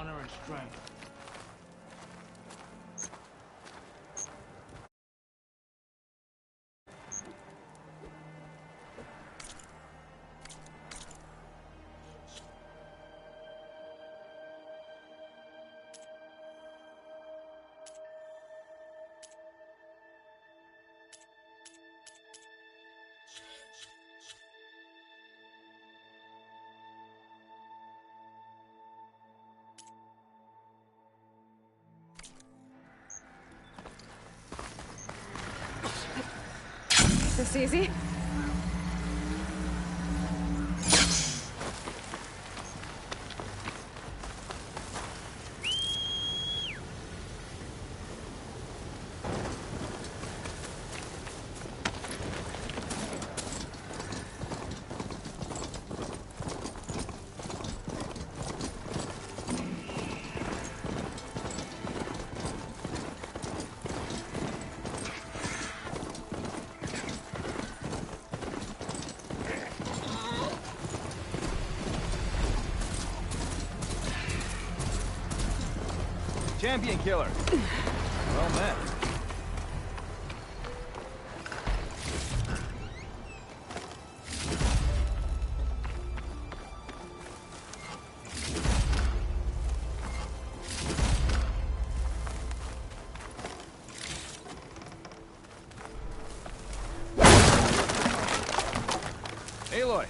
honor, and strength. This easy? Champion killer. Well met. Aloy,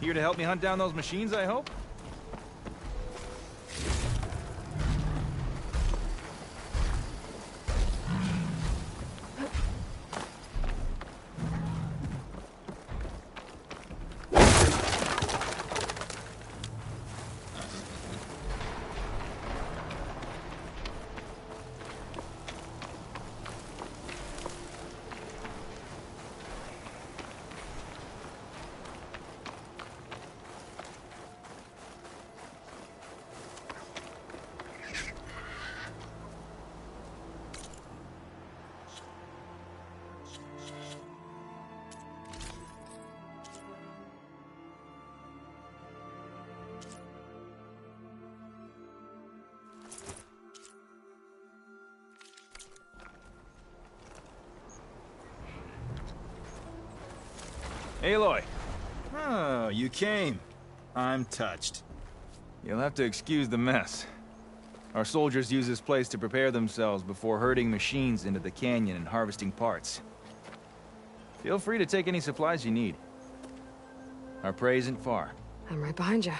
here to help me hunt down those machines, I hope? Aloy. Oh, you came. I'm touched. You'll have to excuse the mess. Our soldiers use this place to prepare themselves before herding machines into the canyon and harvesting parts. Feel free to take any supplies you need. Our prey isn't far. I'm right behind you.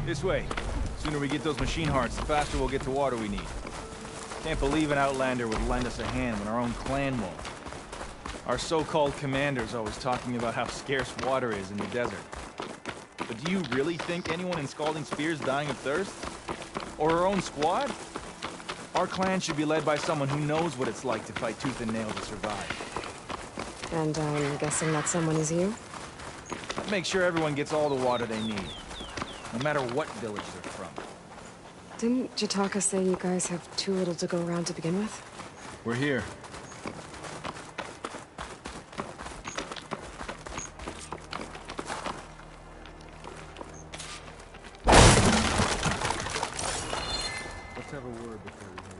This way. Sooner we get those machine hearts, the faster we'll get to water we need. Can't believe an Outlander would lend us a hand when our own clan won't. Our so-called commander's always talking about how scarce water is in the desert. But do you really think anyone in Scalding Spear's dying of thirst? Or our own squad? Our clan should be led by someone who knows what it's like to fight tooth and nail to survive. And I'm guessing that someone is you? Make sure everyone gets all the water they need, no matter what village they're from. Didn't Jataka say you guys have too little to go around to begin with? We're here. Let's have a word before we head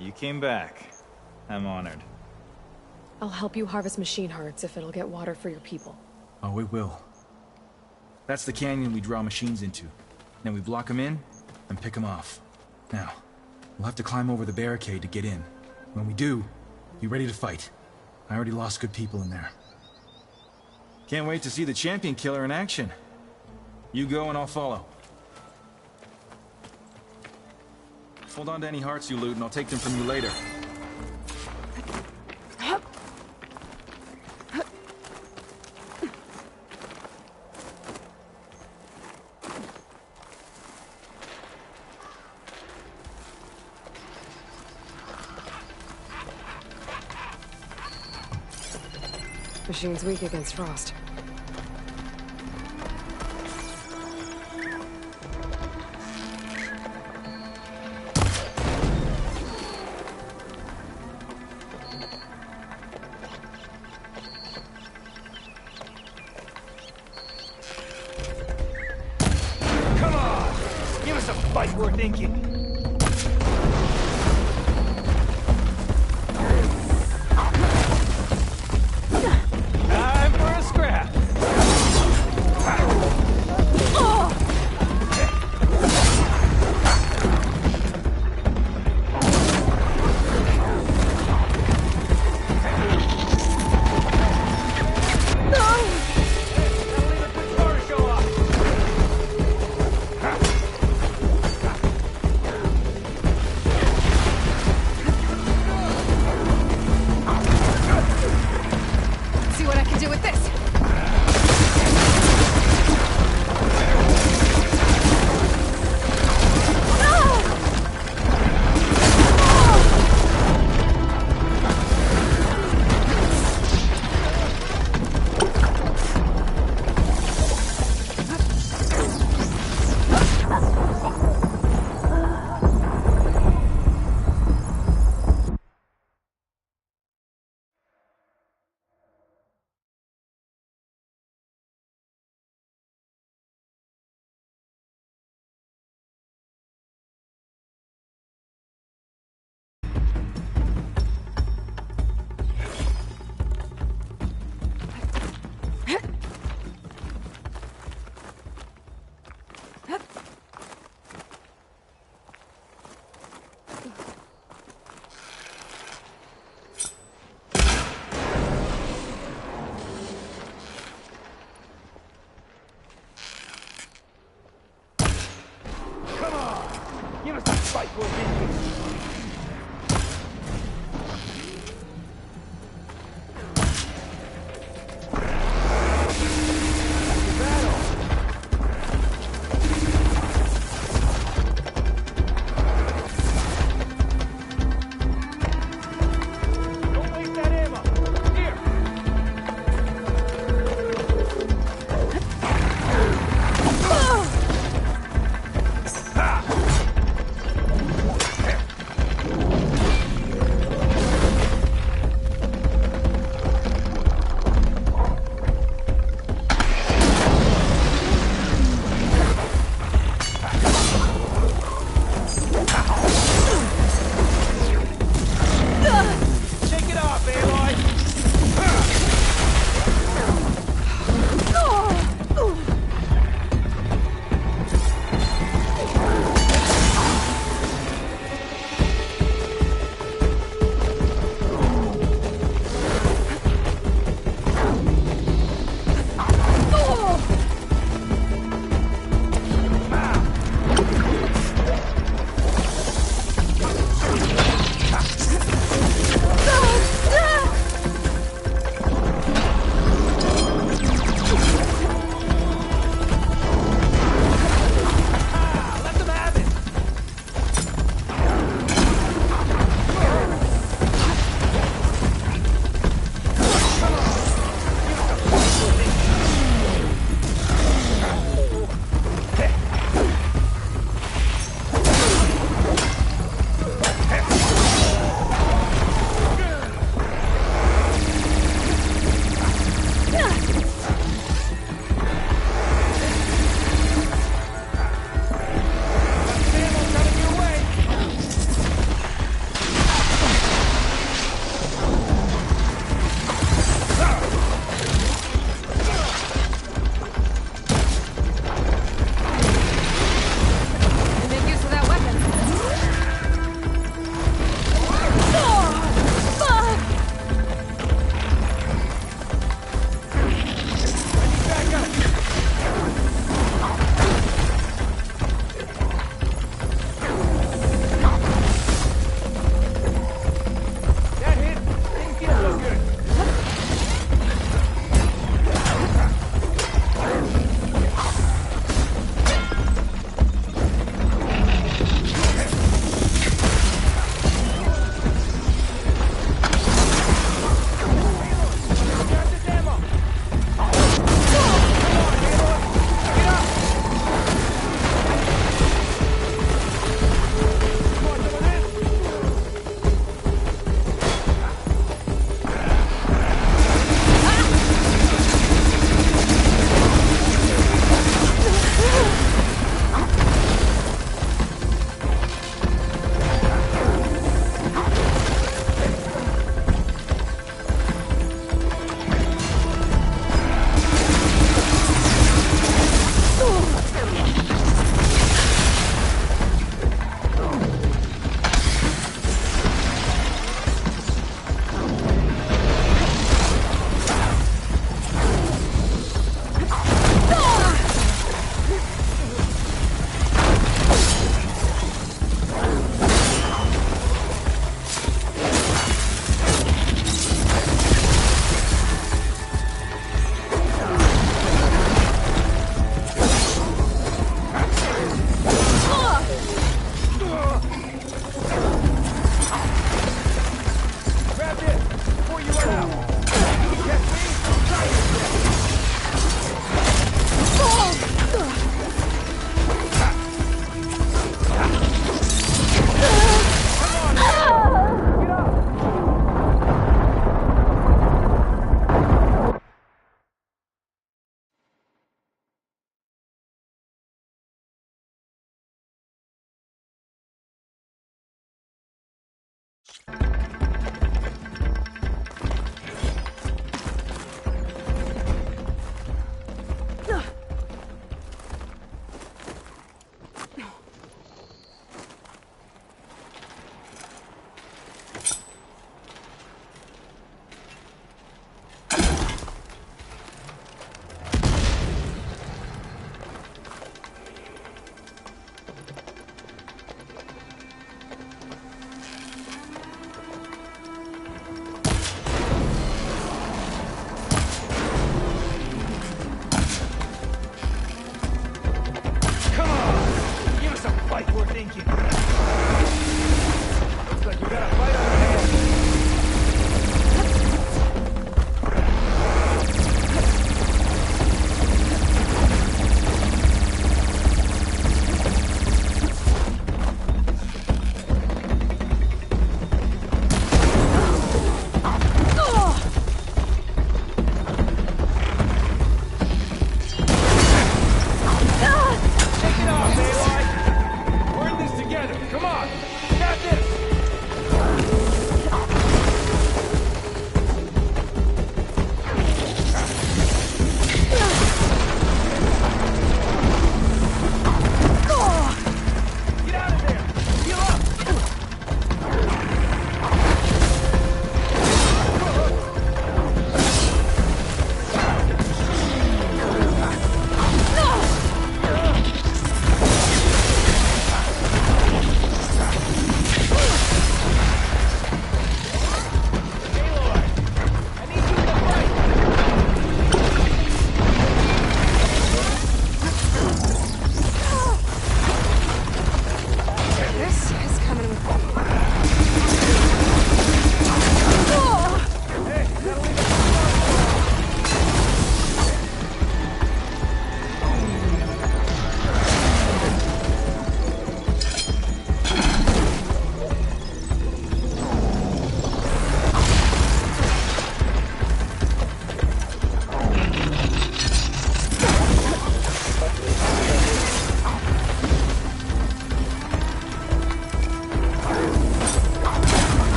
in. You came back. I'm honored. I'll help you harvest machine hearts if it'll get water for your people. Oh, it will. That's the canyon we draw machines into. Then we block them in and pick them off. Now, we'll have to climb over the barricade to get in. When we do, be ready to fight. I already lost good people in there. Can't wait to see the champion killer in action. You go and I'll follow. Hold on to any hearts you loot and I'll take them from you later. Machine's weak against frost. fight worth inking. Time for a scrap.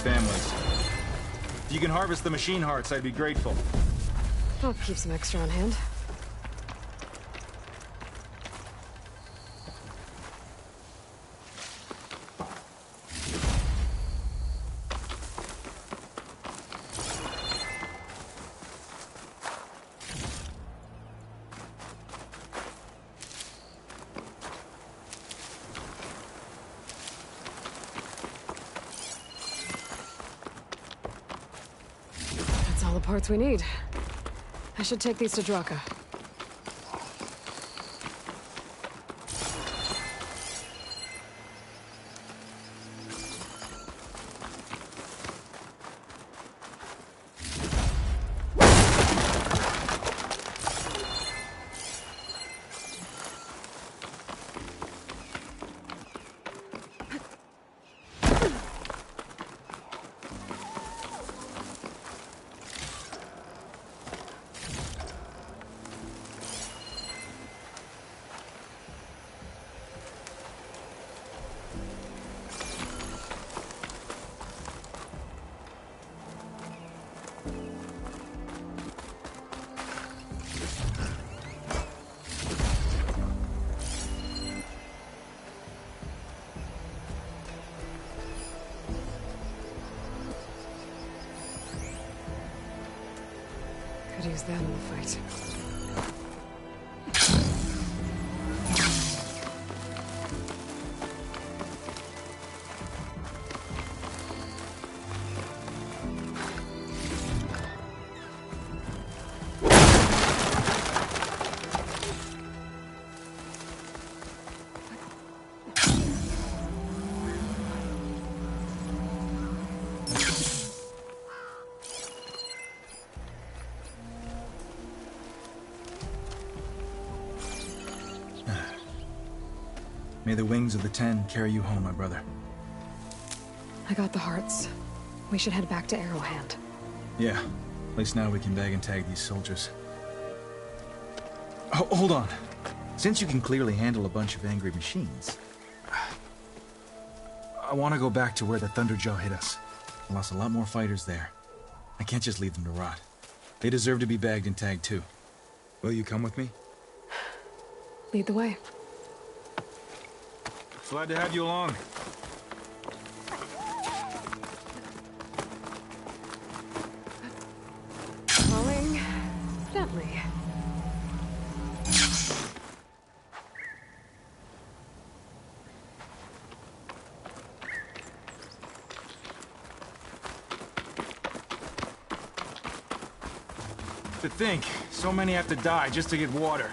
families. If you can harvest the machine hearts, I'd be grateful. I'll keep some extra on hand. That's all the parts we need. I should take these to Draka. Could use that in the fight. May the wings of the Ten carry you home, my brother. I got the hearts. We should head back to Arrowhand. Yeah. At least now we can bag and tag these soldiers. Oh, hold on. Since you can clearly handle a bunch of angry machines, I want to go back to where the Thunderjaw hit us. I lost a lot more fighters there. I can't just leave them to rot. They deserve to be bagged and tagged too. Will you come with me? Lead the way. Glad to have you along. Falling gently. To think, so many have to die just to get water.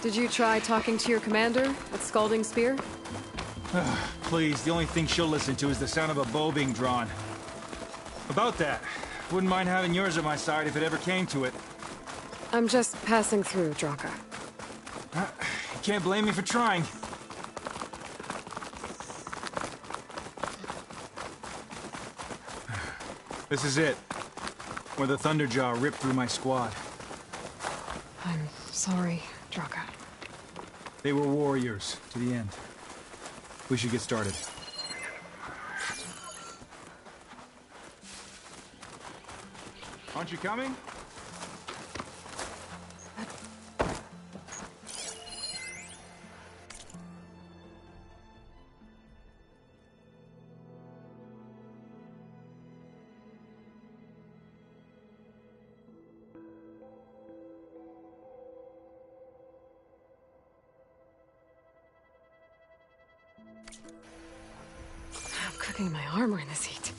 Did you try talking to your commander at Scalding Spear? Please, the only thing she'll listen to is the sound of a bow being drawn. About that, wouldn't mind having yours at my side if it ever came to it. I'm just passing through, Draka. You can't blame me for trying. This is it, where the Thunderjaw ripped through my squad. I'm sorry, Draka. They were warriors to the end. We should get started. Aren't you coming? I'm cooking my armor in this heat.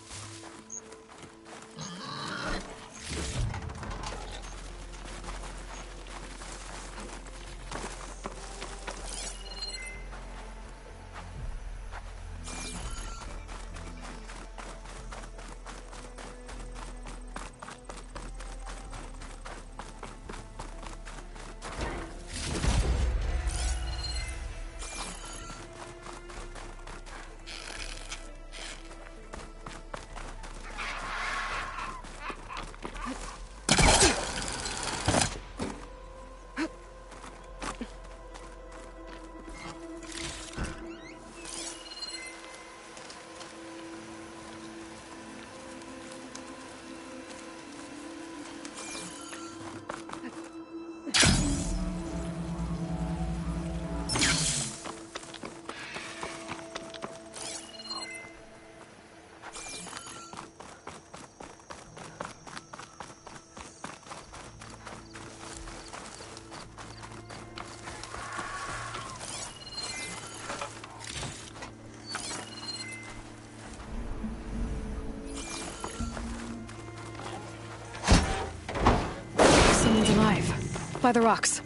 by the rocks.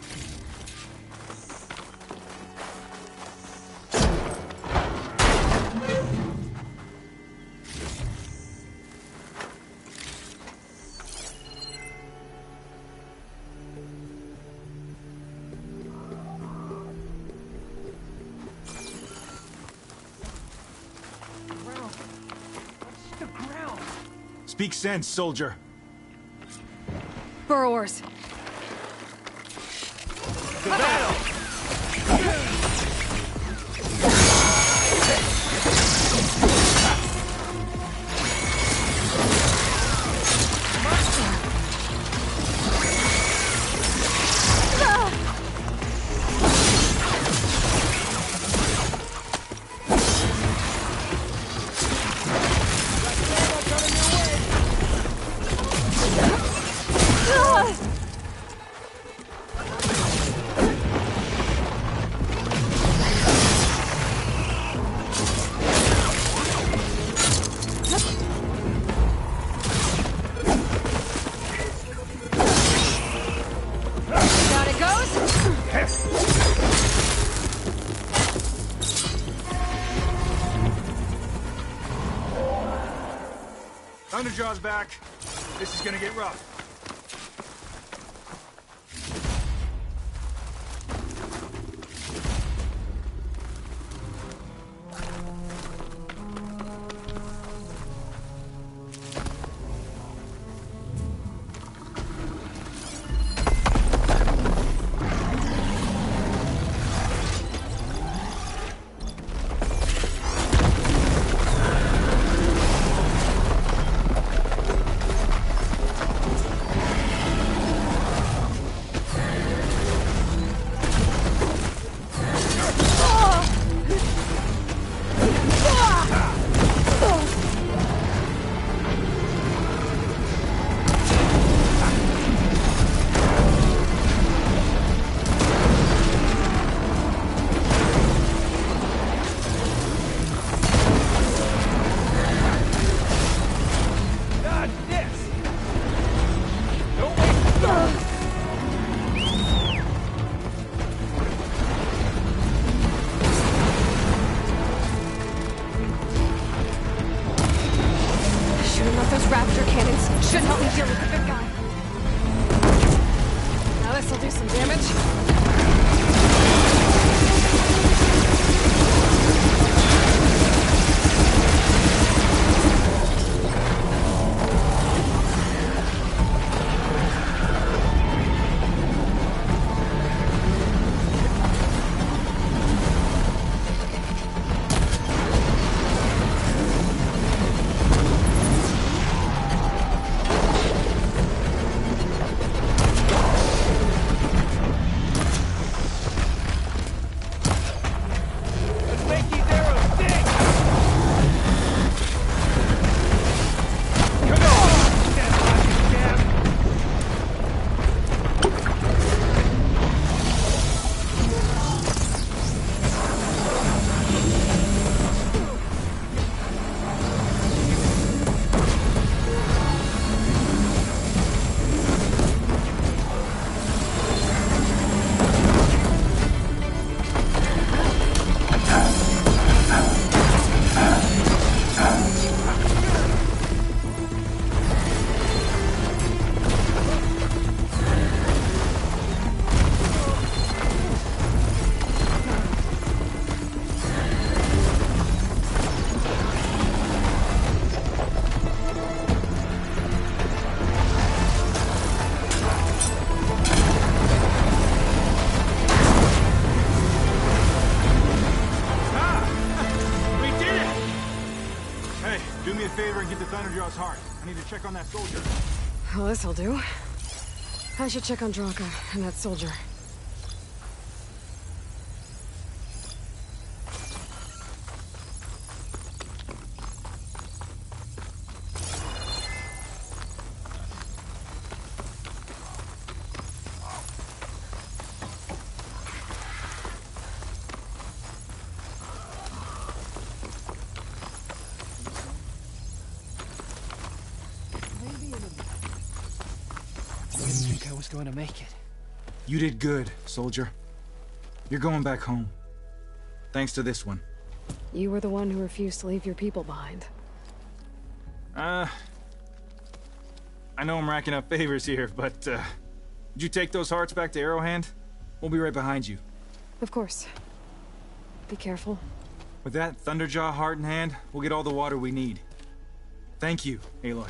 Speak sense, soldier. Burrowers. To battle! Thunderjaw's back. This is gonna get rough. Should help me deal with the big guy. Now this'll do some damage. Do me a favor and get the Thunderjaw's heart. I need to check on that soldier. Well, this'll do. I should check on Draka and that soldier. I didn't think I was going to make it. You did good, soldier. You're going back home. Thanks to this one. You were the one who refused to leave your people behind. I know I'm racking up favors here, but, did you take those hearts back to Arrowhand? We'll be right behind you. Of course. Be careful. With that Thunderjaw heart in hand, we'll get all the water we need. Thank you, Aloy.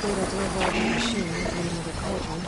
Data delivered the machine in another cauldron.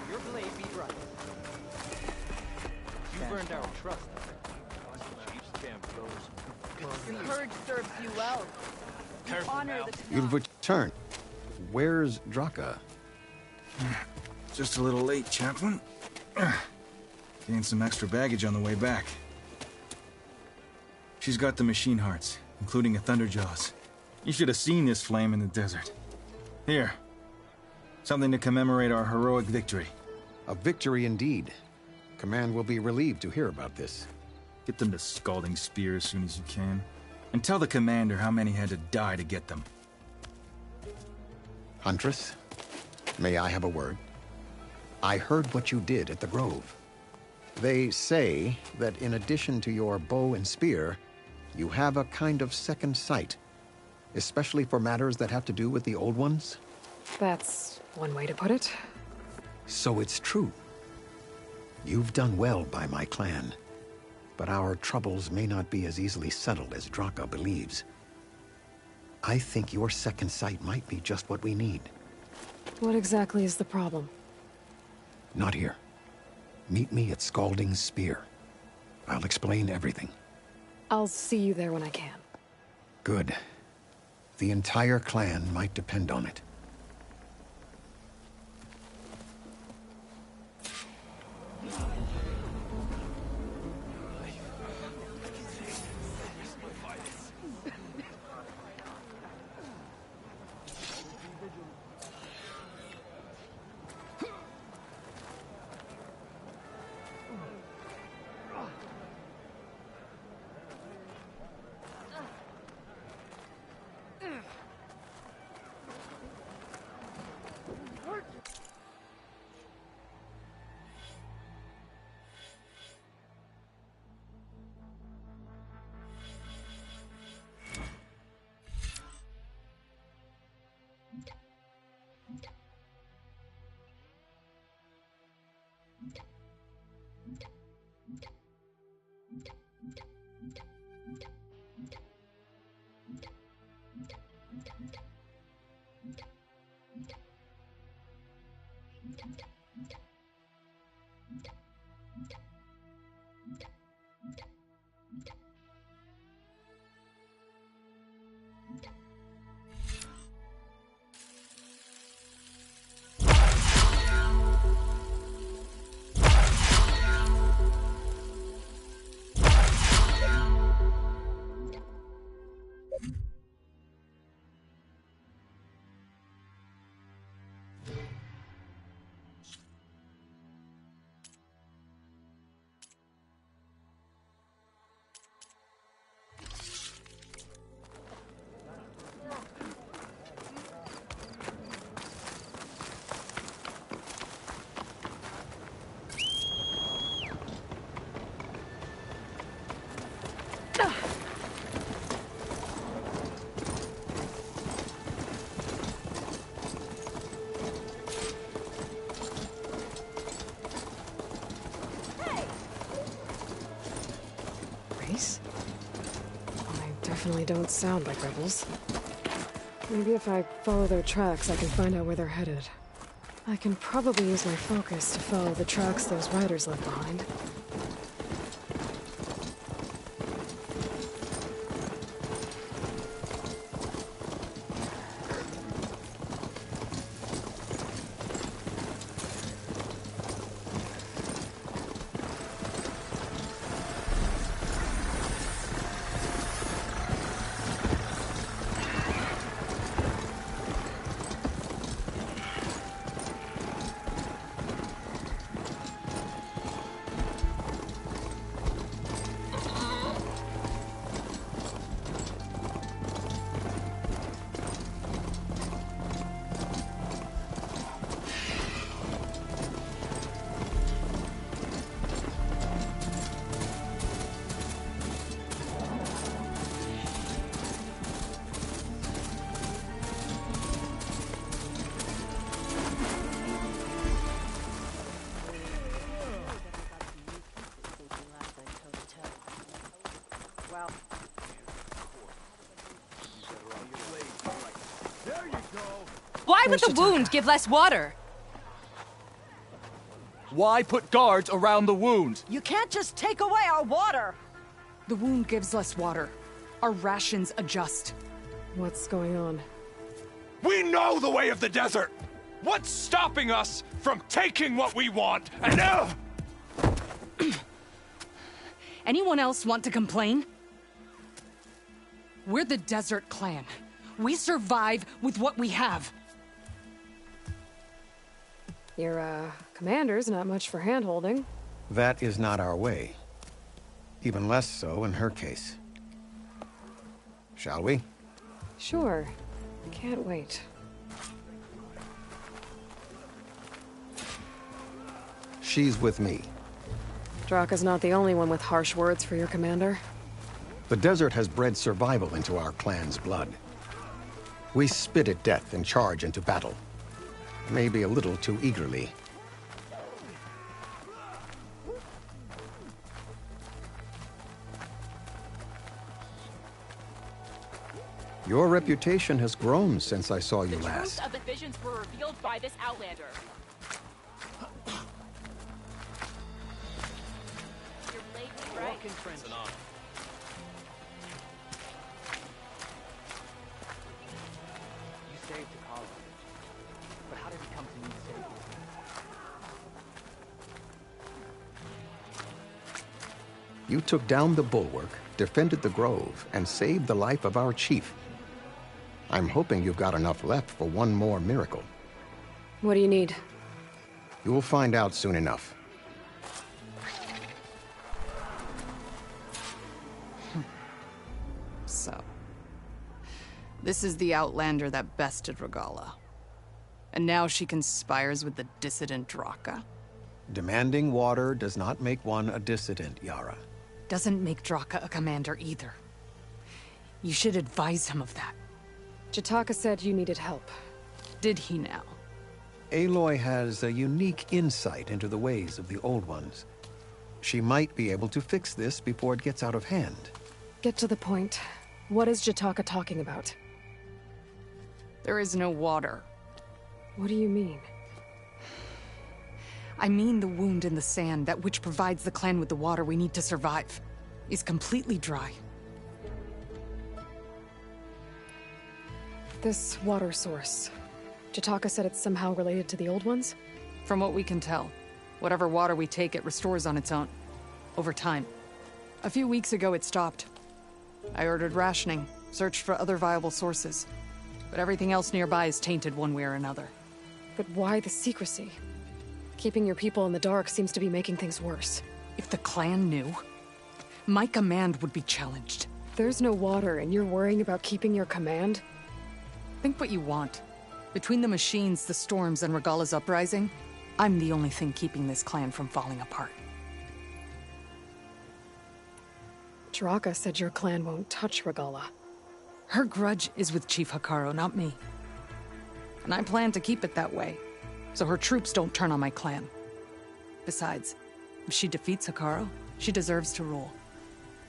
Your blade be bright. You burned our trust. Your courage serves you well. You honor the You've returned. Where's Draka? Just a little late, chaplain. Gained some extra baggage on the way back. She's got the machine hearts, including a Thunderjaws. You should have seen this flame in the desert. Here. Something to commemorate our heroic victory. A victory indeed. Command will be relieved to hear about this. Get them to Scalding Spear as soon as you can. And tell the commander how many had to die to get them. Huntress, may I have a word? I heard what you did at the Grove. They say that in addition to your bow and spear, you have a kind of second sight, especially for matters that have to do with the old ones. That's one way to put it. So it's true. You've done well by my clan, but our troubles may not be as easily settled as Draka believes. I think your second sight might be just what we need. What exactly is the problem? Not here. Meet me at Scalding Spear. I'll explain everything. I'll see you there when I can. Good. The entire clan might depend on it. Nice. I definitely don't sound like rebels. Maybe if I follow their tracks, I can find out where they're headed. I can probably use my focus to follow the tracks those riders left behind. Why would the wound give less water? Why put guards around the wound? You can't just take away our water! The wound gives less water. Our rations adjust. What's going on? We know the way of the desert! What's stopping us from taking what we want and Anyone else want to complain? We're the Desert Clan. We survive with what we have. Your, commander's not much for hand-holding. That is not our way. Even less so in her case. Shall we? Sure. Can't wait. She's with me. Draka's not the only one with harsh words for your commander. The desert has bred survival into our clan's blood. We spit at death and charge into battle. Maybe a little too eagerly. Your reputation has grown since I saw you last. The truth of the visions were revealed by this Outlander. You're blatantly right. Walk in trench. You saved Takara. But how did it come to me saving? You took down the bulwark, defended the grove, and saved the life of our chief. I'm hoping you've got enough left for one more miracle. What do you need? You'll find out soon enough. So, this is the Outlander that bested Regala. And now she conspires with the dissident Draka. Demanding water does not make one a dissident, Yara. Doesn't make Draka a commander either. You should advise him of that. Jataka said you needed help. Did he now? Aloy has a unique insight into the ways of the Old Ones. She might be able to fix this before it gets out of hand. Get to the point. What is Jataka talking about? There is no water. What do you mean? I mean the wound in the sand, that which provides the clan with the water we need to survive, is completely dry. This water source. Jataka said it's somehow related to the Old Ones? From what we can tell, whatever water we take, it restores on its own. Over time. A few weeks ago, it stopped. I ordered rationing, searched for other viable sources. But everything else nearby is tainted one way or another. But why the secrecy? Keeping your people in the dark seems to be making things worse. If the clan knew, my command would be challenged. There's no water and you're worrying about keeping your command? Think what you want. Between the machines, the storms, and Regala's uprising, I'm the only thing keeping this clan from falling apart. Draka said your clan won't touch Regala. Her grudge is with Chief Hikaru, not me. And I plan to keep it that way, so her troops don't turn on my clan. Besides, if she defeats Hikaru, she deserves to rule.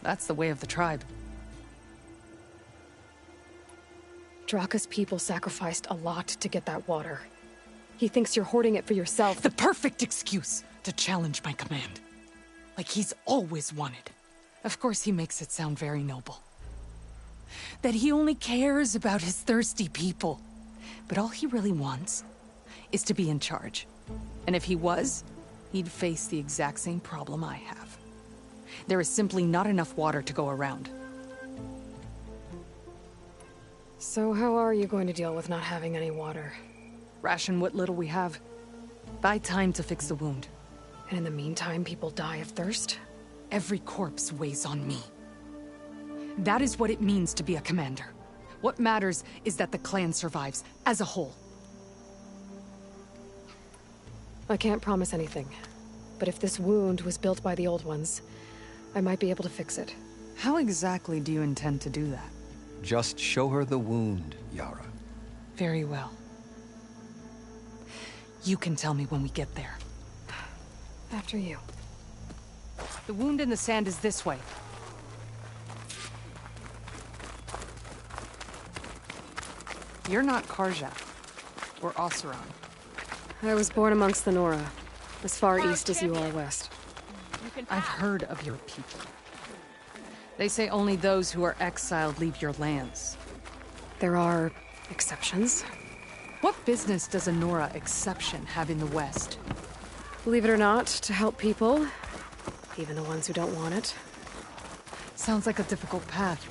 That's the way of the tribe. Draka's people sacrificed a lot to get that water. He thinks you're hoarding it for yourself. The perfect excuse to challenge my command. Like he's always wanted. Of course he makes it sound very noble. That he only cares about his thirsty people. But all he really wants is to be in charge. And if he was, he'd face the exact same problem I have. There is simply not enough water to go around. So how are you going to deal with not having any water? Ration what little we have. Buy time to fix the wound. And in the meantime, people die of thirst? Every corpse weighs on me. That is what it means to be a commander. What matters is that the clan survives, as a whole. I can't promise anything. But if this wound was built by the old ones, I might be able to fix it. How exactly do you intend to do that? Just show her the wound, Yara. Very well. You can tell me when we get there. After you. The wound in the sand is this way. You're not Karja, or Oseram. I was born amongst the Nora, as far east as you are west. I've heard of your people. They say only those who are exiled leave your lands. There are exceptions. What business does a Nora exception have in the West? Believe it or not, to help people, even the ones who don't want it. Sounds like a difficult path.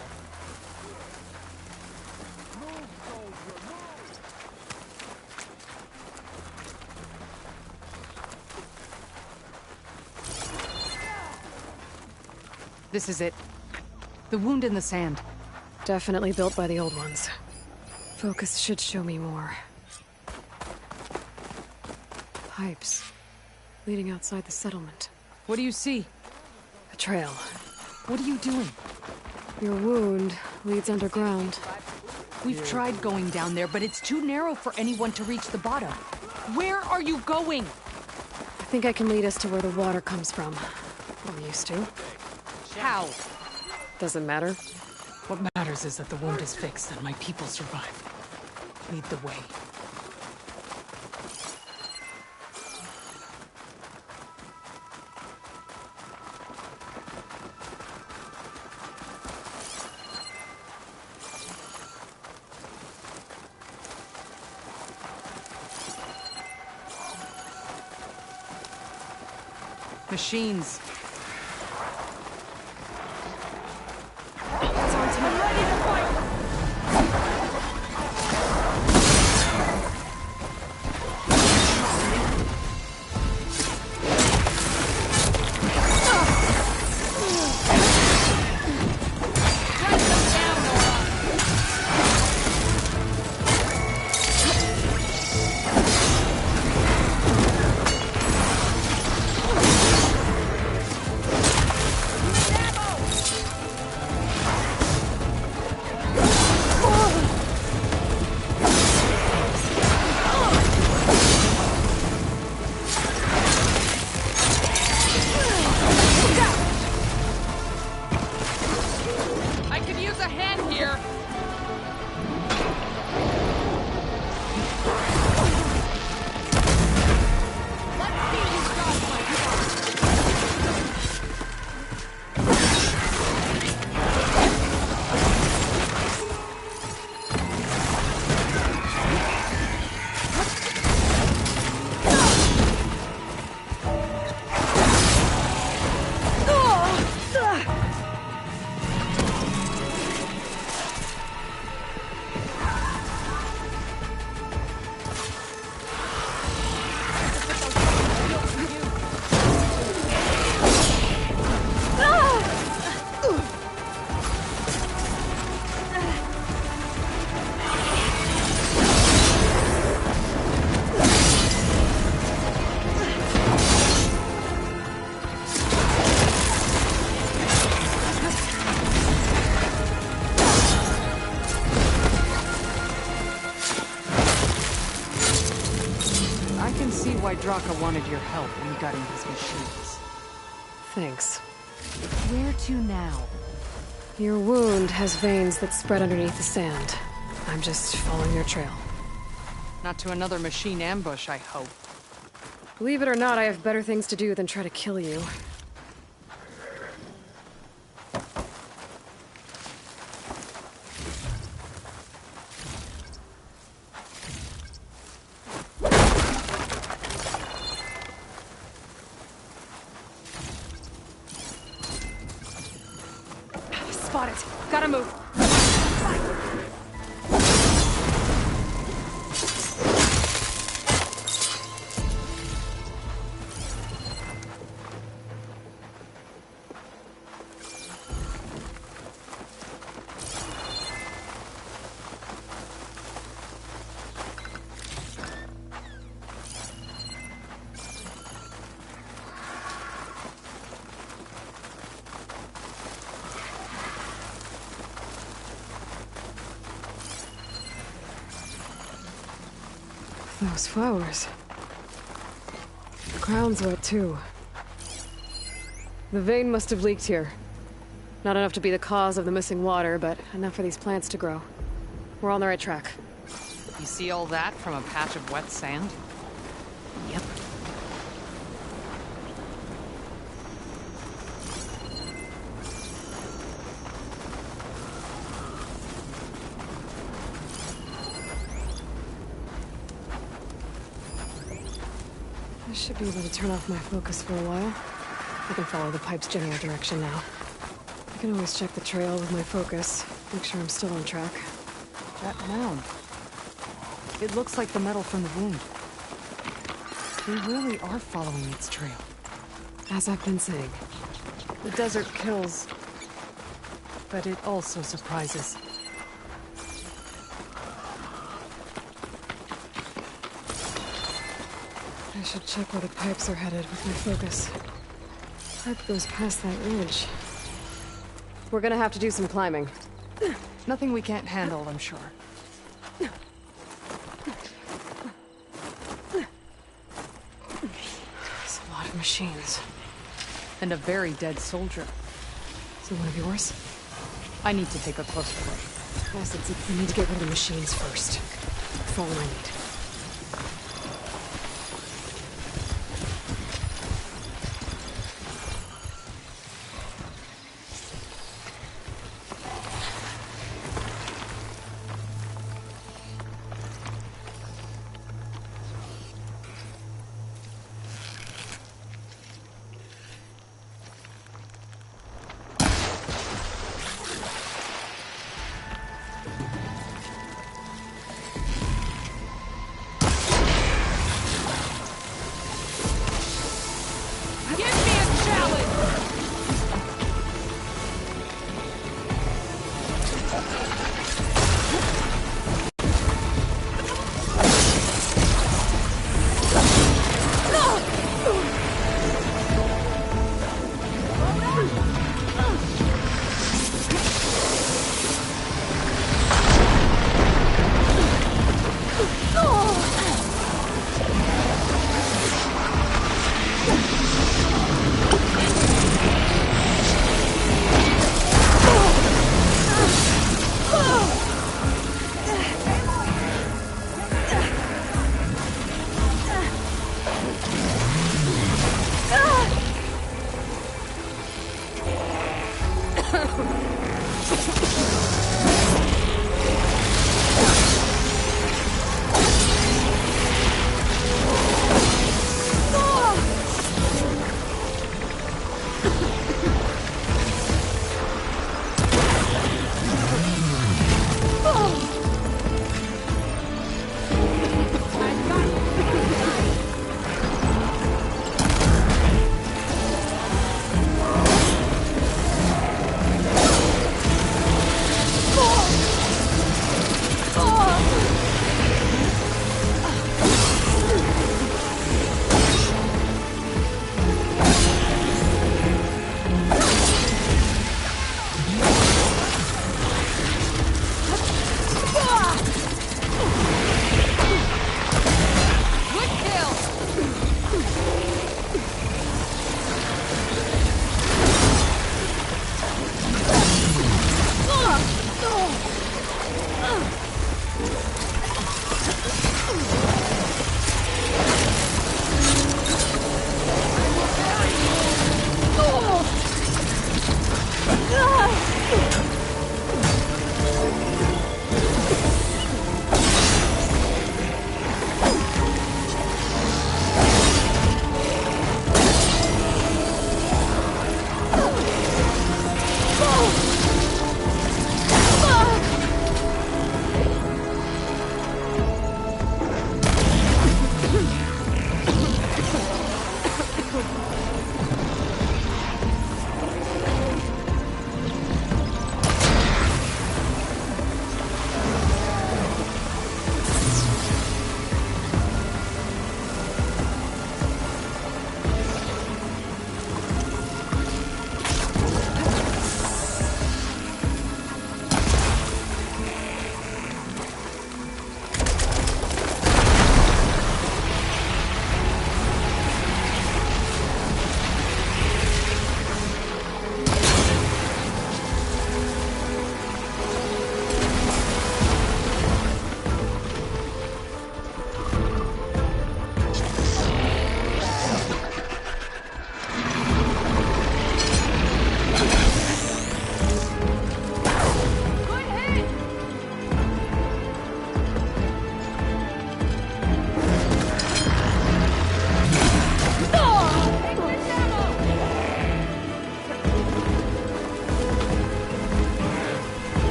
This is it. The wound in the sand. Definitely built by the old ones. Focus should show me more. Pipes. Leading outside the settlement. What do you see? A trail. What are you doing? Your wound leads underground. We've tried going down there, but it's too narrow for anyone to reach the bottom. Where are you going? I think I can lead us to where the water comes from. Or used to. How? Doesn't matter. What matters is that the wound is fixed and my people survive. Lead the way. Machines. Draka wanted your help in gutting his machines. Thanks. Where to now? Your wound has veins that spread underneath the sand. I'm just following your trail. Not to another machine ambush, I hope. Believe it or not, I have better things to do than try to kill you. Spot it. Gotta move. Those flowers. The ground's wet too. The vein must have leaked here. Not enough to be the cause of the missing water, but enough for these plants to grow. We're on the right track. You see all that from a patch of wet sand? Yep. I should be able to turn off my focus for a while. I can follow the pipe's general direction now. I can always check the trail with my focus, make sure I'm still on track. That mound. It looks like the metal from the wound. We really are following its trail. As I've been saying. The desert kills, but it also surprises. I should check where the pipes are headed with my focus. Pipe goes past that ridge. We're gonna have to do some climbing. Nothing we can't handle, I'm sure. There's a lot of machines. And a very dead soldier. Is it one of yours? I need to take a closer look. Yes, we need to get rid of the machines first. Follow my lead.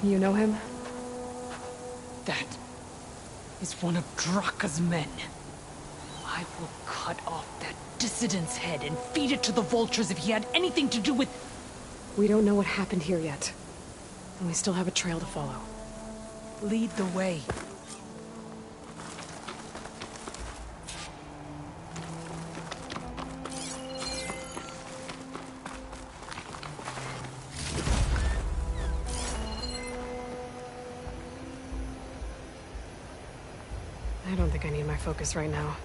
You know him? That is one of Draka's men. I will cut off that dissident's head and feed it to the vultures if he had anything to do with... We don't know what happened here yet. And we still have a trail to follow. Lead the way. I don't think I need my focus right now.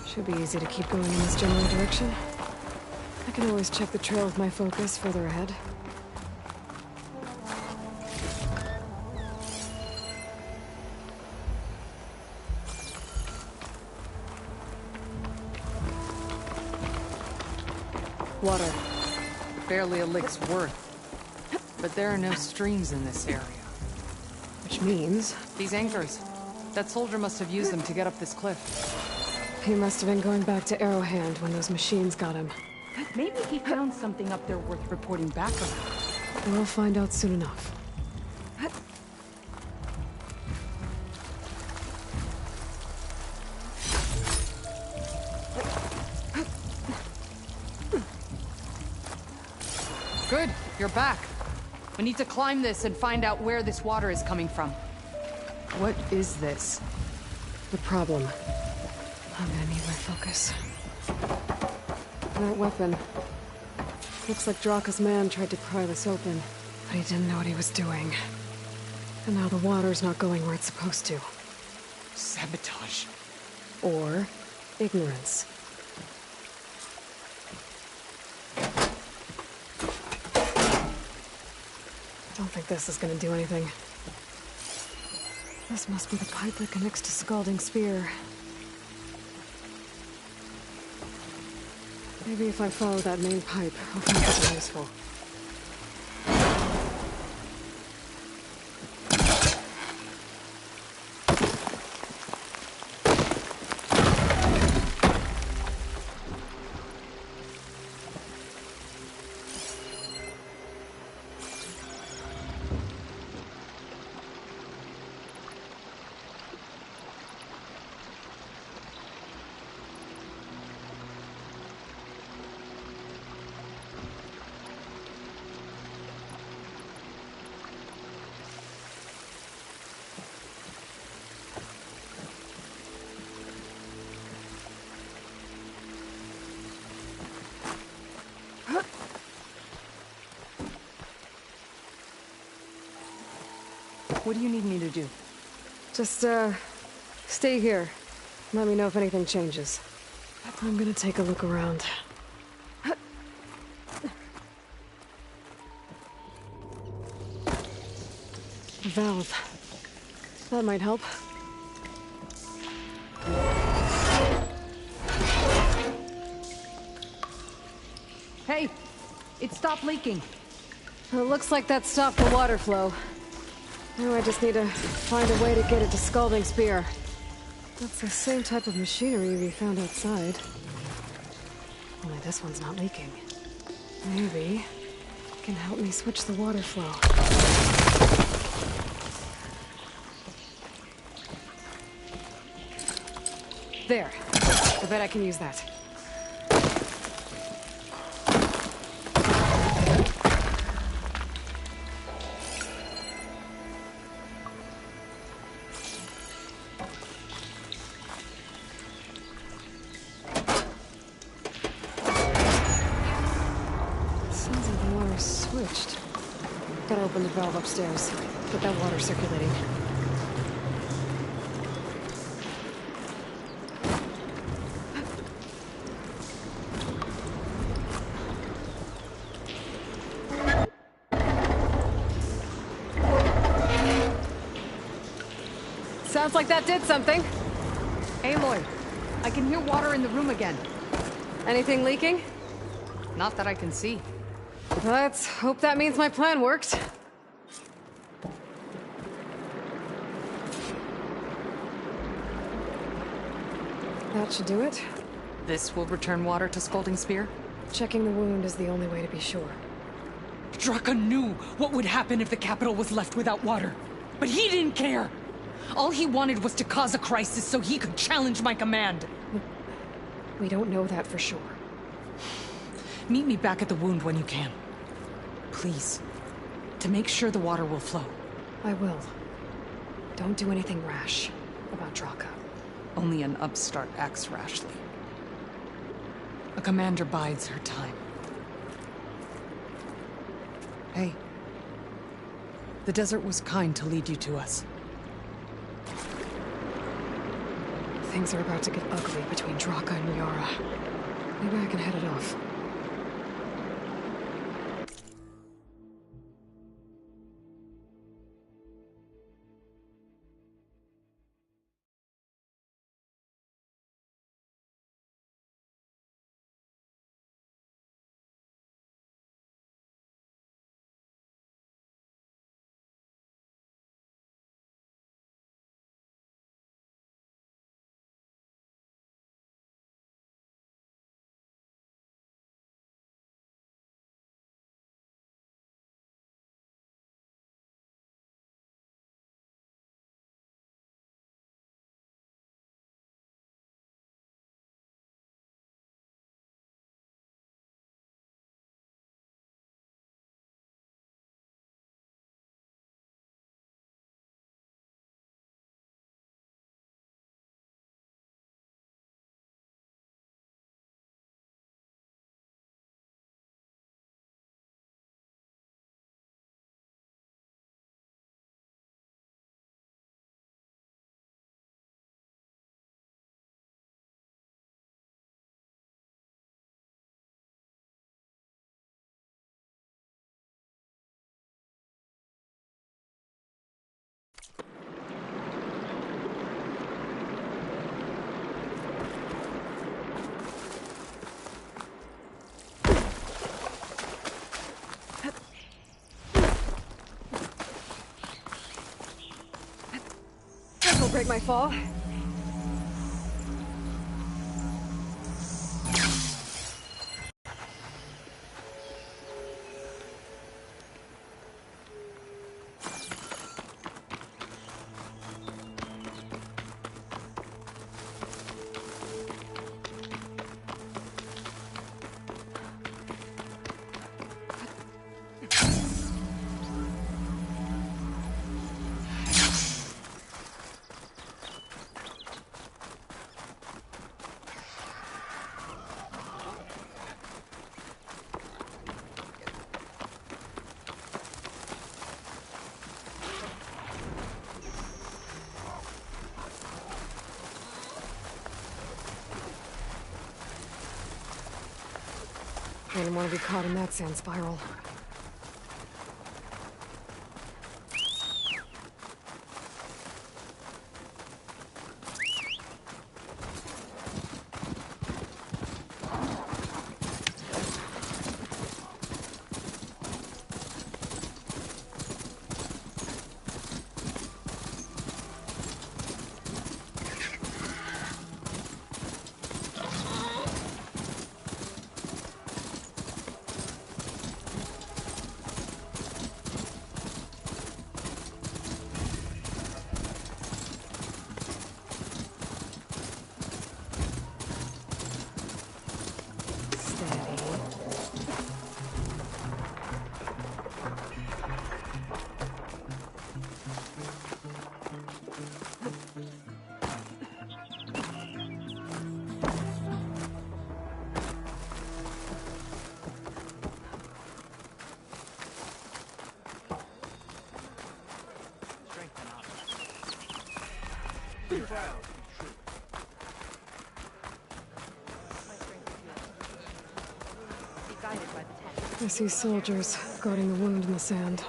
Should be easy to keep going in this general direction. I can always check the trail with my focus further ahead. Water. Barely a lick's worth. But there are no streams in this area. Which means... These anchors. That soldier must have used them to get up this cliff. he must have been going back to Arrowhand when those machines got him. Maybe he found something up there worth reporting back about. We'll find out soon enough. Good, you're back. We need to climb this and find out where this water is coming from. What is this? The problem. I'm gonna need my focus. That weapon. Looks like Draka's man tried to pry this open, but he didn't know what he was doing. And now the water's not going where it's supposed to. Sabotage. Or ignorance. I don't think this is gonna do anything. This must be the pipe that connects to Scalding Spear. Maybe if I follow that main pipe, I'll find something useful. What do you need me to do? Just, stay here. Let me know if anything changes. I'm gonna take a look around. A valve. That might help. Hey! It stopped leaking. It looks like that stopped the water flow. Now I just need to find a way to get it to Scalding Spear. That's the same type of machinery we found outside. Only this one's not leaking. Maybe it can help me switch the water flow. There. I bet I can use that. Gotta open the valve upstairs. Get that water circulating. Sounds like that did something. Aloy, I can hear water in the room again. Anything leaking? Not that I can see. Let's hope that means my plan worked. That should do it. This will return water to Scalding Spear? Checking the wound is the only way to be sure. Draka knew what would happen if the capital was left without water. But he didn't care! All he wanted was to cause a crisis so he could challenge my command. We don't know that for sure. Meet me back at the wound when you can. Please. To make sure the water will flow. I will. Don't do anything rash about Draka. Only an upstart acts rashly. A commander bides her time. Hey. The desert was kind to lead you to us. Things are about to get ugly between Draka and Yara. Maybe I can head it off. Will break my fall. I didn't want to be caught in that sand spiral. I see soldiers guarding the wound in the sand.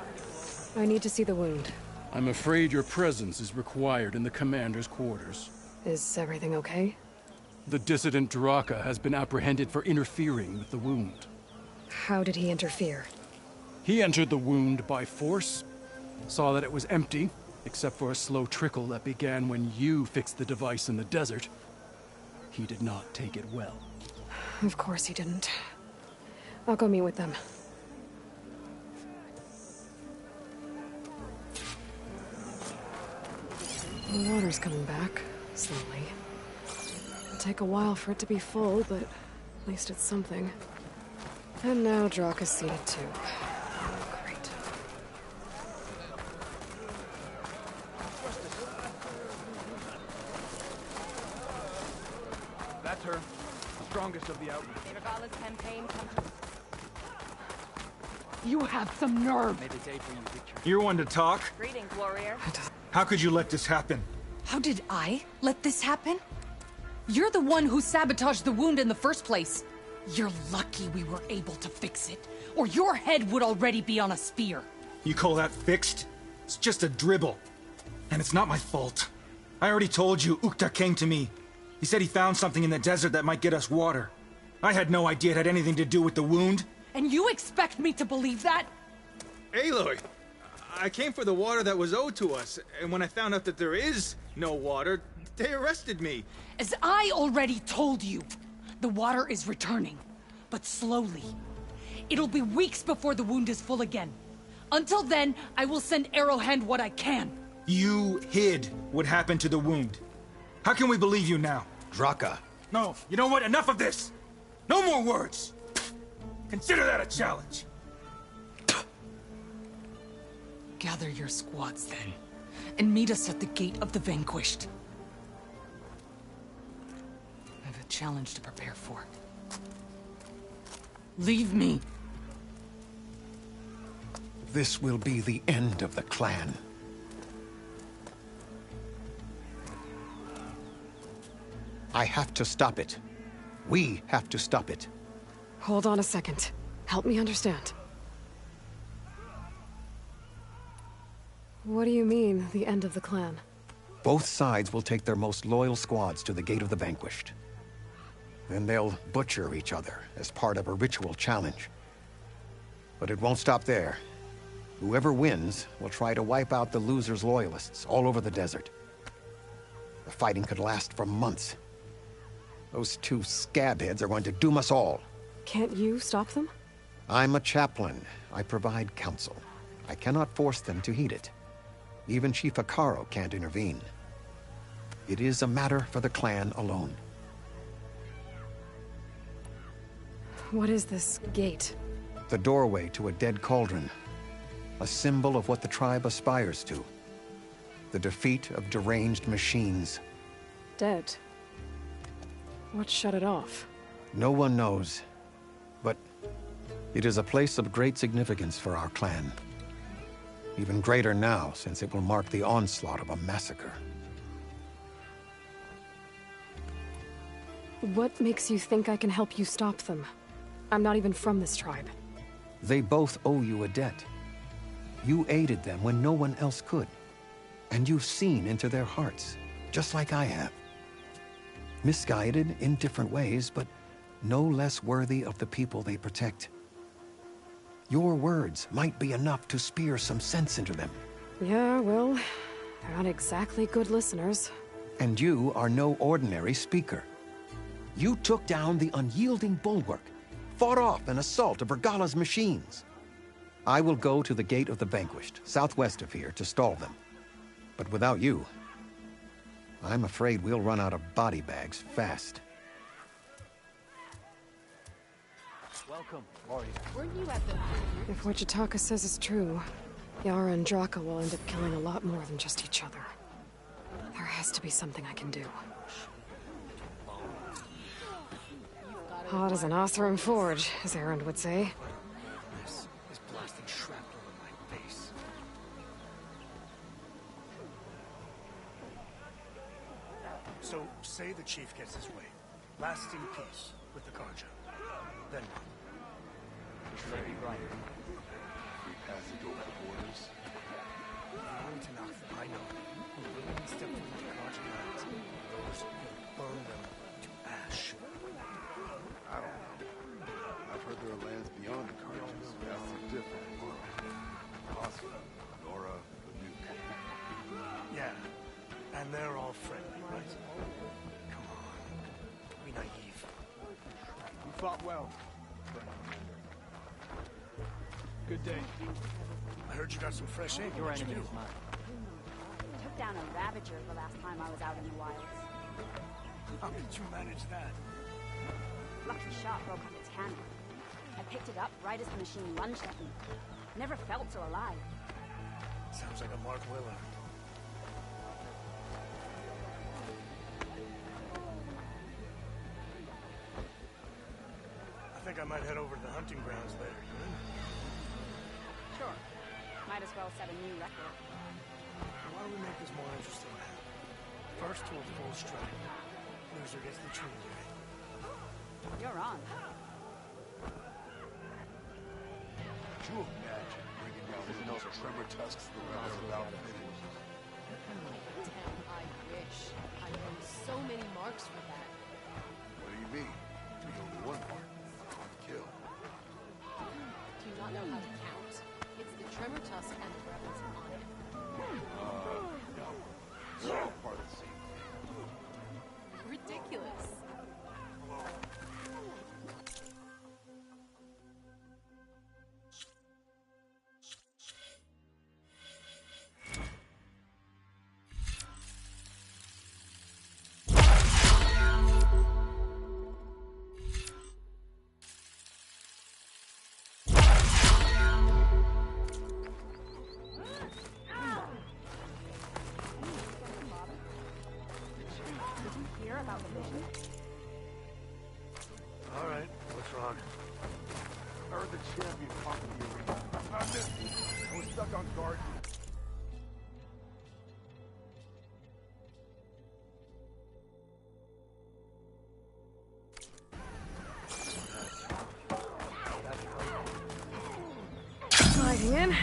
I need to see the wound. I'm afraid your presence is required in the commander's quarters. Is everything okay? The dissident Draka has been apprehended for interfering with the wound. How did he interfere? He entered the wound by force, saw that it was empty, except for a slow trickle that began when you fixed the device in the desert. He did not take it well. Of course he didn't. I'll go meet with them. The water's coming back, slowly. It'll take a while for it to be full, but at least it's something. And now Drock is seated too. Great. That's her. The strongest of the outlaws. Regala's campaign comes. You have some nerve! May the day bring you victory. You're one to talk? Greetings, warrior. How could you let this happen? How did I let this happen? You're the one who sabotaged the wound in the first place. You're lucky we were able to fix it, or your head would already be on a spear. You call that fixed? It's just a dribble. And it's not my fault. I already told you, Ukta came to me. He said he found something in the desert that might get us water. I had no idea it had anything to do with the wound. And you expect me to believe that? Aloy, I came for the water that was owed to us, and when I found out that there is no water, they arrested me. As I already told you, the water is returning, but slowly. It'll be weeks before the wound is full again. Until then, I will send Arrowhand what I can. You hid what happened to the wound. How can we believe you now? Draka. No, you know what? Enough of this! No more words! Consider that a challenge! Gather your squads then, and meet us at the Gate of the Vanquished. I have a challenge to prepare for. Leave me. This will be the end of the clan. I have to stop it. We have to stop it. Hold on a second. Help me understand. What do you mean, the end of the clan? Both sides will take their most loyal squads to the Gate of the Vanquished. Then they'll butcher each other as part of a ritual challenge. But it won't stop there. Whoever wins will try to wipe out the loser's loyalists all over the desert. The fighting could last for months. Those two scabheads are going to doom us all. Can't you stop them? I'm a chaplain. I provide counsel. I cannot force them to heed it. Even Chief Akaro can't intervene. It is a matter for the clan alone. What is this gate? The doorway to a dead cauldron. A symbol of what the tribe aspires to. The defeat of deranged machines. Dead. What shut it off? No one knows. But it is a place of great significance for our clan. Even greater now, since it will mark the onslaught of a massacre. What makes you think I can help you stop them? I'm not even from this tribe. They both owe you a debt. You aided them when no one else could. And you've seen into their hearts, just like I have. Misguided in different ways, but no less worthy of the people they protect. Your words might be enough to spear some sense into them. Yeah, well, they're not exactly good listeners. And you are no ordinary speaker. You took down the unyielding bulwark, fought off an assault of Regala's machines. I will go to the Gate of the Vanquished, southwest of here, to stall them. But without you, I'm afraid we'll run out of body bags fast. Welcome, warrior. Weren't you at the... If what Jataka says is true, Yara and Draka will end up killing a lot more than just each other. There has to be something I can do. Hot as an Oseram forge, as Erend would say. This is blasting shrapnel in my face. So, say the chief gets his way. Lasting peace with the Karja. Then what? Maybe right. We pass it over the borders. Going to knock them, I know. We're willing to step foot in the Karja lands. Those will burn them to ash. I don't know. I've heard there are lands beyond the Karjas. That's a different world. Koska, Nora, the Nuke. Yeah, and they're all friendly, right? Come on. Don't be naive. You fought well. Good day. I heard you got some fresh ink. Your What'd you enemy do? is mine. down a ravager the last time I was out in the wilds. How did you manage that? Lucky shot broke up its cannon. I picked it up right as the machine lunged at me. Never felt so alive. Sounds like a Mark Willard. I think I might head over to the hunting grounds later, you in? Sure. Might as well set a new record. Why don't we make this more interesting? First to a full strike. Loser gets the tree away. You're on. Could you imagine bringing down those tremor tusks the rebels without finish? Damn, I wish. I know so many marks for that. What do you mean? There's only one mark. Kill. Do you not know how to count? It's the tremor tusk and the rebels on it. No. They're all part of the same thing. Ridiculous. All right, what's wrong? I heard the champion talking to the arena. I missed it. I was stuck on guard. Sliding in.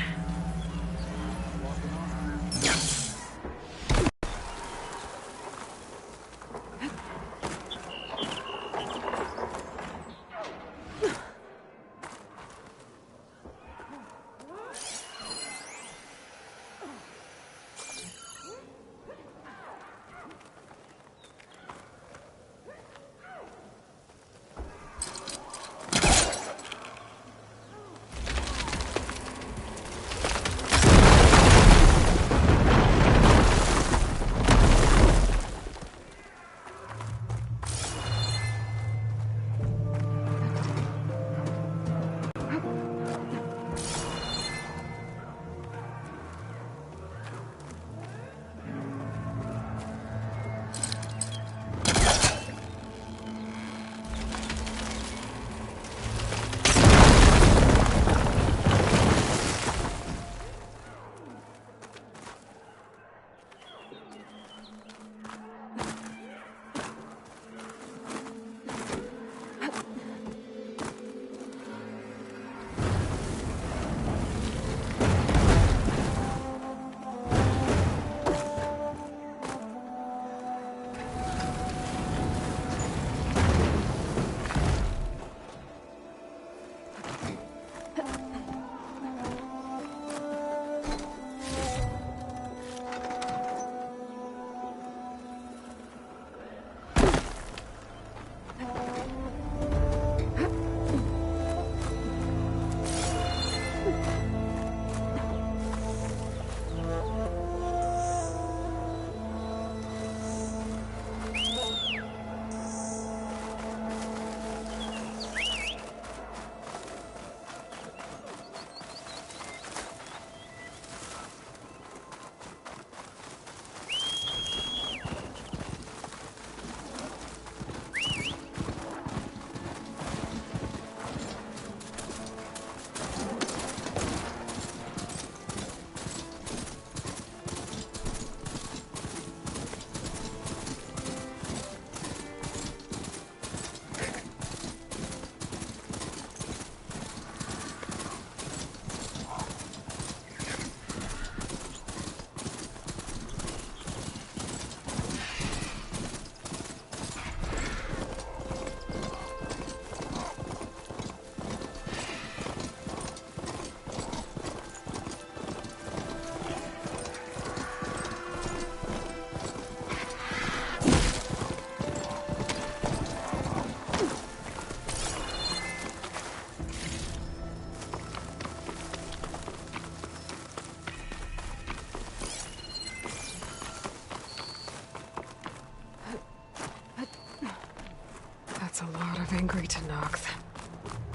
angry Tenakth.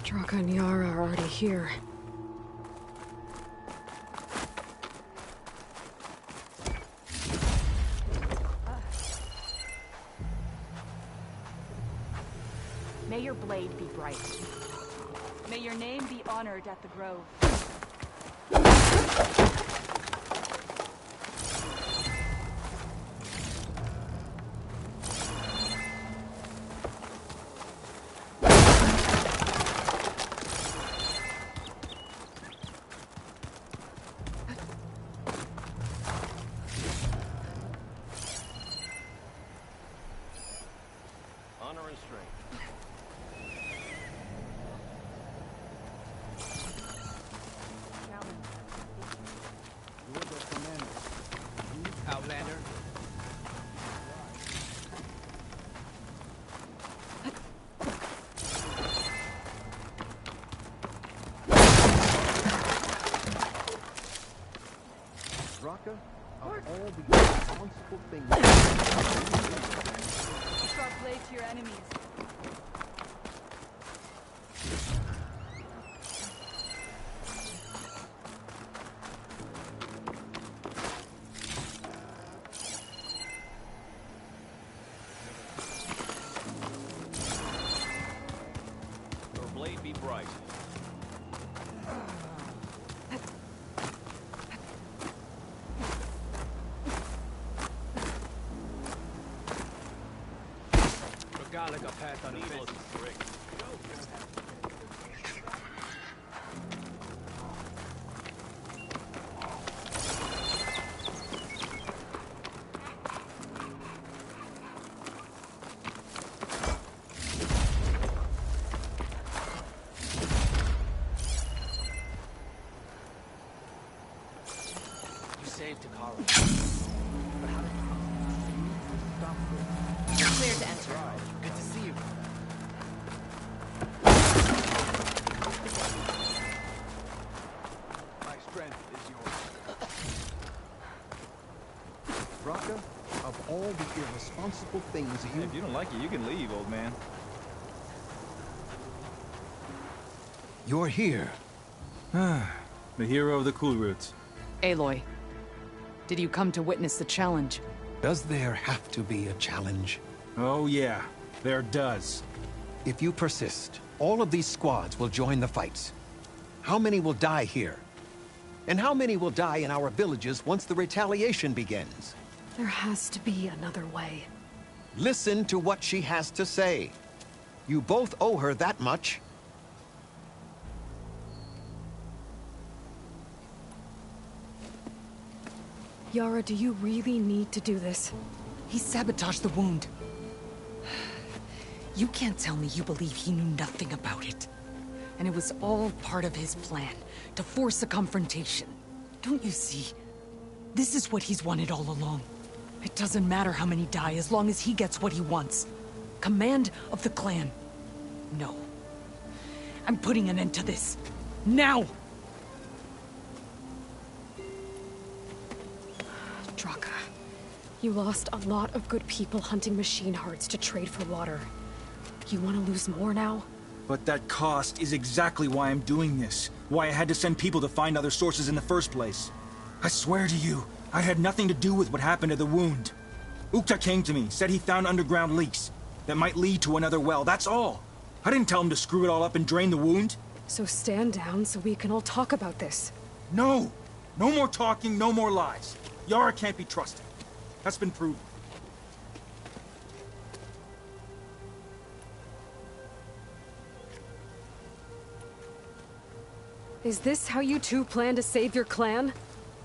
Draka and Yara are already here. May your blade be bright. May your name be honored at the Grove. Honor and strength. Outlander. Draka, of all the irresponsible things... Sharp blade to your enemies. Your blade be bright. Forgot like a path on the fence. You saved Takara. But how did you stop this? Clear to enter. Good to see you. My strength is yours. Draka, of all the irresponsible things you... If you don't like it, you can leave, old man. You're here. The hero of the Cool Roots. Aloy, did you come to witness the challenge? Does there have to be a challenge? Oh yeah, there does. If you persist, all of these squads will join the fights. How many will die here? And how many will die in our villages once the retaliation begins? There has to be another way. Listen to what she has to say. You both owe her that much. Yara, do you really need to do this? He sabotaged the wound. You can't tell me you believe he knew nothing about it. And it was all part of his plan, to force a confrontation. Don't you see? This is what he's wanted all along. It doesn't matter how many die as long as he gets what he wants. Command of the clan. No. I'm putting an end to this. Now! Draka, you lost a lot of good people hunting machine hearts to trade for water. You want to lose more now? But that cost is exactly why I'm doing this. Why I had to send people to find other sources in the first place. I swear to you, I had nothing to do with what happened to the wound. Ukta came to me, said he found underground leaks that might lead to another well, that's all. I didn't tell him to screw it all up and drain the wound. So stand down so we can all talk about this. No! No more talking, no more lies. Yara can't be trusted. That's been proven. Is this how you two plan to save your clan?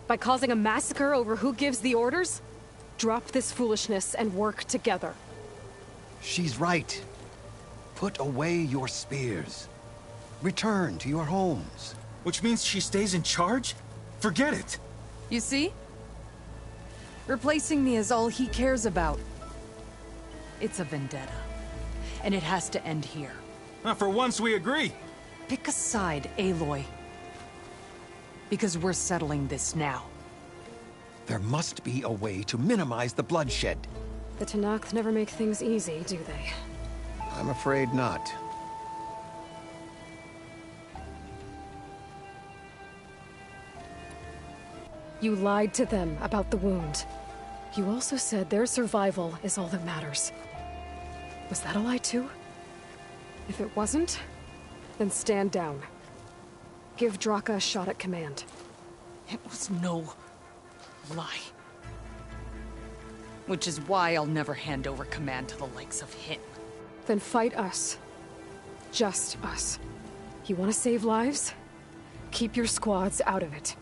By causing a massacre over who gives the orders? Drop this foolishness and work together. She's right. Put away your spears. Return to your homes. Which means she stays in charge? Forget it. You see? Replacing me is all he cares about. It's a vendetta. And it has to end here. For once we agree. Pick a side, Aloy. Because we're settling this now. There must be a way to minimize the bloodshed. The Tenakth never make things easy, do they? I'm afraid not. You lied to them about the wound. You also said their survival is all that matters. Was that a lie too? If it wasn't, then stand down. Give Draka a shot at command. It was no lie. Which is why I'll never hand over command to the likes of him. Then fight us. Just us. You want to save lives? Keep your squads out of it.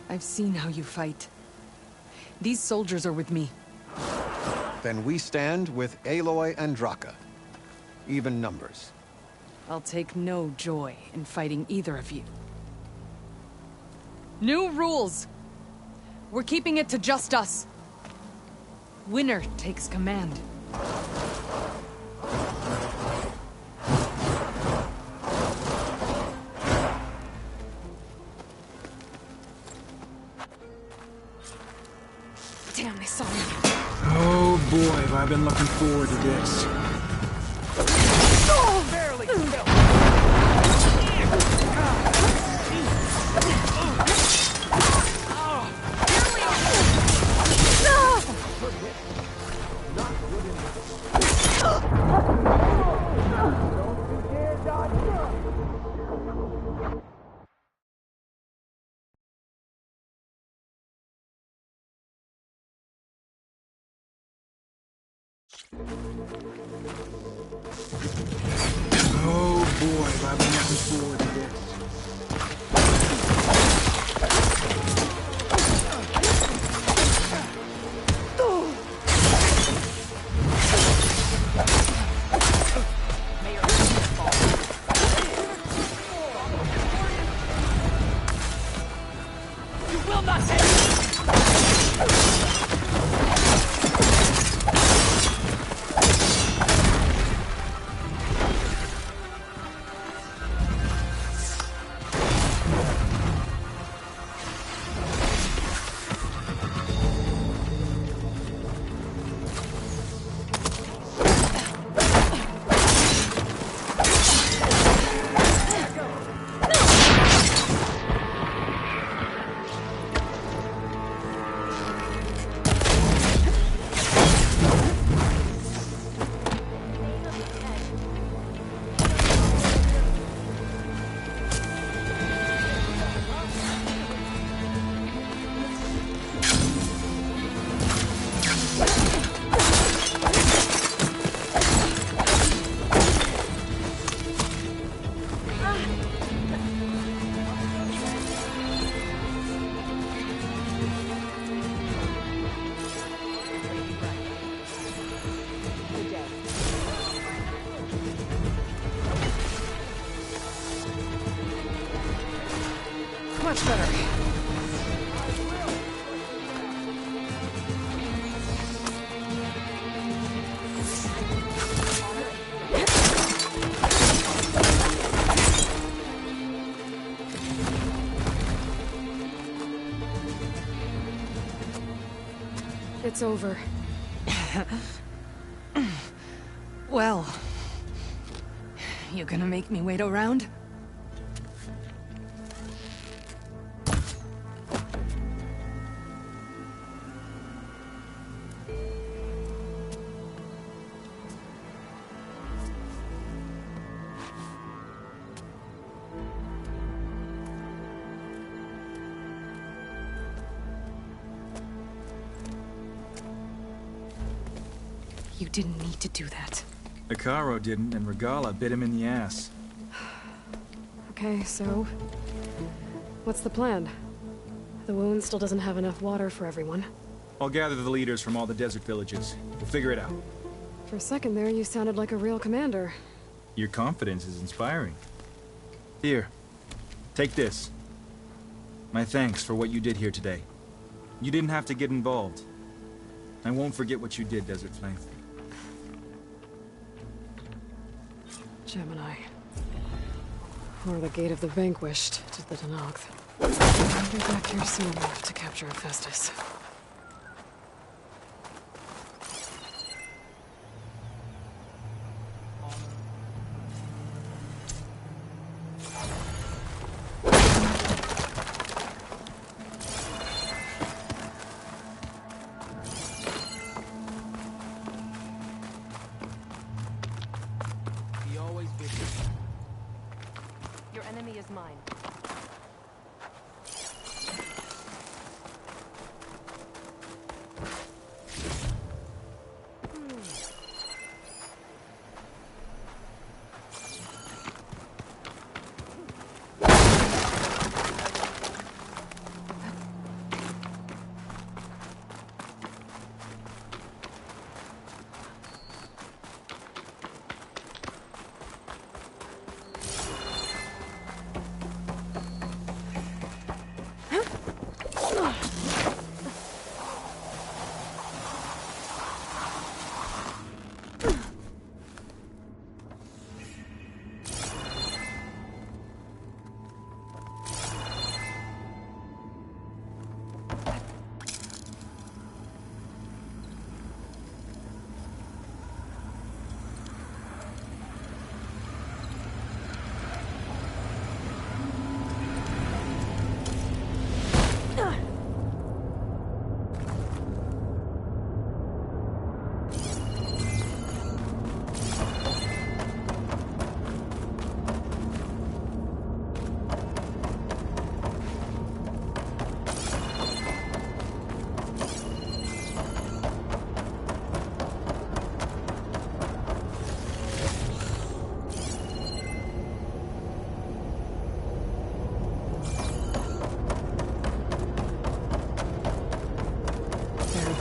I've seen how you fight. These soldiers are with me. Then we stand with Aloy and Draka. Even numbers. I'll take no joy in fighting either of you. New rules! We're keeping it to just us. Winner takes command. Damn, they saw me. Oh boy, have I been looking forward to this. Barely. Oh boy, have I been looking forward to this. You will not take Much better. It's over. Well, you gonna make me wait around? You didn't need to do that. Icaro didn't, and Regala bit him in the ass. Okay, so... what's the plan? The wound still doesn't have enough water for everyone. I'll gather the leaders from all the desert villages. We'll figure it out. For a second there, you sounded like a real commander. Your confidence is inspiring. Here, take this. My thanks for what you did here today. You didn't have to get involved. I won't forget what you did, Desert Flame. Gemini. Or the Gate of the Vanquished to the Danogth. I'll be back here soon enough to capture Hephaestus. Your enemy is mine.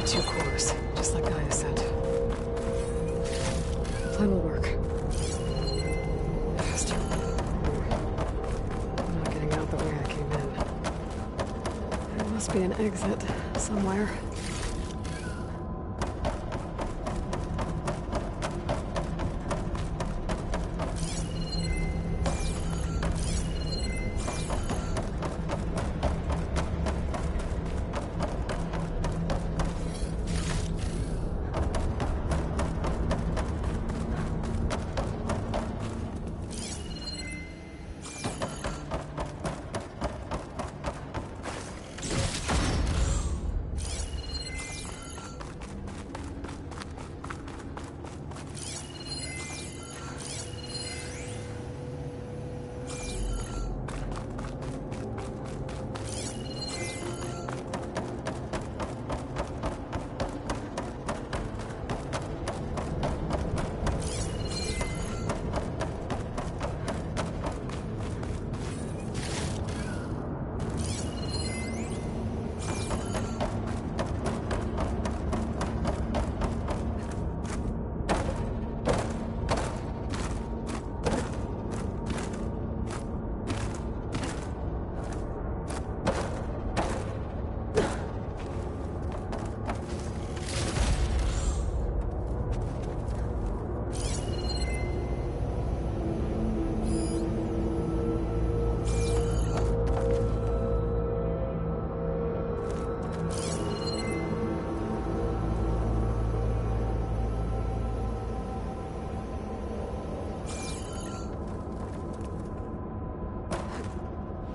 Two cores, just like Gaia said. The plan will work. Fast. I'm not getting out the way I came in. There must be an exit somewhere.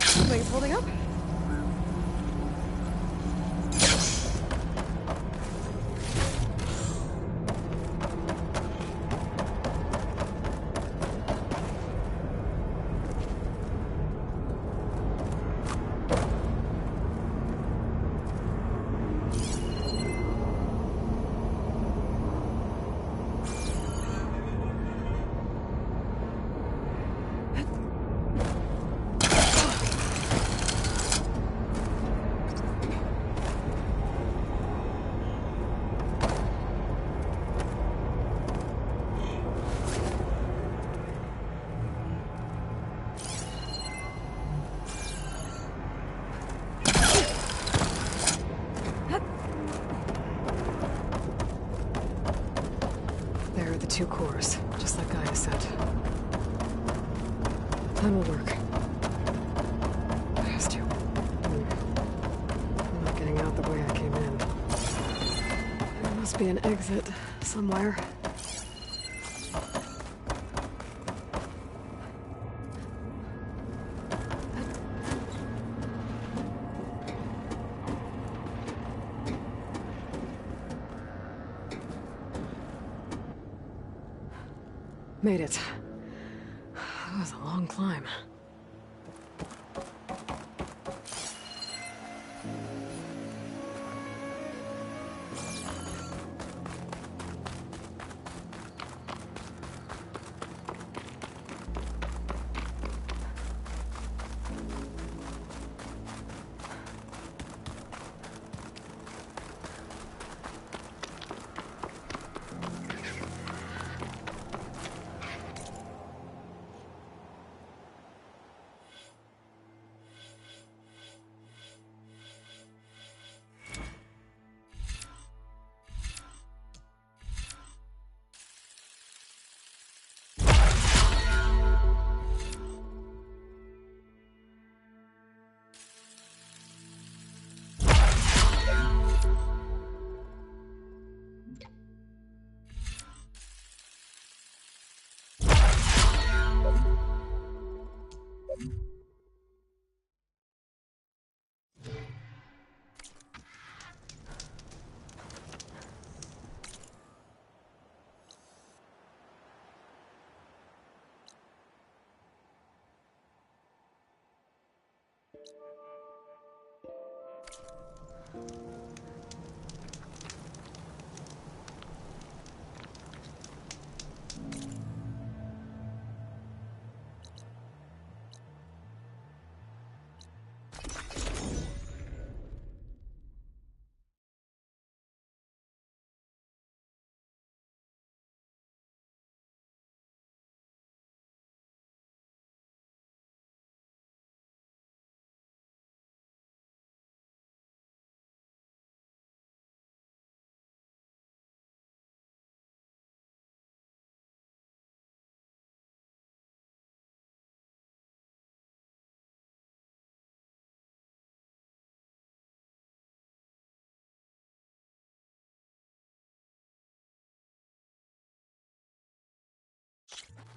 Something's holding up? Two cores, just like Gaia said. Plan will work. It has to. I'm not getting out the way I came in. There must be an exit somewhere. Made it. That was a long climb.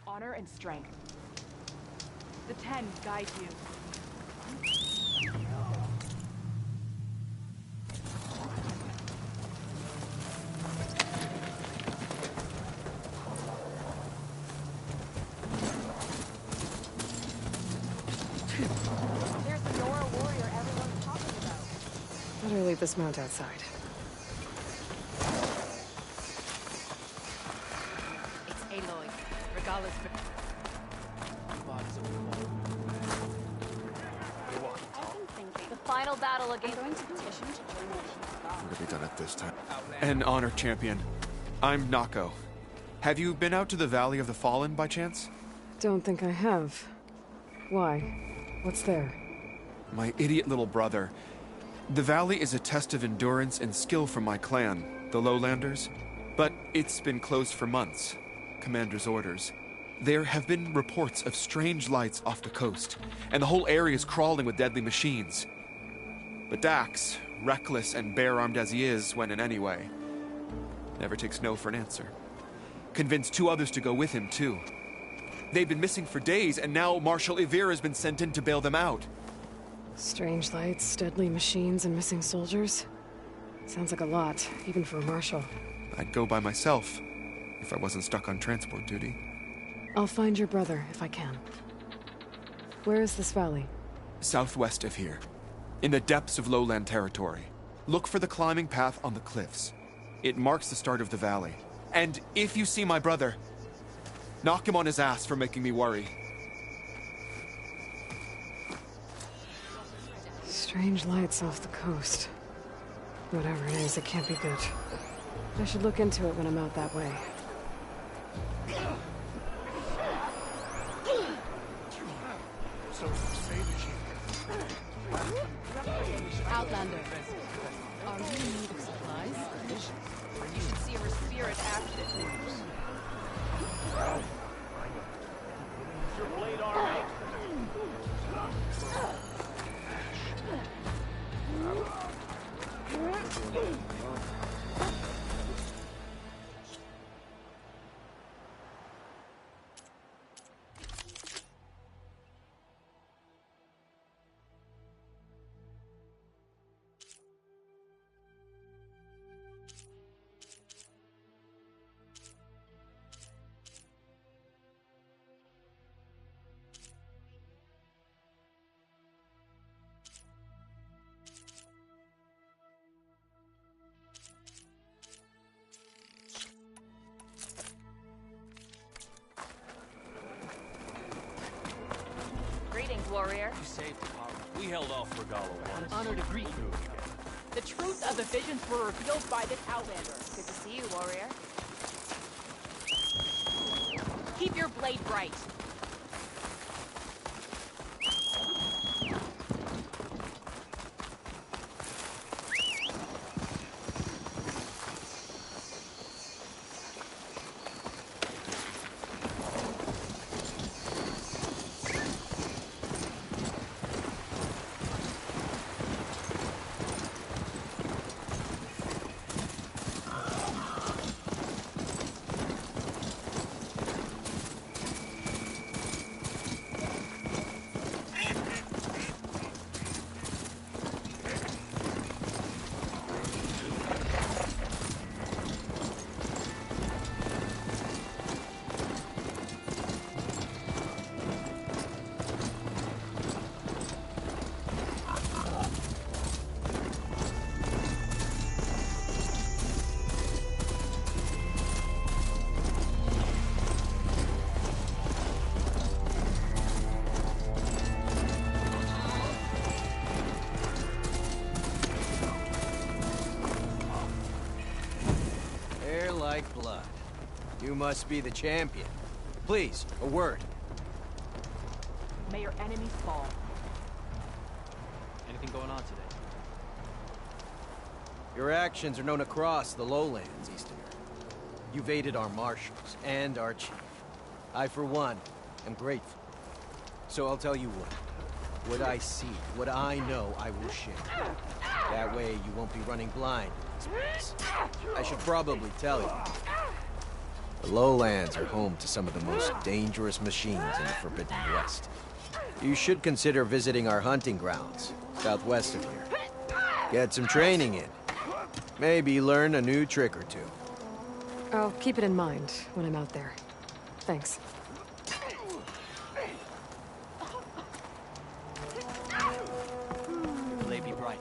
Honor and strength. The 10 guide you. There's the Nora warrior everyone's talking about. Better leave this mount outside. It's Aloy. Regardless for... The final battle against... I'm going to petition to join the Chief's guard. We're gonna be done at this time. An honor champion. I'm Nako. Have you been out to the Valley of the Fallen by chance? Don't think I have. Why? What's there? My idiot little brother. The valley is a test of endurance and skill for my clan, the Lowlanders. But it's been closed for months. Commander's orders. There have been reports of strange lights off the coast, and the whole area is crawling with deadly machines. But Dax, reckless and bare-armed as he is when in any way, never takes no for an answer. Convinced 2 others to go with him, too. They've been missing for days, and now Marshal Ivir has been sent in to bail them out. Strange lights, deadly machines, and missing soldiers? Sounds like a lot, even for a marshal. I'd go by myself, if I wasn't stuck on transport duty. I'll find your brother, if I can. Where is this valley? Southwest of here, in the depths of lowland territory. Look for the climbing path on the cliffs. It marks the start of the valley. And if you see my brother, knock him on his ass for making me worry. Strange lights off the coast. Whatever it is, it can't be good. I should look into it when I'm out that way. Outlander. Are you in need of supplies? You should see her spirit active. Your blade arm. Warrior. You saved the colony. We held off Regalo once. An honor to greet you. The truth of the visions were revealed by this Outlander. Good to see you, warrior. Keep your blade bright. You must be the champion. Please, a word. May your enemies fall. Anything going on today? Your actions are known across the lowlands, Easterner. You've aided our marshals and our chief. I, for one, am grateful. So I'll tell you what. What I see, what I know, I will share. That way you won't be running blind in this place. I should probably tell you. The lowlands are home to some of the most dangerous machines in the Forbidden West. You should consider visiting our hunting grounds, southwest of here. Get some training in. Maybe learn a new trick or two. I'll keep it in mind when I'm out there. Thanks. May be bright.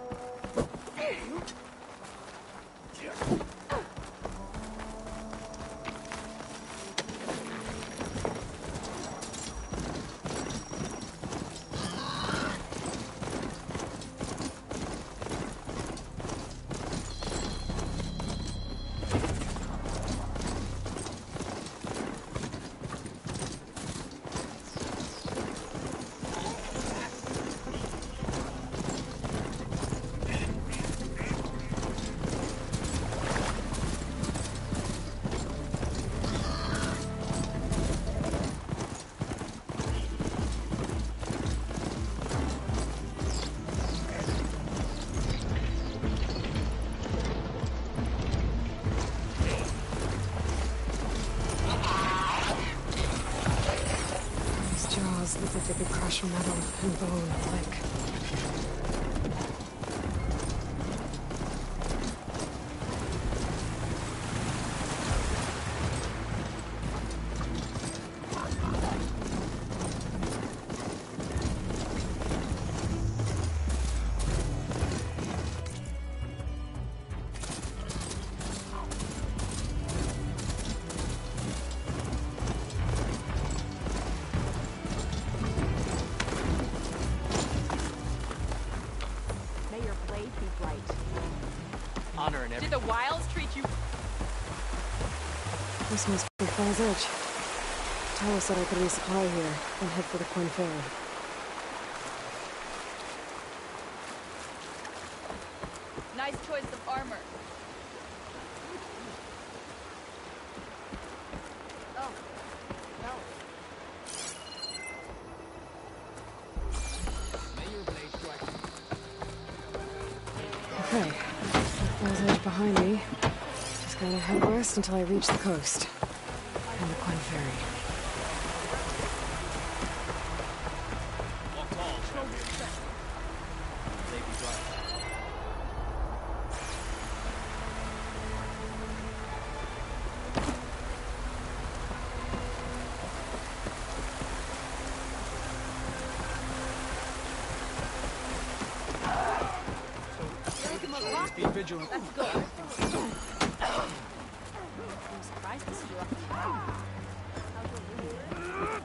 Look like they could crush metal and bone alike. Honor and Did everything. the wilds treat you? This must be Fall's Edge. Tyler said I could resupply here and head for the Quinn Ferry. Nice choice of armor. Oh, no. Okay, Fall's Edge behind me. Just gotta head west until I reach the coast. And the Quinn Ferry. Walk tall. May be bright. Be vigilant. That's good. I'm surprised to see you up here. How's your wound?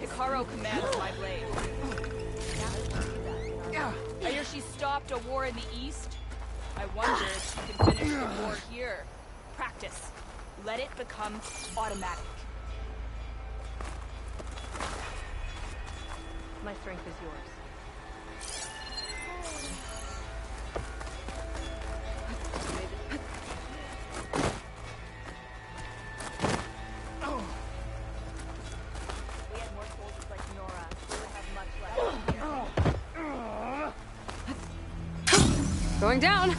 Hikaru commands my blade. I hear she stopped a war in the east. I wonder if she can finish the war here. Practice. Let it become automatic. My strength is yours. We had more soldiers like Nora. We would have much less. Going down!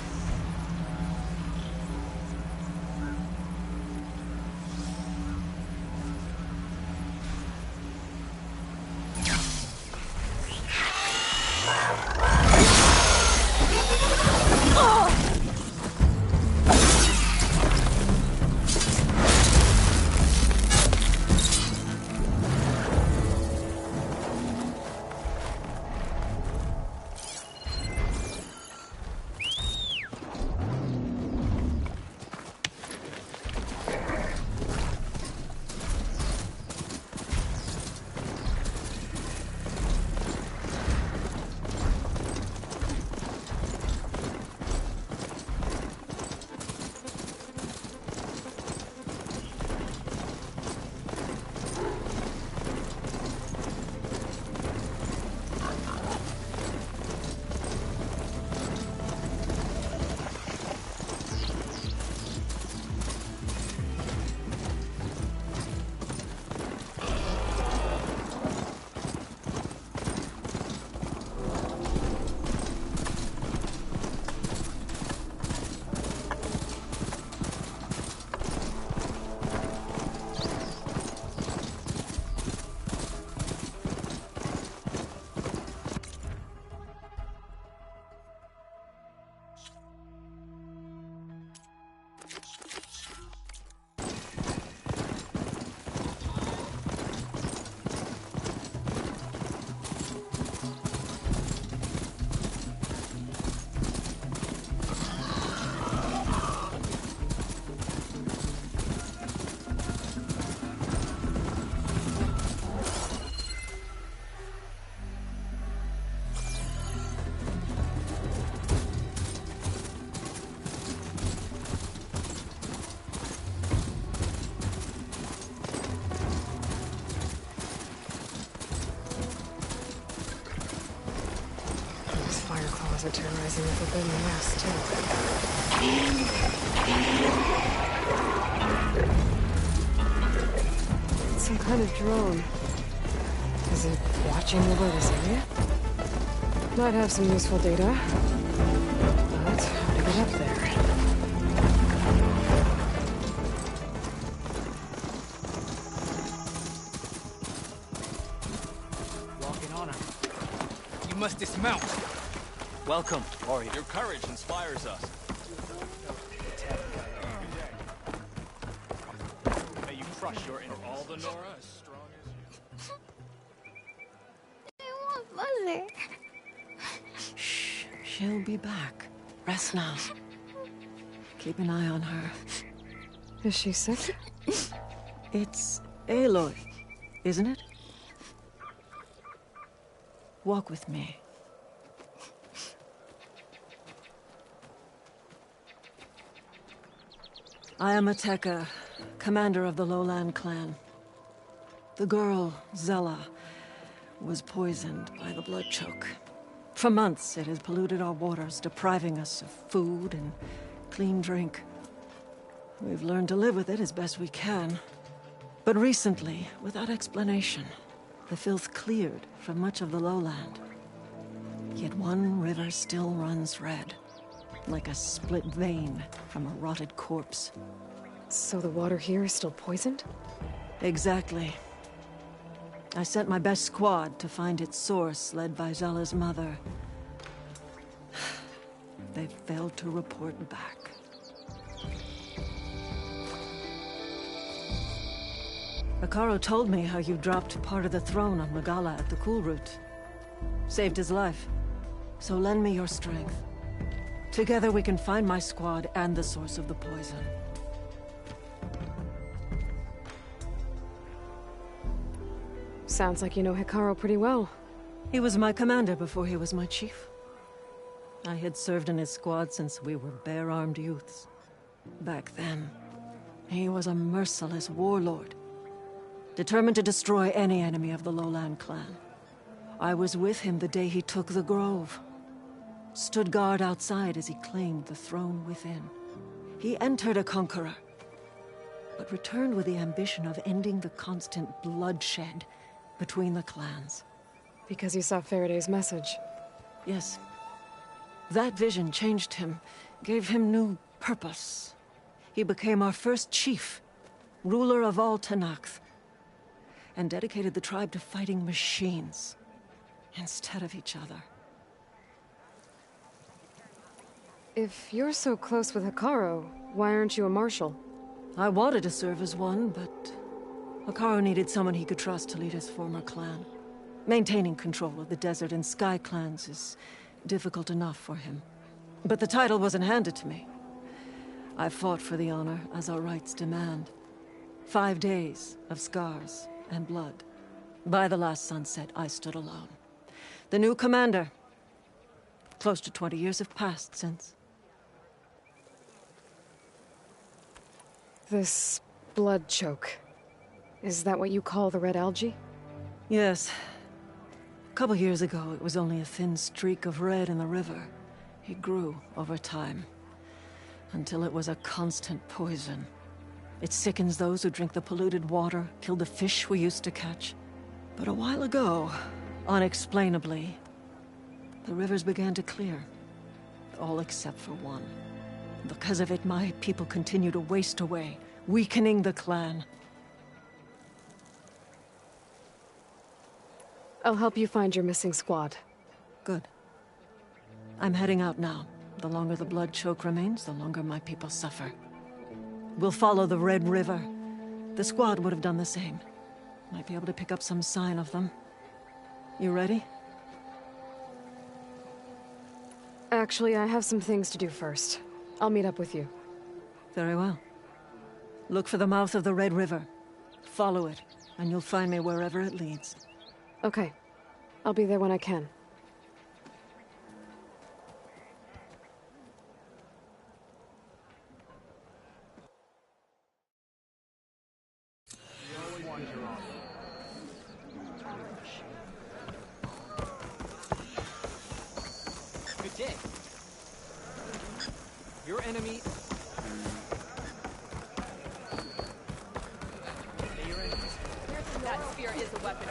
Shadow-Schnauzer terrorizing the forbidden nest, too. It's some kind of drone. Is it watching over this area? Might have some useful data. But how to get up there? Walking on him. You must dismount. Welcome, warrior. Your courage inspires us. May you crush your enemies. All the Nora as strong as... I want Mother. Shh. She'll be back. Rest now. Keep an eye on her. Is she sick? It's Aloy, isn't it? Walk with me. I am Ateka, commander of the Lowland clan. The girl, Zella, was poisoned by the blood choke. For months, it has polluted our waters, depriving us of food and clean drink. We've learned to live with it as best we can. But recently, without explanation, the filth cleared from much of the lowland. Yet one river still runs red, like a split vein from a rotted corpse. So the water here is still poisoned? Exactly. I sent my best squad to find its source, led by Zella's mother. They failed to report back. Akaro told me how you dropped part of the throne on Magala at the Cool Route. Saved his life. So lend me your strength. Together we can find my squad and the source of the poison. Sounds like you know Hikaru pretty well. He was my commander before he was my chief. I had served in his squad since we were bare-armed youths. Back then, he was a merciless warlord, determined to destroy any enemy of the Lowland clan. I was with him the day he took the Grove. Stood guard outside as he claimed the throne within. He entered a conqueror, but returned with the ambition of ending the constant bloodshed between the clans. Because you saw Faraday's message? Yes. That vision changed him, gave him new purpose. He became our first chief, ruler of all Tenakth, and dedicated the tribe to fighting machines instead of each other. If you're so close with Hikaru, why aren't you a marshal? I wanted to serve as one, but Hikaru needed someone he could trust to lead his former clan. Maintaining control of the desert and sky clans is difficult enough for him. But the title wasn't handed to me. I fought for the honor, as our rights demand. 5 days of scars and blood. By the last sunset, I stood alone. The new commander. Close to 20 years have passed since. This blood choke. Is that what you call the red algae? Yes. A couple years ago, it was only a thin streak of red in the river. It grew over time, until it was a constant poison. It sickens those who drink the polluted water, killed the fish we used to catch. But a while ago, unexplainably, the rivers began to clear. All except for one. Because of it, my people continue to waste away, weakening the clan. I'll help you find your missing squad. Good. I'm heading out now. The longer the blood choke remains, the longer my people suffer. We'll follow the Red River. The squad would have done the same. Might be able to pick up some sign of them. You ready? Actually, I have some things to do first. I'll meet up with you. Very well. Look for the mouth of the Red River. Follow it, and you'll find me wherever it leads. Okay. I'll be there when I can. Good day. enemy. That spear is a weapon.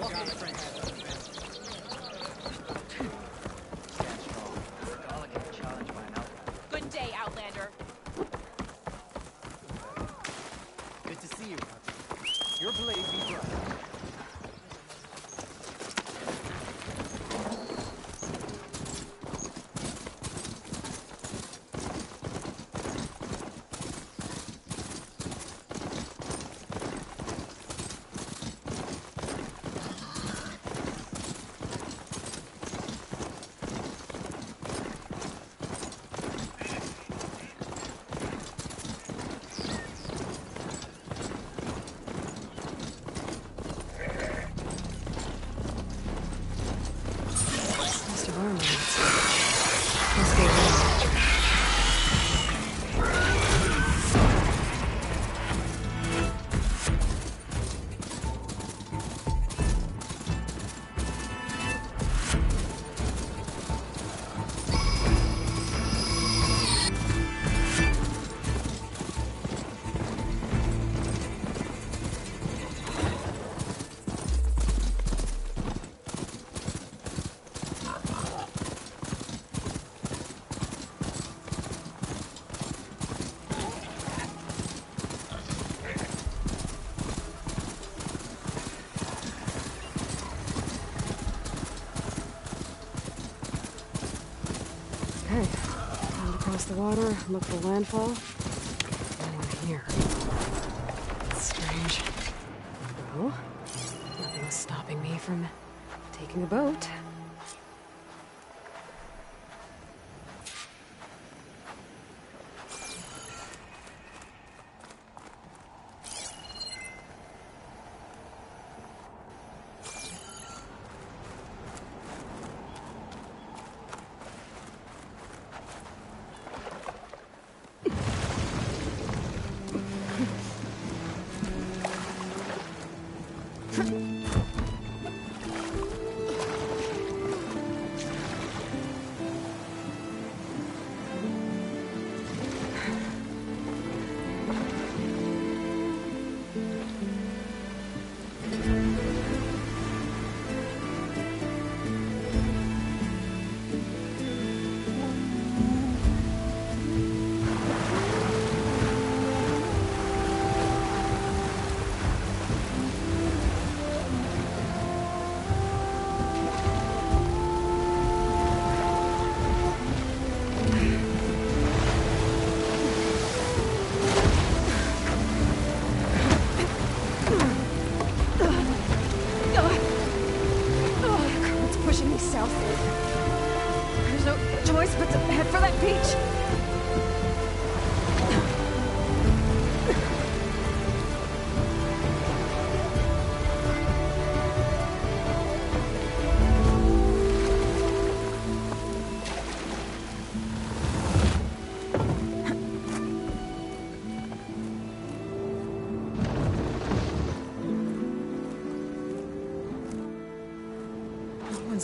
Stand strong. All can be challenged by an outlander. Good day, Outlander. Good to see you, Hunter. Your blade be bright. Okay, time to cross the water, look for landfall. No one here. That's strange. Well, nothing's stopping me from taking a boat.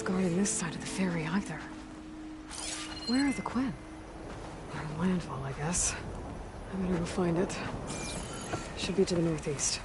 Guarding this side of the ferry either. Where are the Quinn? On landfall, I guess. I better go find it. Should be to the northeast.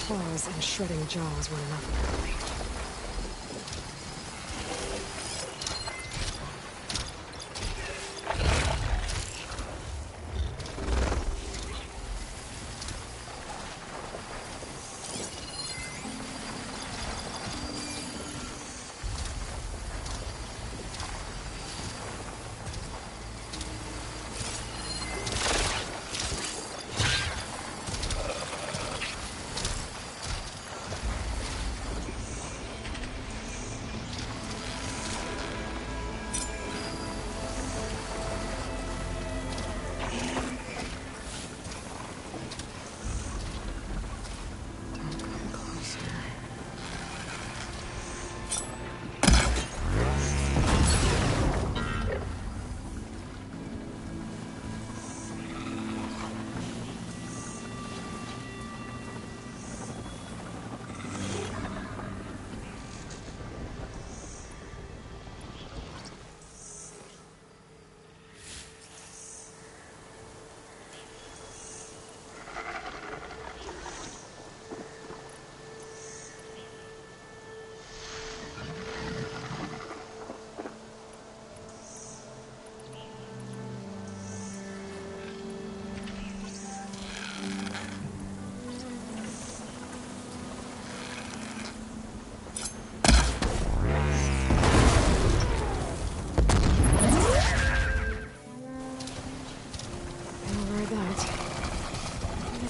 Claws and shredding jaws were enough, apparently.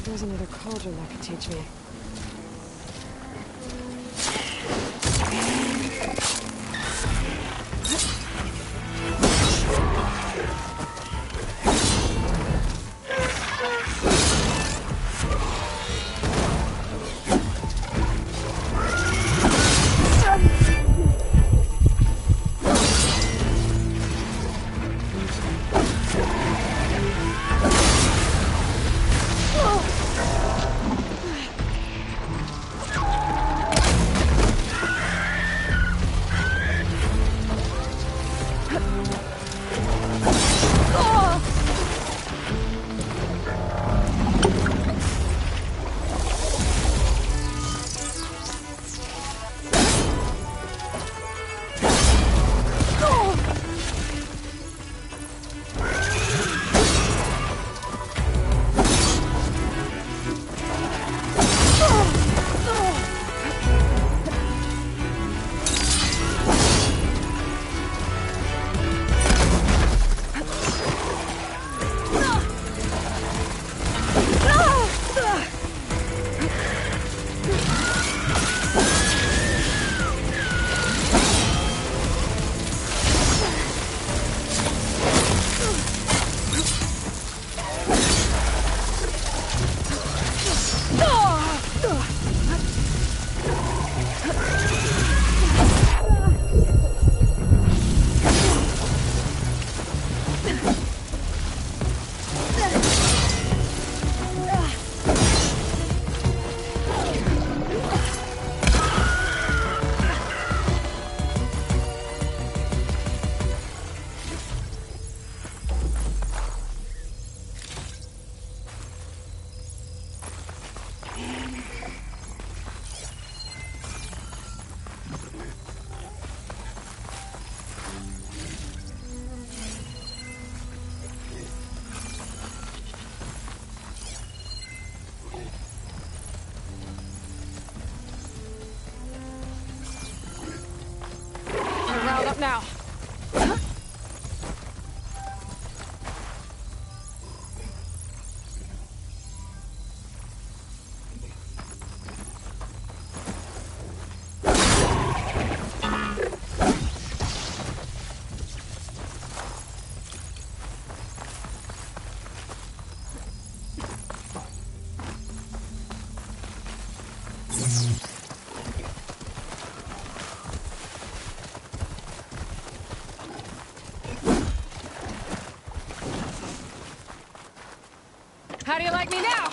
There's another cauldron that could teach me. Riled up now. How do you like me now?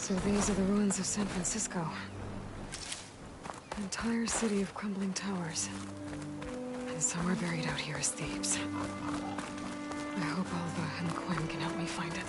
So these are the ruins of San Francisco. An entire city of crumbling towers. And somewhere buried out here is Thebes. I hope Alva and Quinn can help me find it.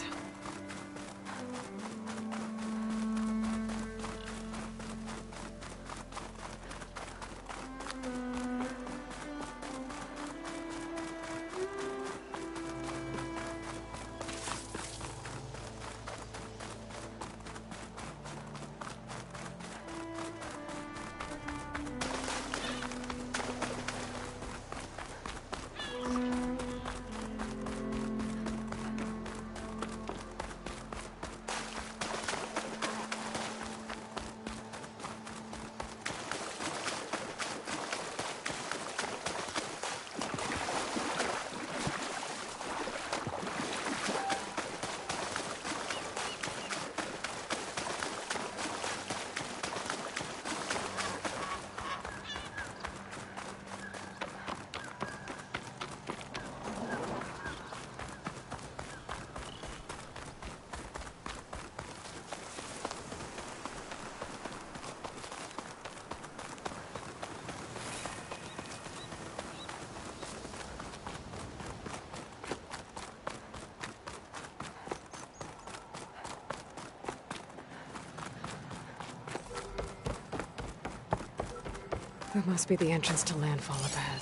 That must be the entrance to landfall up ahead.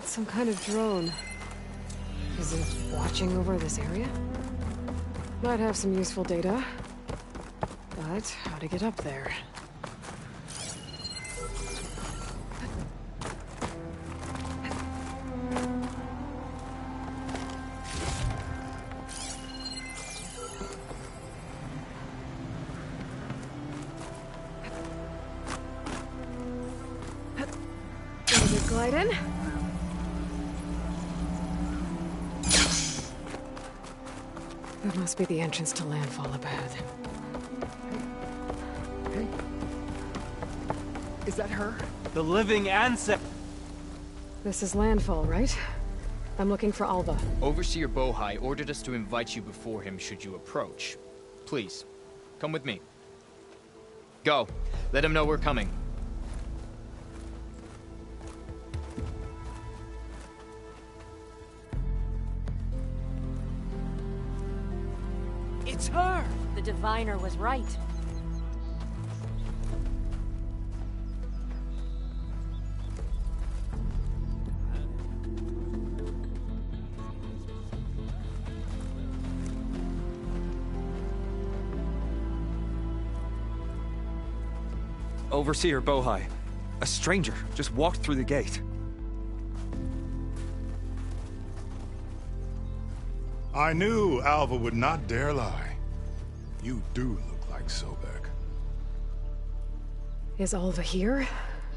It's some kind of drone. Is it watching over this area? Might have some useful data. But how to get up there? Glide in. That must be the entrance to landfall up ahead. Hey. Is that her? The living ancestor. This is landfall, right? I'm looking for Alva. Overseer Bohai ordered us to invite you before him should you approach. Please, come with me. Go. Let him know we're coming. It's her! The diviner was right. Overseer Bohai. A stranger just walked through the gate. I knew Alva would not dare lie. You do look like Sobek. Is Alva here?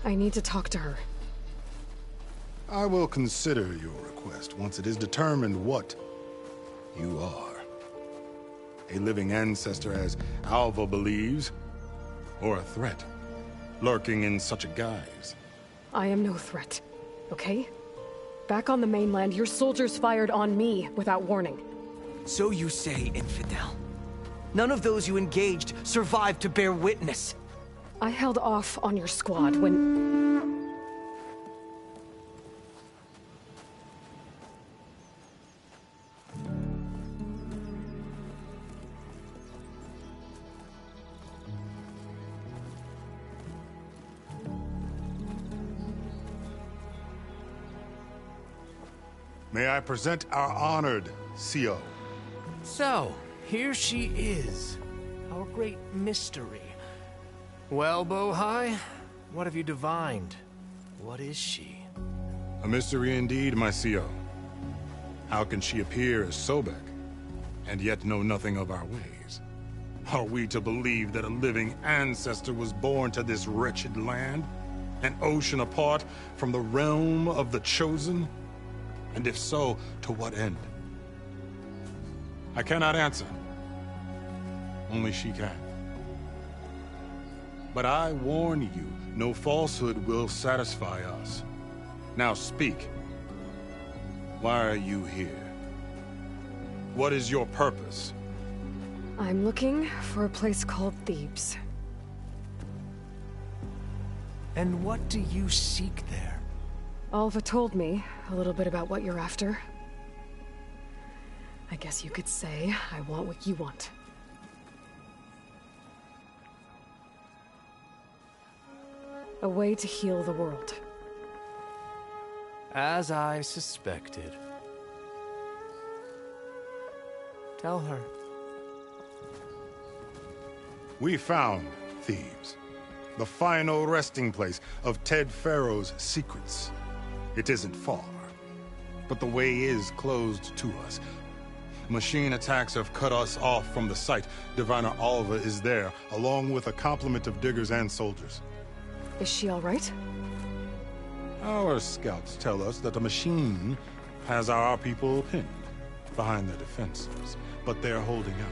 I need to talk to her. I will consider your request once it is determined what you are. A living ancestor, as Alva believes, or a threat, lurking in such a guise. I am no threat, okay? Back on the mainland, your soldiers fired on me without warning. So you say, infidel. None of those you engaged survived to bear witness. I held off on your squad when... May I present our honored CO. So, here she is. Our great mystery. Well, Bohai, what have you divined? What is she? A mystery indeed, my CO. How can she appear as Sobek, and yet know nothing of our ways? Are we to believe that a living ancestor was born to this wretched land? An ocean apart from the realm of the Chosen? And if so, to what end? I cannot answer. Only she can. But I warn you, no falsehood will satisfy us. Now speak. Why are you here? What is your purpose? I'm looking for a place called Thebes. And what do you seek there? Alva told me a little bit about what you're after. I guess you could say I want what you want. A way to heal the world. As I suspected. Tell her. We found Thebes, the final resting place of Ted Pharaoh's secrets. It isn't far, but the way is closed to us. Machine attacks have cut us off from the site. Diviner Alva is there, along with a complement of diggers and soldiers. Is she all right? Our scouts tell us that a machine has our people pinned behind their defenses, but they're holding out.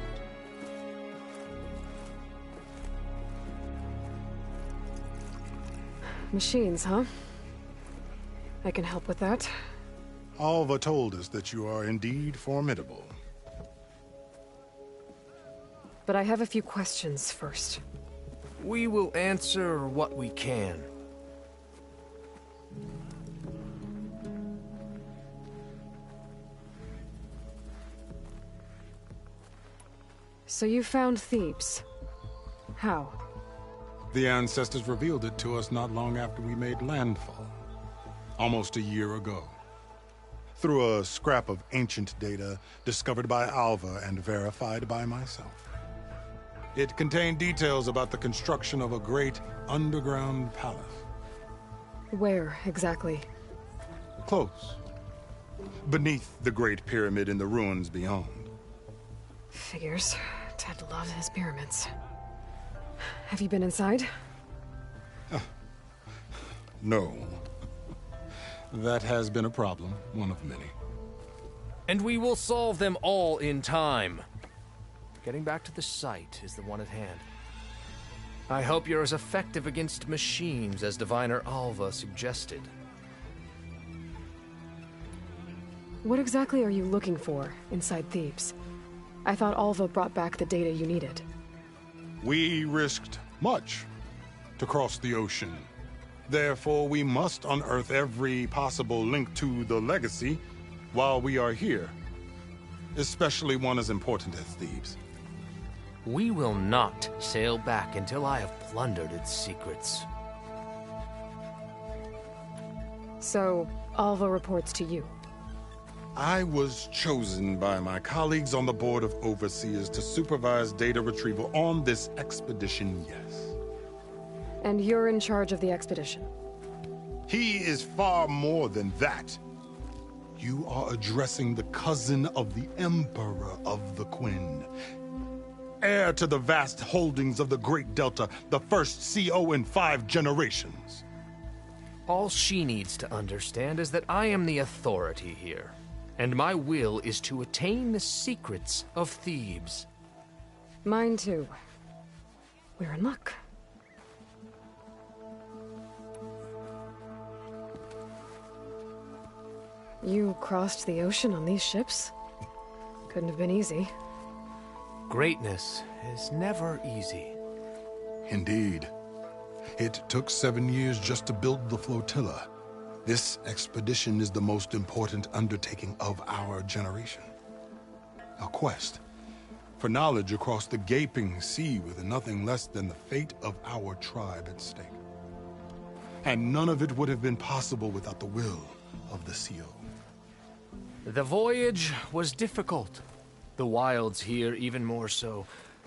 Machines, huh? I can help with that. Alva told us that you are indeed formidable. But I have a few questions first. We will answer what we can. So you found Thebes. How? The ancestors revealed it to us not long after we made landfall, almost a year ago, through a scrap of ancient data discovered by Alva and verified by myself. It contained details about the construction of a great underground palace. Where, exactly? Close. Beneath the Great Pyramid in the ruins beyond. Figures. Ted loves his pyramids. Have you been inside? No. That has been a problem, one of many. And we will solve them all in time. Getting back to the site is the one at hand. I hope you're as effective against machines as Diviner Alva suggested. What exactly are you looking for inside Thebes? I thought Alva brought back the data you needed. We risked much to cross the ocean. Therefore, we must unearth every possible link to the legacy while we are here. Especially one as important as Thebes. We will not sail back until I have plundered its secrets. So, Alva reports to you. I was chosen by my colleagues on the Board of Overseers to supervise data retrieval on this expedition, yes. And you're in charge of the expedition? He is far more than that. You are addressing the cousin of the Emperor of the Quinn. Heir to the vast holdings of the Great Delta, the first CO in 5 generations. All she needs to understand is that I am the authority here. And my will is to attain the secrets of Thebes. Mine too. We're in luck. You crossed the ocean on these ships? Couldn't have been easy. Greatness is never easy. Indeed. It took 7 years just to build the flotilla. This expedition is the most important undertaking of our generation. A quest for knowledge across the gaping sea with nothing less than the fate of our tribe at stake. And none of it would have been possible without the will of the CO. The voyage was difficult. The wilds here even more so.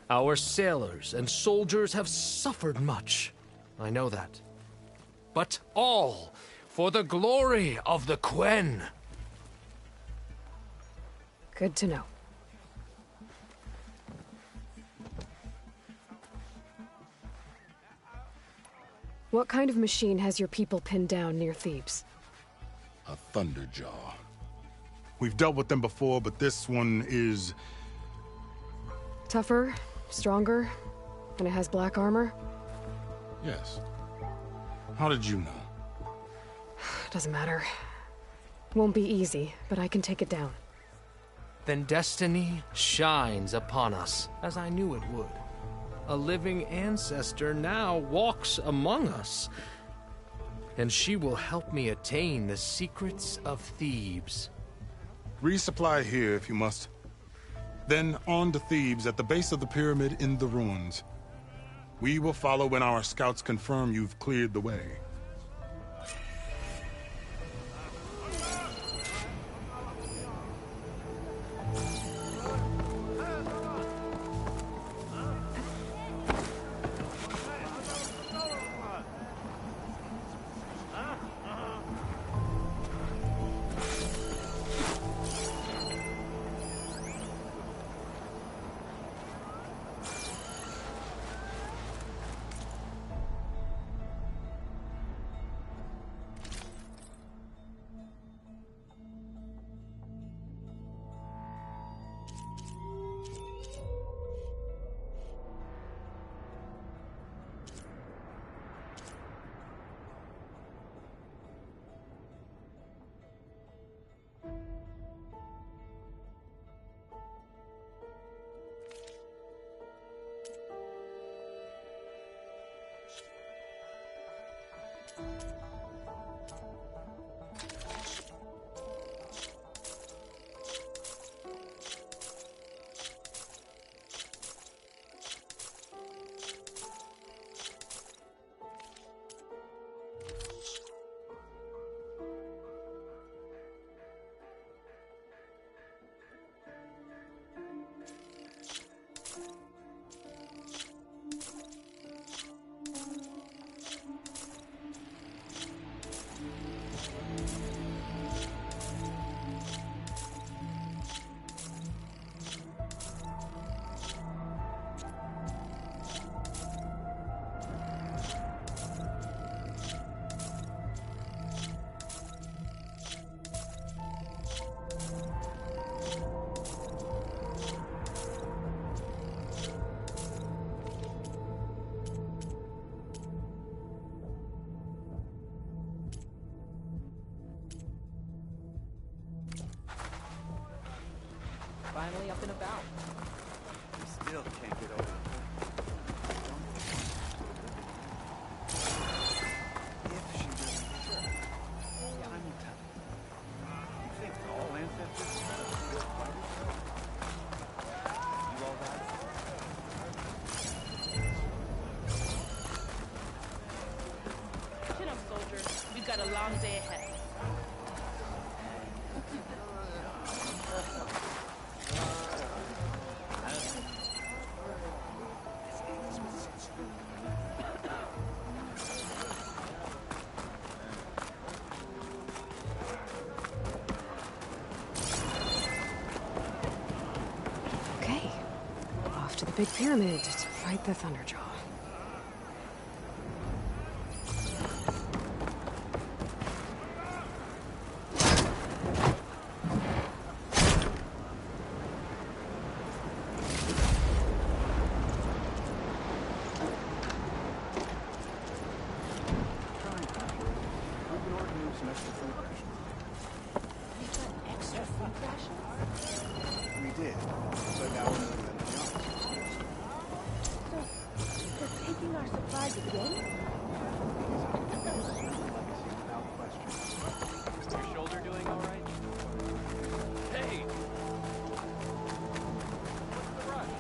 Our sailors and soldiers have suffered much. I know that. But all for the glory of the Quen. Good to know. What kind of machine has your people pinned down near Thebes? A Thunderjaw. We've dealt with them before, but this one is... Tougher, stronger, and it has black armor? Yes. How did you know? Doesn't matter. Won't be easy, but I can take it down. Then destiny shines upon us, as I knew it would. A living ancestor now walks among us, and she will help me attain the secrets of Thebes. Resupply here if you must. Then on to Thebes at the base of the pyramid in the ruins. We will follow when our scouts confirm you've cleared the way. finally up and about. Still can't get over it. If she really is. Time will tell. You think all ancestors are good fighters? You all right? Chin up, soldier. We've got a long day ahead. Okay. Off to the big pyramid to fight the Thunderjaw. Extra food rations? We did, but now we're moving them beyond. So, they're taking our supplies again? Your shoulder doing all right? Hey! What's the rush?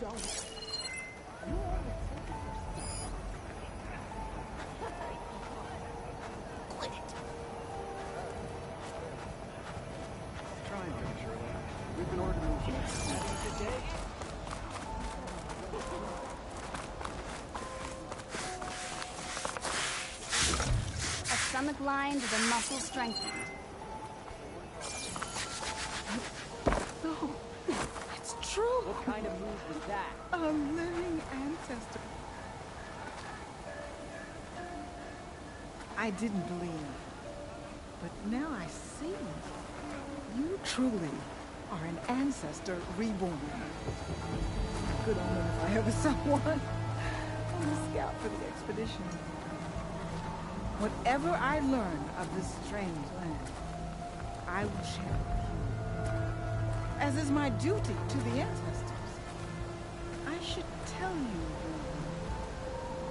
Don't. Quit it. Trying to, Shirley. We've been ordered to move some. Having a good day? A stomach lined, the muscle strengthened. No, it's true. What kind of move was that? A living ancestor. I didn't believe, but now I see. You truly are an ancestor reborn. A good omen if I ever saw one. I'm a scout for the expedition. Whatever I learn of this strange land, I will share with you. As is my duty to the ancestors. I should tell you.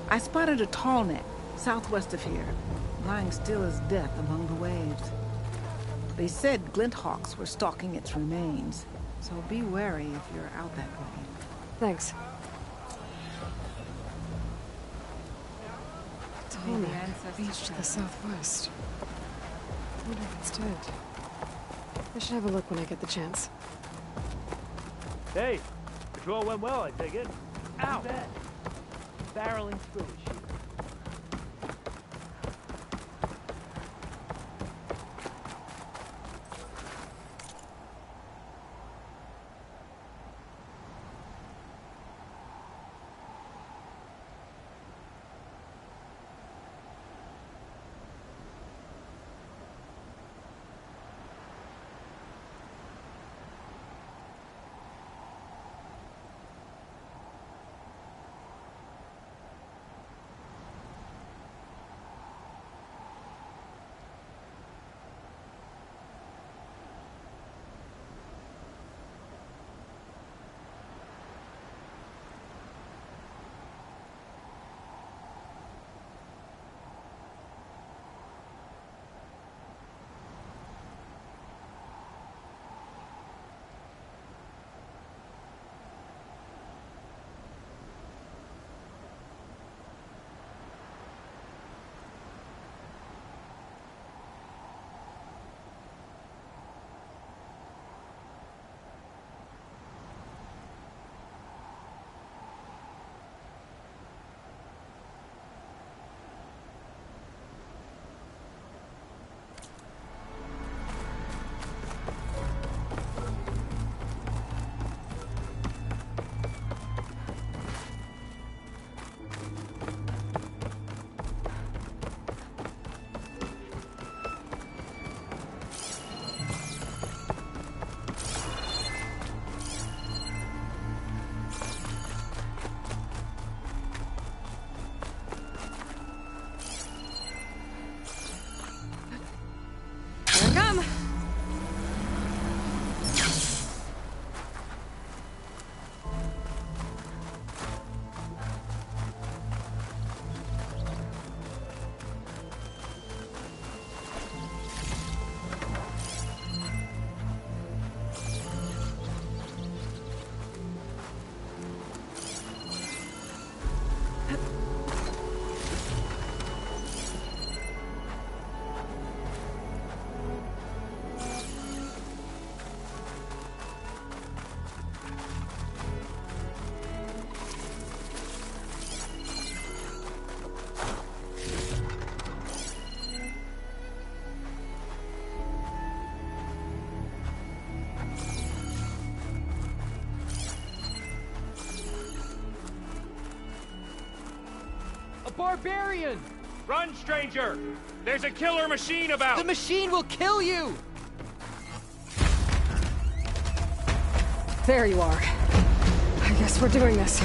I spotted a tall neck southwest of here, lying still as death among the waves. They said glinthawks were stalking its remains, so be wary if you're out that way. Thanks. Tallneck, beach to the southwest. I wonder if it's dead. I should have a look when I get the chance. Hey, patrol went well, I take it. Ow! Barreling through it, shoot. barbarian! Run, stranger! There's a killer machine about! The machine will kill you! There you are. I guess we're doing this.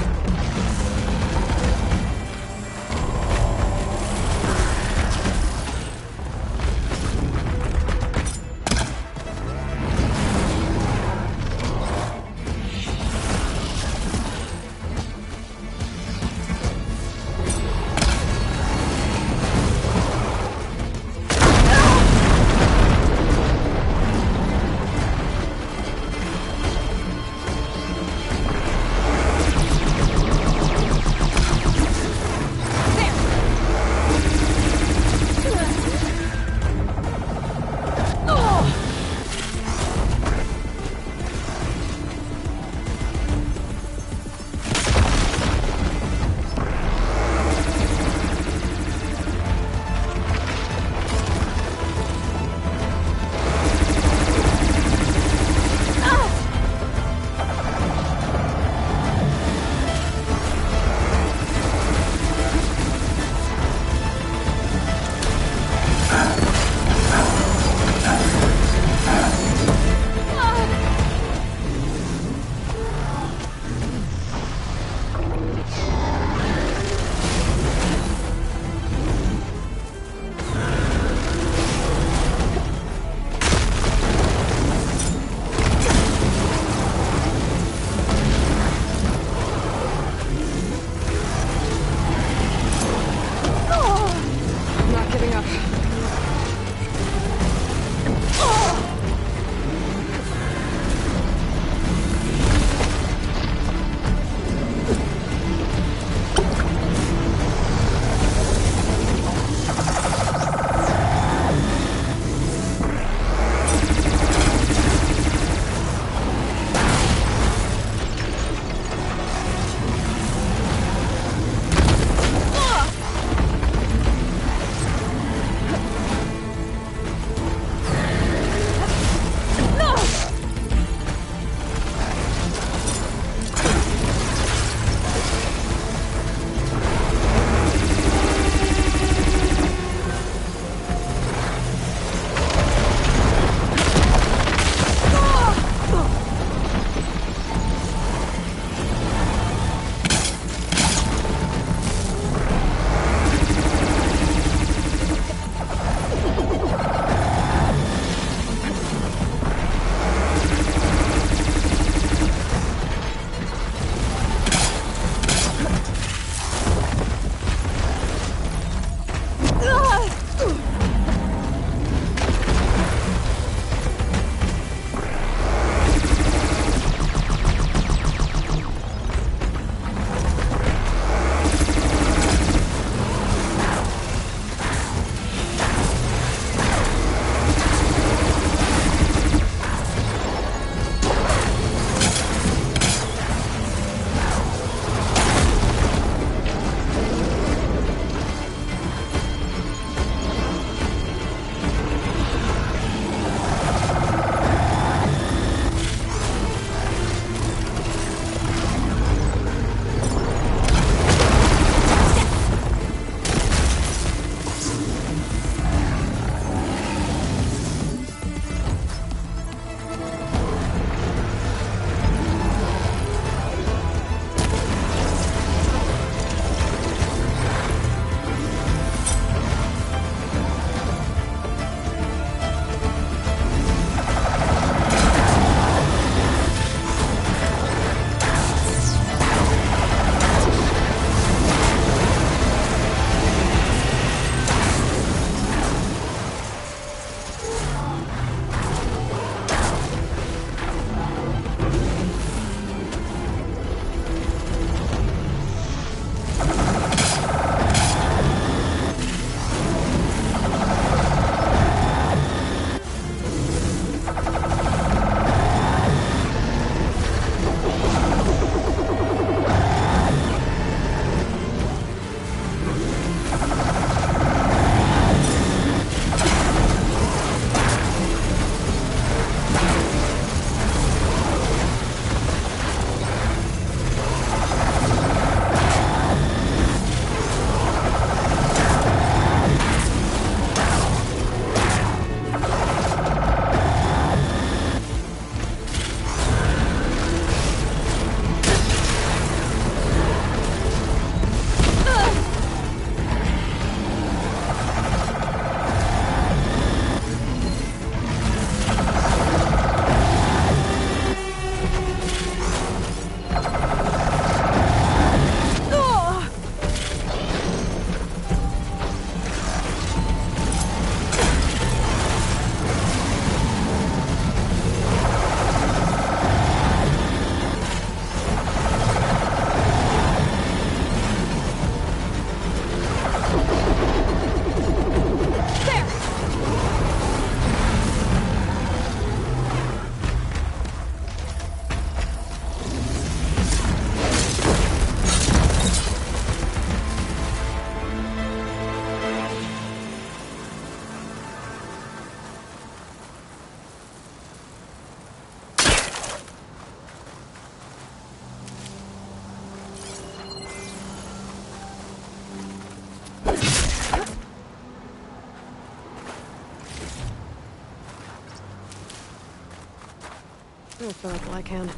I'll fill up all I can.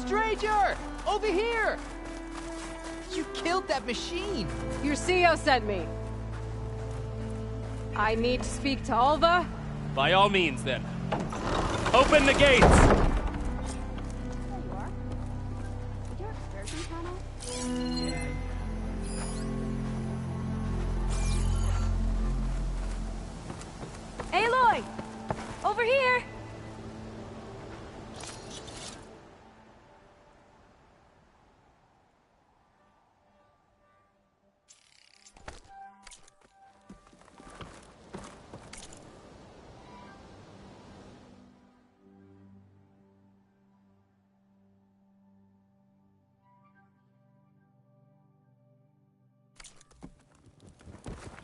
Stranger! Over here! You killed that machine! Your CEO sent me. I need to speak to Alva. By all means, then. Open the gates! Aloy! Over here!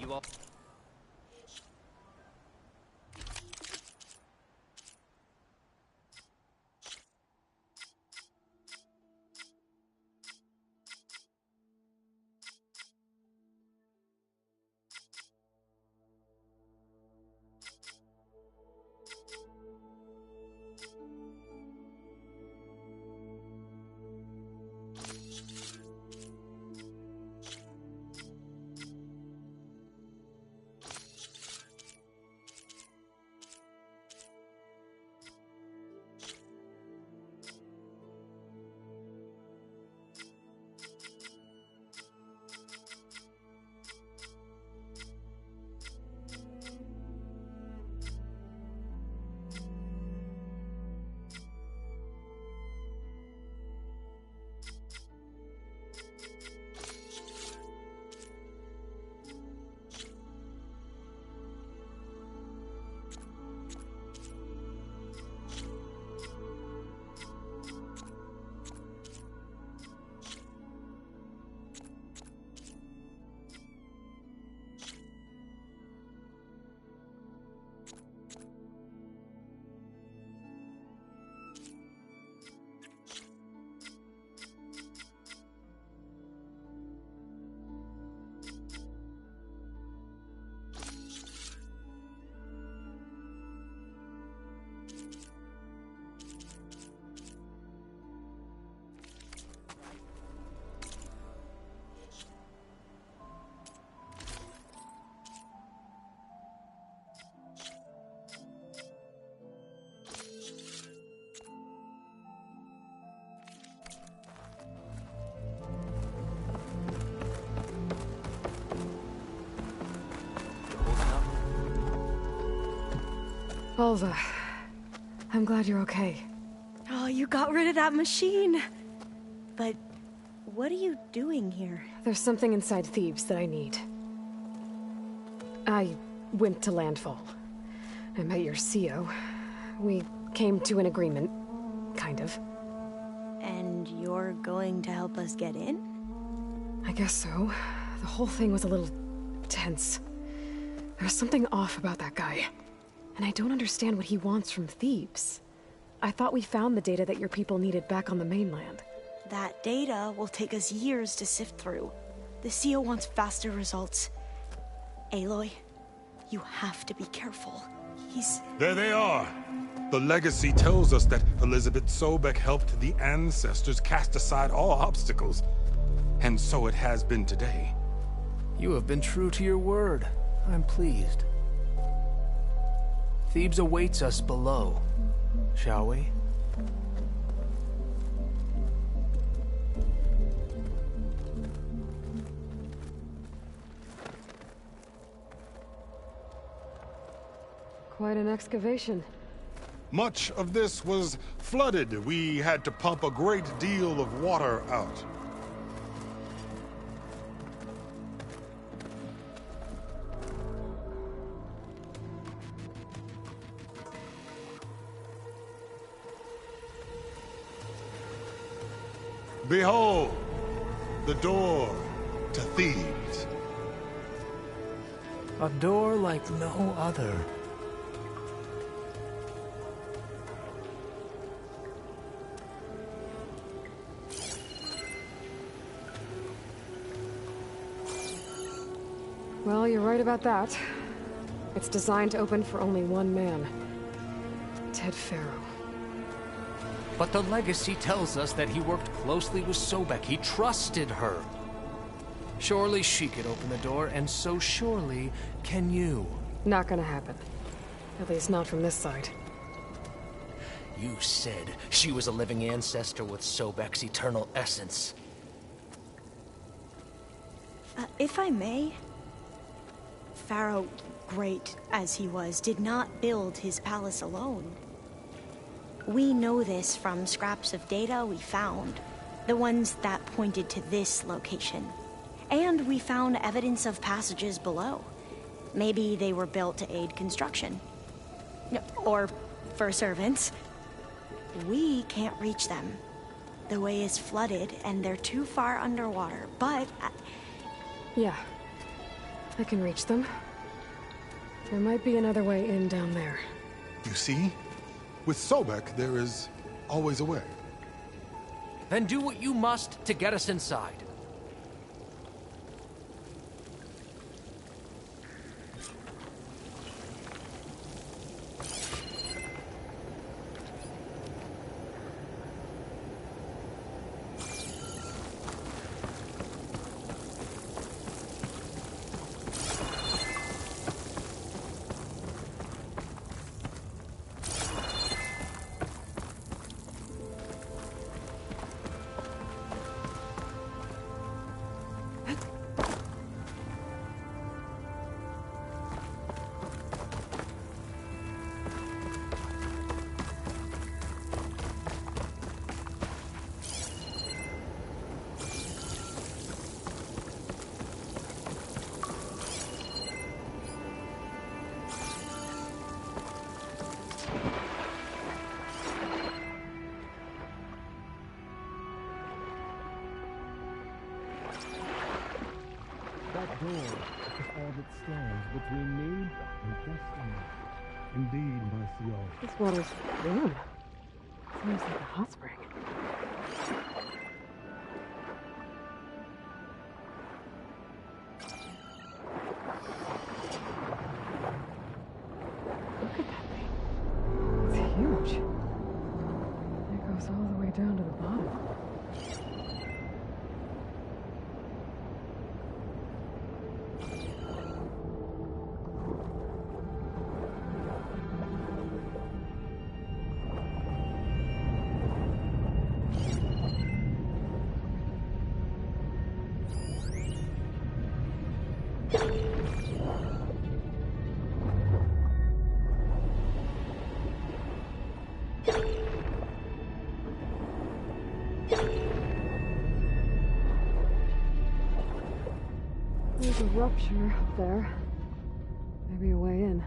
You all... Alva, I'm glad you're okay. Oh, you got rid of that machine. But what are you doing here? There's something inside Thebes that I need. I went to Landfall. I met your CEO. We came to an agreement, kind of. And you're going to help us get in? I guess so. The whole thing was a little tense. There was something off about that guy. And I don't understand what he wants from Thebes. I thought we found the data that your people needed back on the mainland. That data will take us years to sift through. The CEO wants faster results. Aloy, you have to be careful. There they are! The legacy tells us that Elizabeth Sobek helped the ancestors cast aside all obstacles. And so it has been today. You have been true to your word. I'm pleased. Thebes awaits us below, shall we? quite an excavation. Much of this was flooded. We had to pump a great deal of water out. Behold, the door to Thebes. A door like no other. Well, you're right about that. It's designed to open for only one man. Ted Faro. But the legacy tells us that he worked closely with Sobek. He trusted her. Surely she could open the door, and so surely can you. Not gonna happen. At least not from this side. You said she was a living ancestor with Sobek's eternal essence. If I may, Pharaoh, great as he was, did not build his palace alone. We know this from scraps of data we found, the ones that pointed to this location. And we found evidence of passages below. Maybe they were built to aid construction. Or for servants. We can't reach them. The way is flooded and they're too far underwater, but... Yeah. I can reach them. There might be another way in down there. You see? With Sobek, there is always a way. Then do what you must to get us inside. That door is all that stands between me and destiny. Indeed, Marcio. This water's warm. Seems like a hot spring. Look at that thing. It's huge. It goes all the way down to the bottom. There's a rupture up there. Maybe a way in.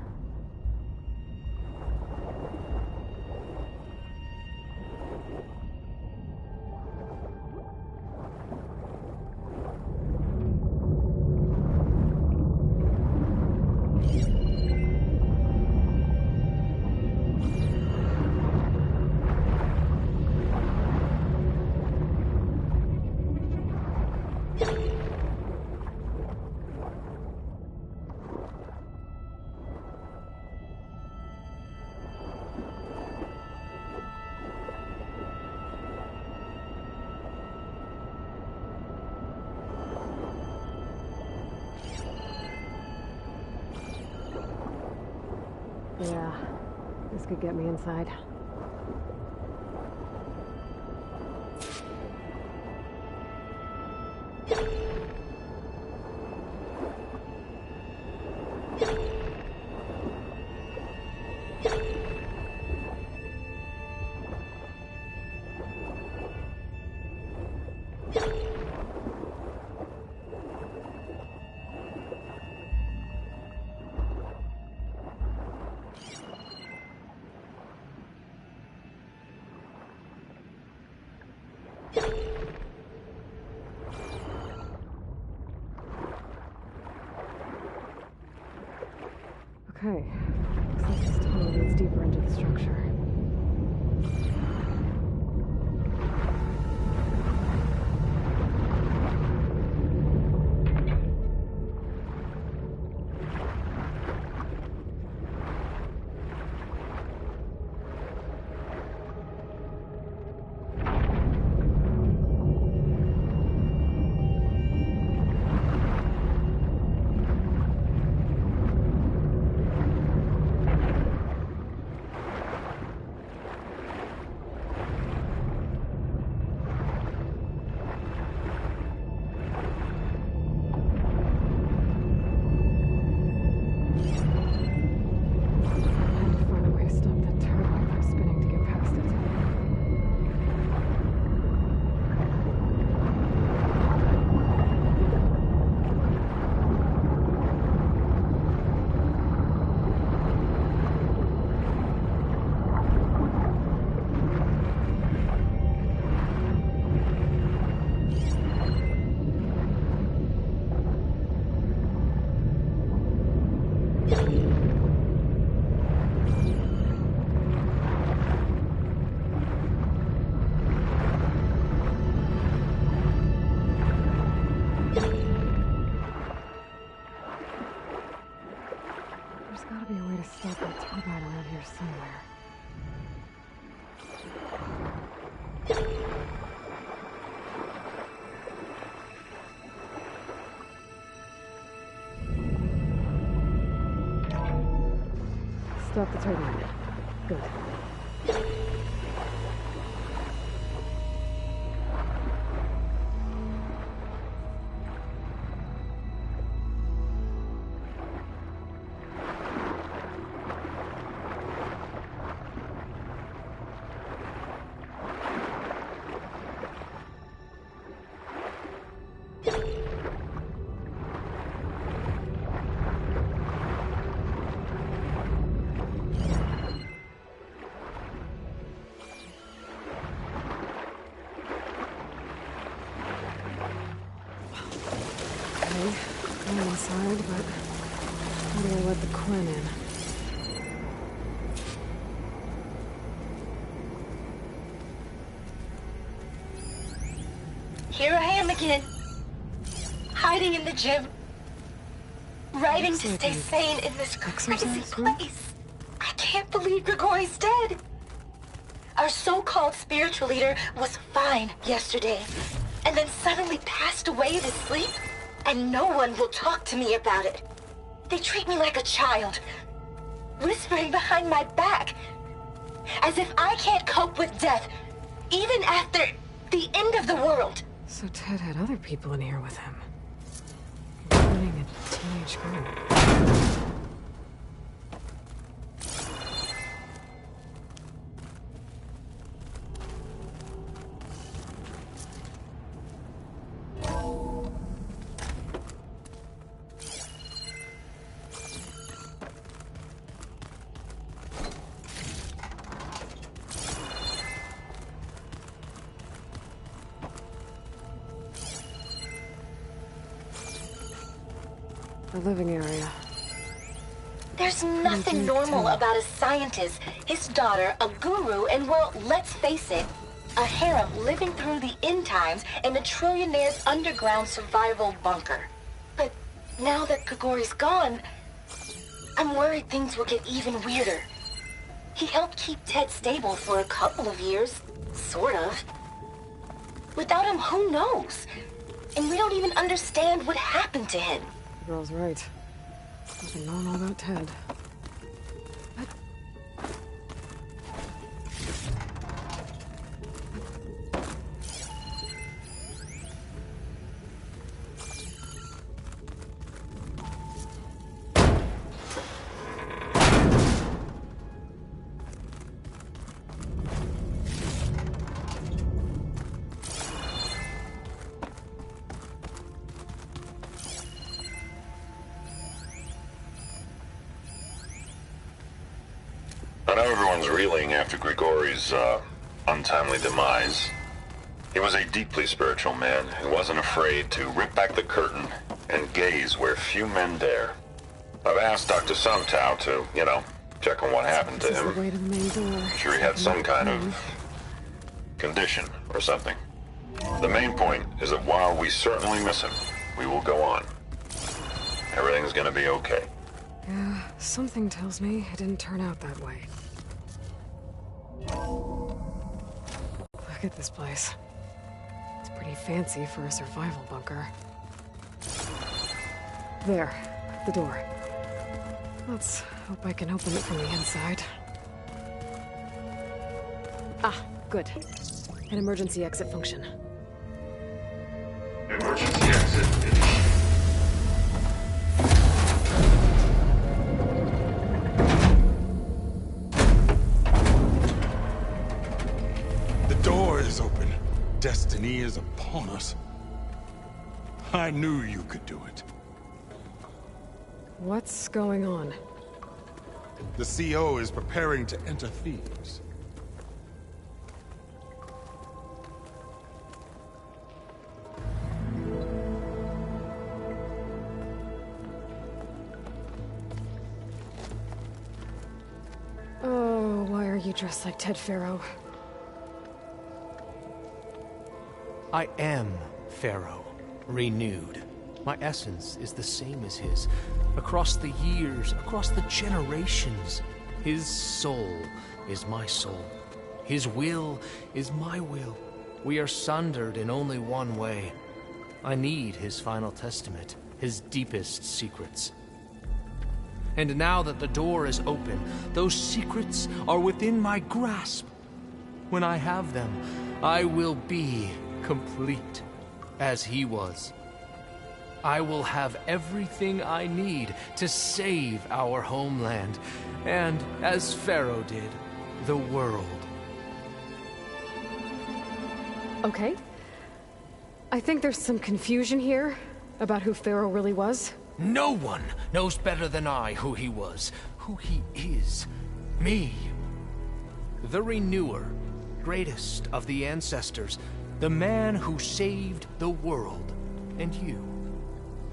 Yeah, this could get me inside. Okay. Looks like this tunnel leads deeper into the structure. Stop the turbine. Good. I'm inside, but how do I let the Quinn in? Here I am again, hiding in the gym, writing to stay sane in this crazy place. I can't believe Grigori's dead. Our so-called spiritual leader was fine yesterday, and then suddenly passed away in his sleep, and no one will talk to me about it. They treat me like a child, whispering behind my back, as if I can't cope with death, even after the end of the world. So Ted had other people in here with him, including a teenage girl. The living area. There's nothing normal about a scientist, his daughter, a guru, and well, let's face it, a harem living through the end times in a trillionaire's underground survival bunker. But now that Grigori's gone, I'm worried things will get even weirder. He helped keep Ted stable for a couple of years, sort of. Without him, who knows? And we don't even understand what happened to him. The girl's right. Nothing normal about Ted. I know everyone's reeling after Grigori's untimely demise. He was a deeply spiritual man who wasn't afraid to rip back the curtain and gaze where few men dare. I've asked Dr. Sumtow to, check on what happened to him. Way to the main door. I'm sure he had some kind of condition or something. The main point is that while we certainly miss him, we will go on. Everything's gonna be okay. Yeah, something tells me it didn't turn out that way. Look at this place. It's pretty fancy for a survival bunker. There, the door. Let's hope I can open it from the inside. Ah, good. An emergency exit function. Emergency exit initiated. The door is open. Destiny is upon us. I knew you could do it. What's going on? The CO is preparing to enter Thebes. Oh, why are you dressed like Ted Pharaoh? I am Pharaoh, renewed. My essence is the same as his. Across the years, across the generations, his soul is my soul. His will is my will. We are sundered in only one way. I need his final testament, his deepest secrets. And now that the door is open, those secrets are within my grasp. When I have them, I will be complete, as he was. I will have everything I need to save our homeland, and, as Pharaoh did, the world. Okay. I think there's some confusion here about who Pharaoh really was. No one knows better than I who he was, who he is. Me. The Renewer, greatest of the ancestors, the man who saved the world. And you.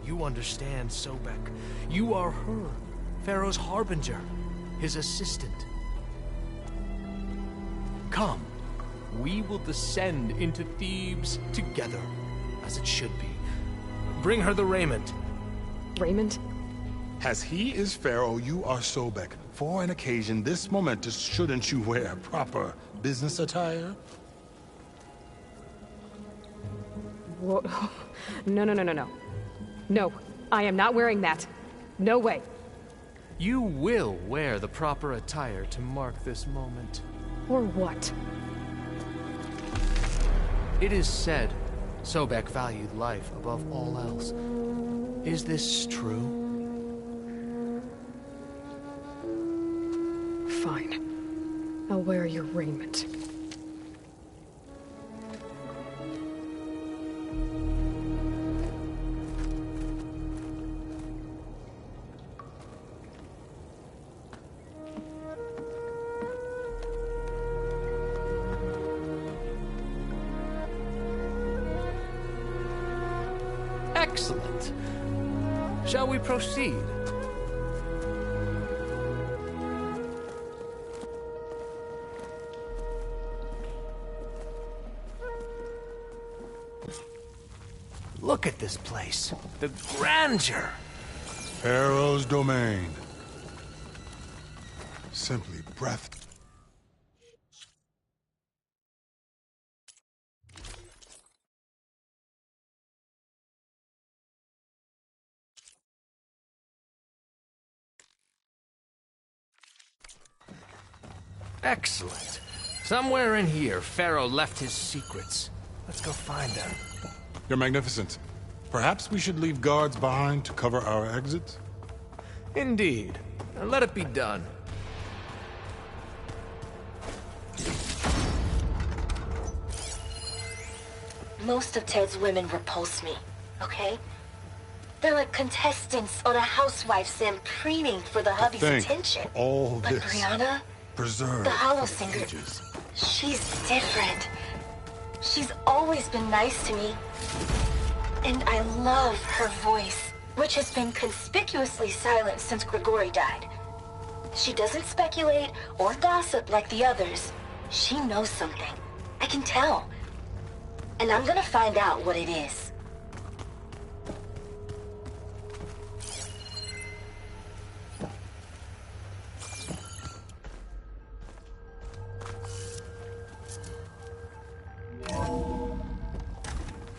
You understand, Sobek. You are her, Pharaoh's harbinger, his assistant. Come, we will descend into Thebes together, as it should be. Bring her the raiment. Raiment? As he is Pharaoh, you are Sobek. For an occasion this momentous, shouldn't you wear proper business attire? Whoa. No. No, I am not wearing that. No way. You will wear the proper attire to mark this moment. Or what? It is said Sobek valued life above all else. Is this true? Fine. I'll wear your raiment. Excellent. Shall we proceed? Look at this place. The grandeur. Pharaoh's domain. Simply breathtaking. Excellent. Somewhere in here, Pharaoh left his secrets. Let's go find them. You're magnificent. Perhaps we should leave guards behind to cover our exit? Indeed. Now let it be done. Most of Ted's women repulse me, okay? They're like contestants on a housewife sim preening for the hubby's attention. All But this Brianna, preserved the hollow for singer, ages. she's different. She's always been nice to me. And I love her voice, which has been conspicuously silent since Grigori died. She doesn't speculate or gossip like the others. She knows something. I can tell. And I'm gonna find out what it is.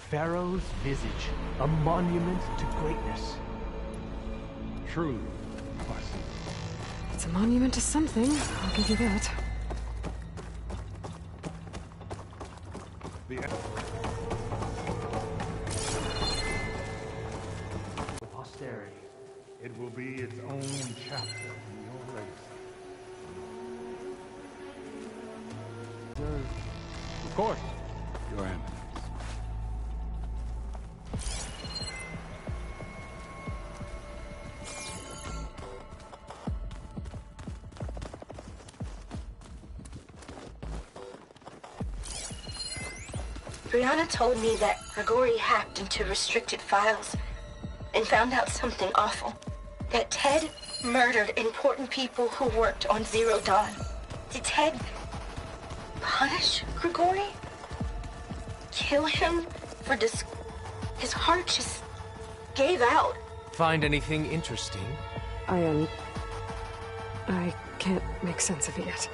Pharaoh's visage, a monument to greatness. Truly, classic. It's a monument to something, I'll give you that. For posterity, it will be its own chapter in your legacy. Of course, Your Eminence. Brianna told me that Grigori hacked into restricted files and found out something awful. That Ted murdered important people who worked on Zero Dawn. Did Ted punish Grigori? Kill him for his heart just gave out. Find anything interesting? I can't make sense of it yet.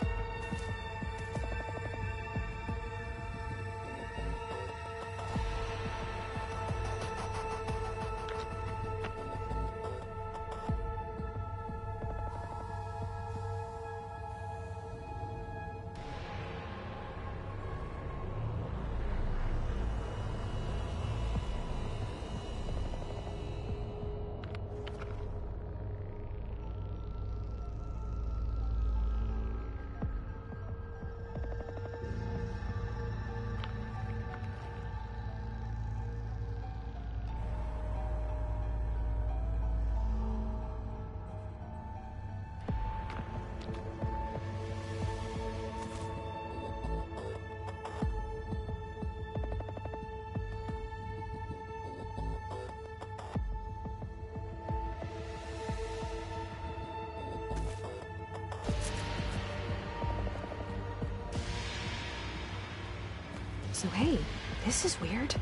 So hey, this is weird.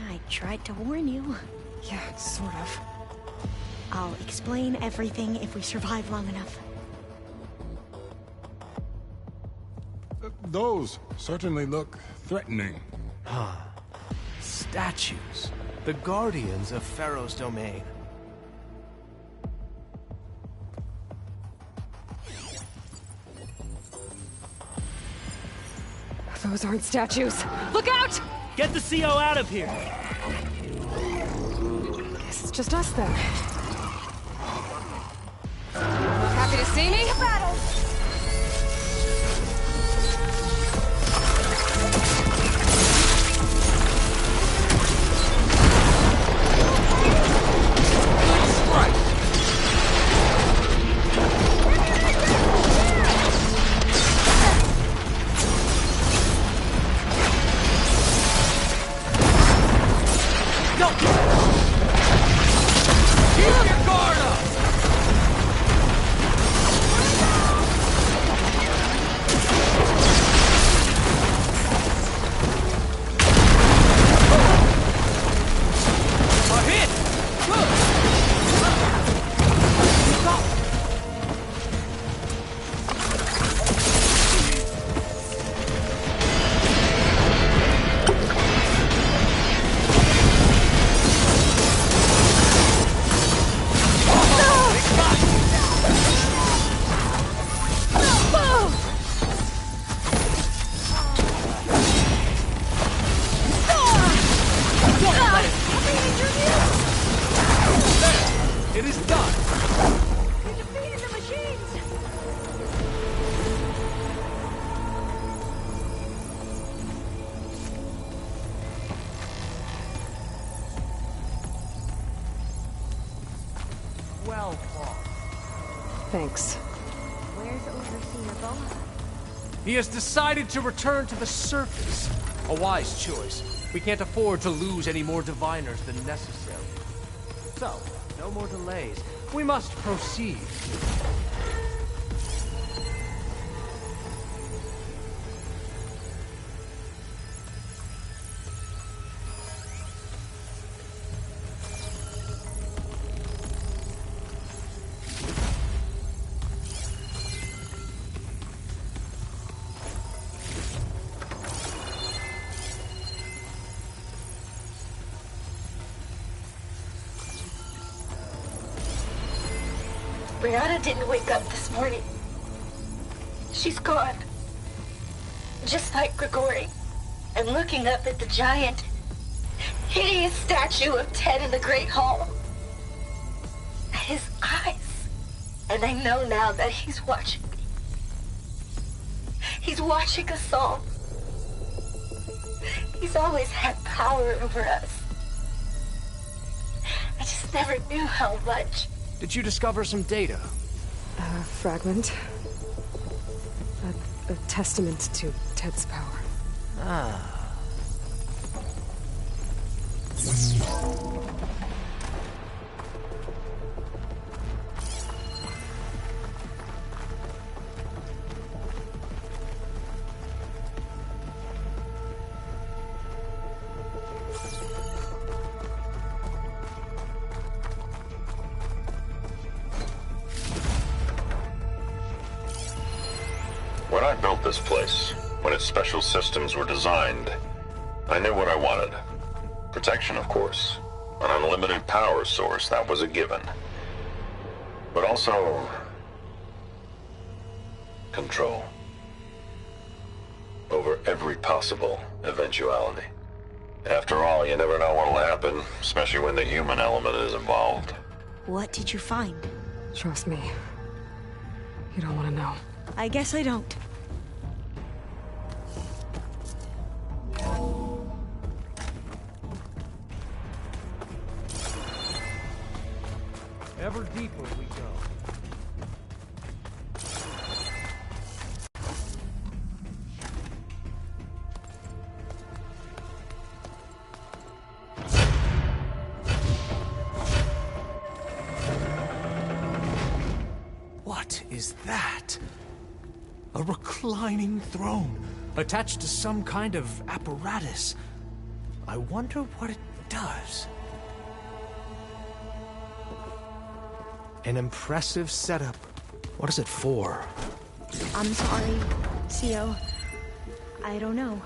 I tried to warn you. Yeah, sort of. I'll explain everything if we survive long enough. Those certainly look threatening. Huh. Statues. The guardians of Pharaoh's domain. Those aren't statues. Look out! Get the CO out of here! Guess it's just us then. Happy to see me? Battle! It is done! We defeated the machines! Well fought. Thanks. Where's Overseer Boa? He has decided to return to the surface. A wise choice. We can't afford to lose any more diviners than necessary. So, no more delays. We must proceed. Brianna didn't wake up this morning. She's gone. Just like Grigori. I'm looking up at the giant, hideous statue of Ted in the Great Hall. At his eyes. And I know now that he's watching me. He's watching us all. He's always had power over us. I just never knew how much. Did you discover some data? A fragment. A testament to Ted's power. Ah. When I built this place, when its special systems were designed, I knew what I wanted. Protection, of course. An unlimited power source, that was a given. But also... control. Over every possible eventuality. After all, you never know what'll happen, especially when the human element is involved. What did you find? Trust me. You don't want to know. I guess I don't. Ever deeper we go. What is that? A reclining throne, attached to some kind of apparatus. I wonder what it does. An impressive setup. What is it for? I'm sorry, CO. I don't know.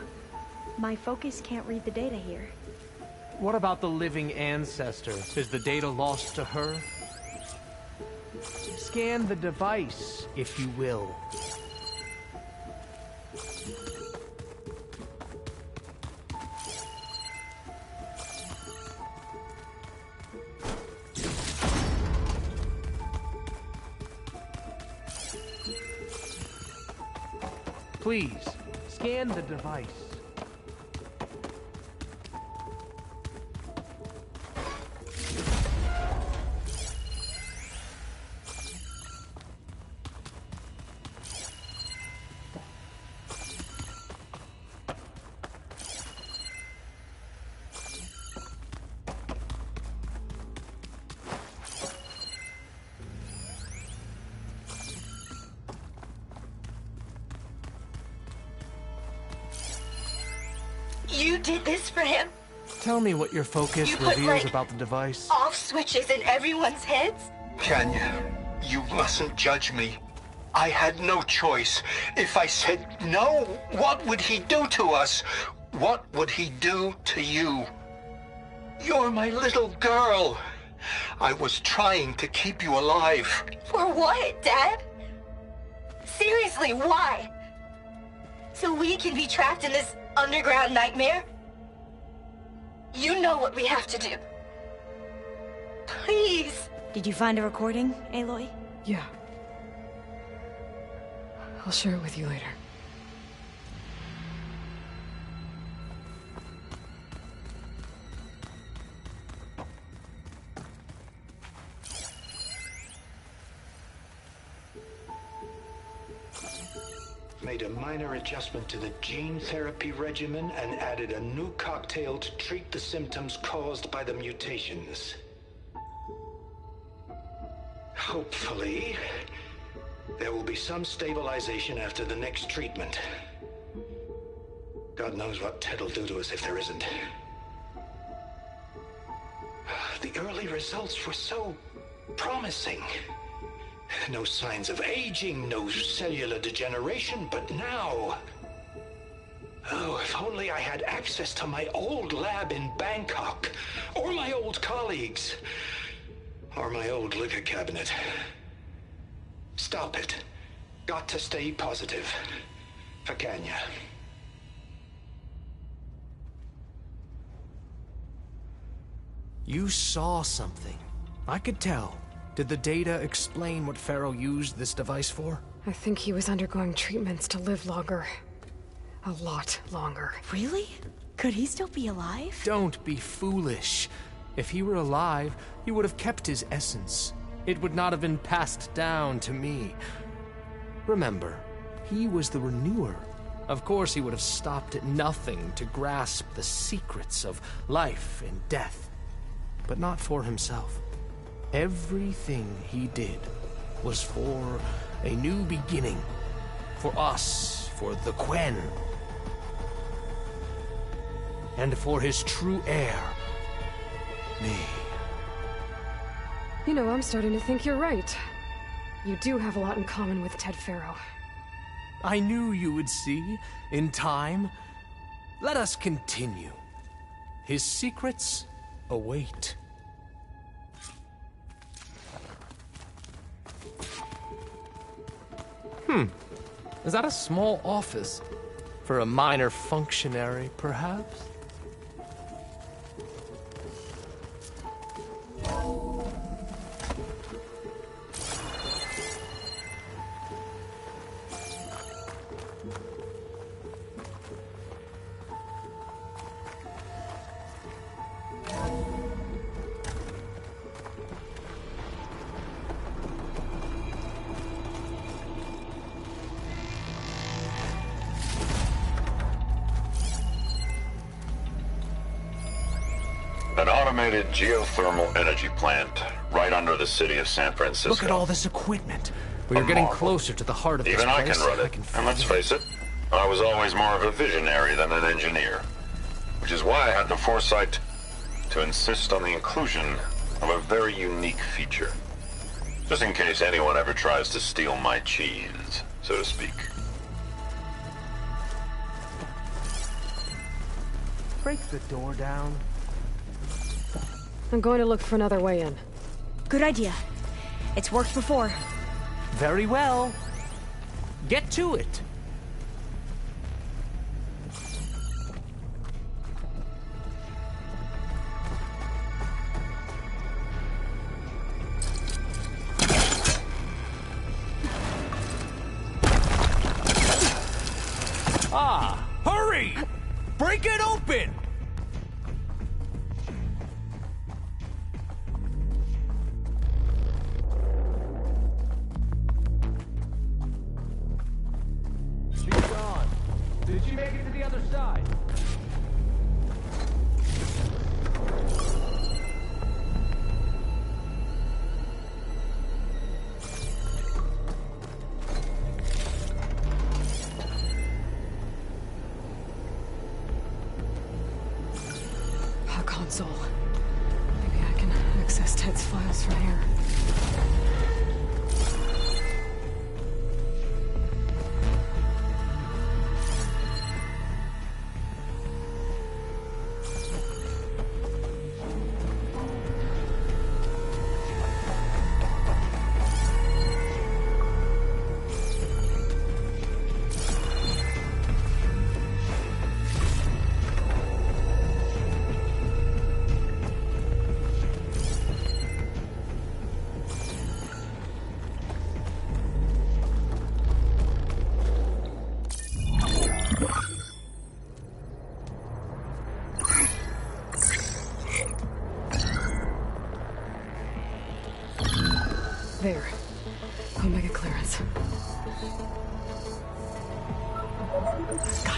My focus can't read the data here. What about the living ancestor? Is the data lost to her? Scan the device, if you will. Please, scan the device. You did this for him? Tell me what your focus You put, reveals like, about the device. Off switches in everyone's heads? Kenya, you mustn't judge me. I had no choice. If I said no, what would he do to us? What would he do to you? You're my little girl. I was trying to keep you alive. For what, Dad? Seriously, why? So we can be trapped in this underground nightmare? You know what we have to do. Please. Did you find a recording, Aloy? Yeah. I'll share it with you later. made a minor adjustment to the gene therapy regimen and added a new cocktail to treat the symptoms caused by the mutations. Hopefully, there will be some stabilization after the next treatment. God knows what Ted'll do to us if there isn't. The early results were so promising. No signs of aging, no cellular degeneration, but now... Oh, if only I had access to my old lab in Bangkok, or my old colleagues, or my old liquor cabinet. Stop it. Got to stay positive. For Kenya. You saw something. I could tell. Did the data explain what Pharaoh used this device for? I think he was undergoing treatments to live longer. A lot longer. Really? Could he still be alive? Don't be foolish. If he were alive, he would have kept his essence. It would not have been passed down to me. Remember, he was the renewer. Of course, he would have stopped at nothing to grasp the secrets of life and death. But not for himself. Everything he did was for a new beginning. For us, for the Quen. And for his true heir, me. You know, I'm starting to think you're right. You do have a lot in common with Ted Pharaoh. I knew you would see, in time. Let us continue. His secrets await. Is that a small office? For a minor functionary, perhaps? An automated geothermal energy plant right under the city of San Francisco. Look at all this equipment. We are getting closer to the heart of this place. Even I can run it, and let's face it, I was always more of a visionary than an engineer. Which is why I had the foresight to insist on the inclusion of a very unique feature. Just in case anyone ever tries to steal my cheese, so to speak. Break the door down. I'm going to look for another way in. Good idea. It's worked before. Very well. Get to it. Ah, hurry! Break it open! Did she make it to the other side? A console. Maybe I can access Ted's files from here.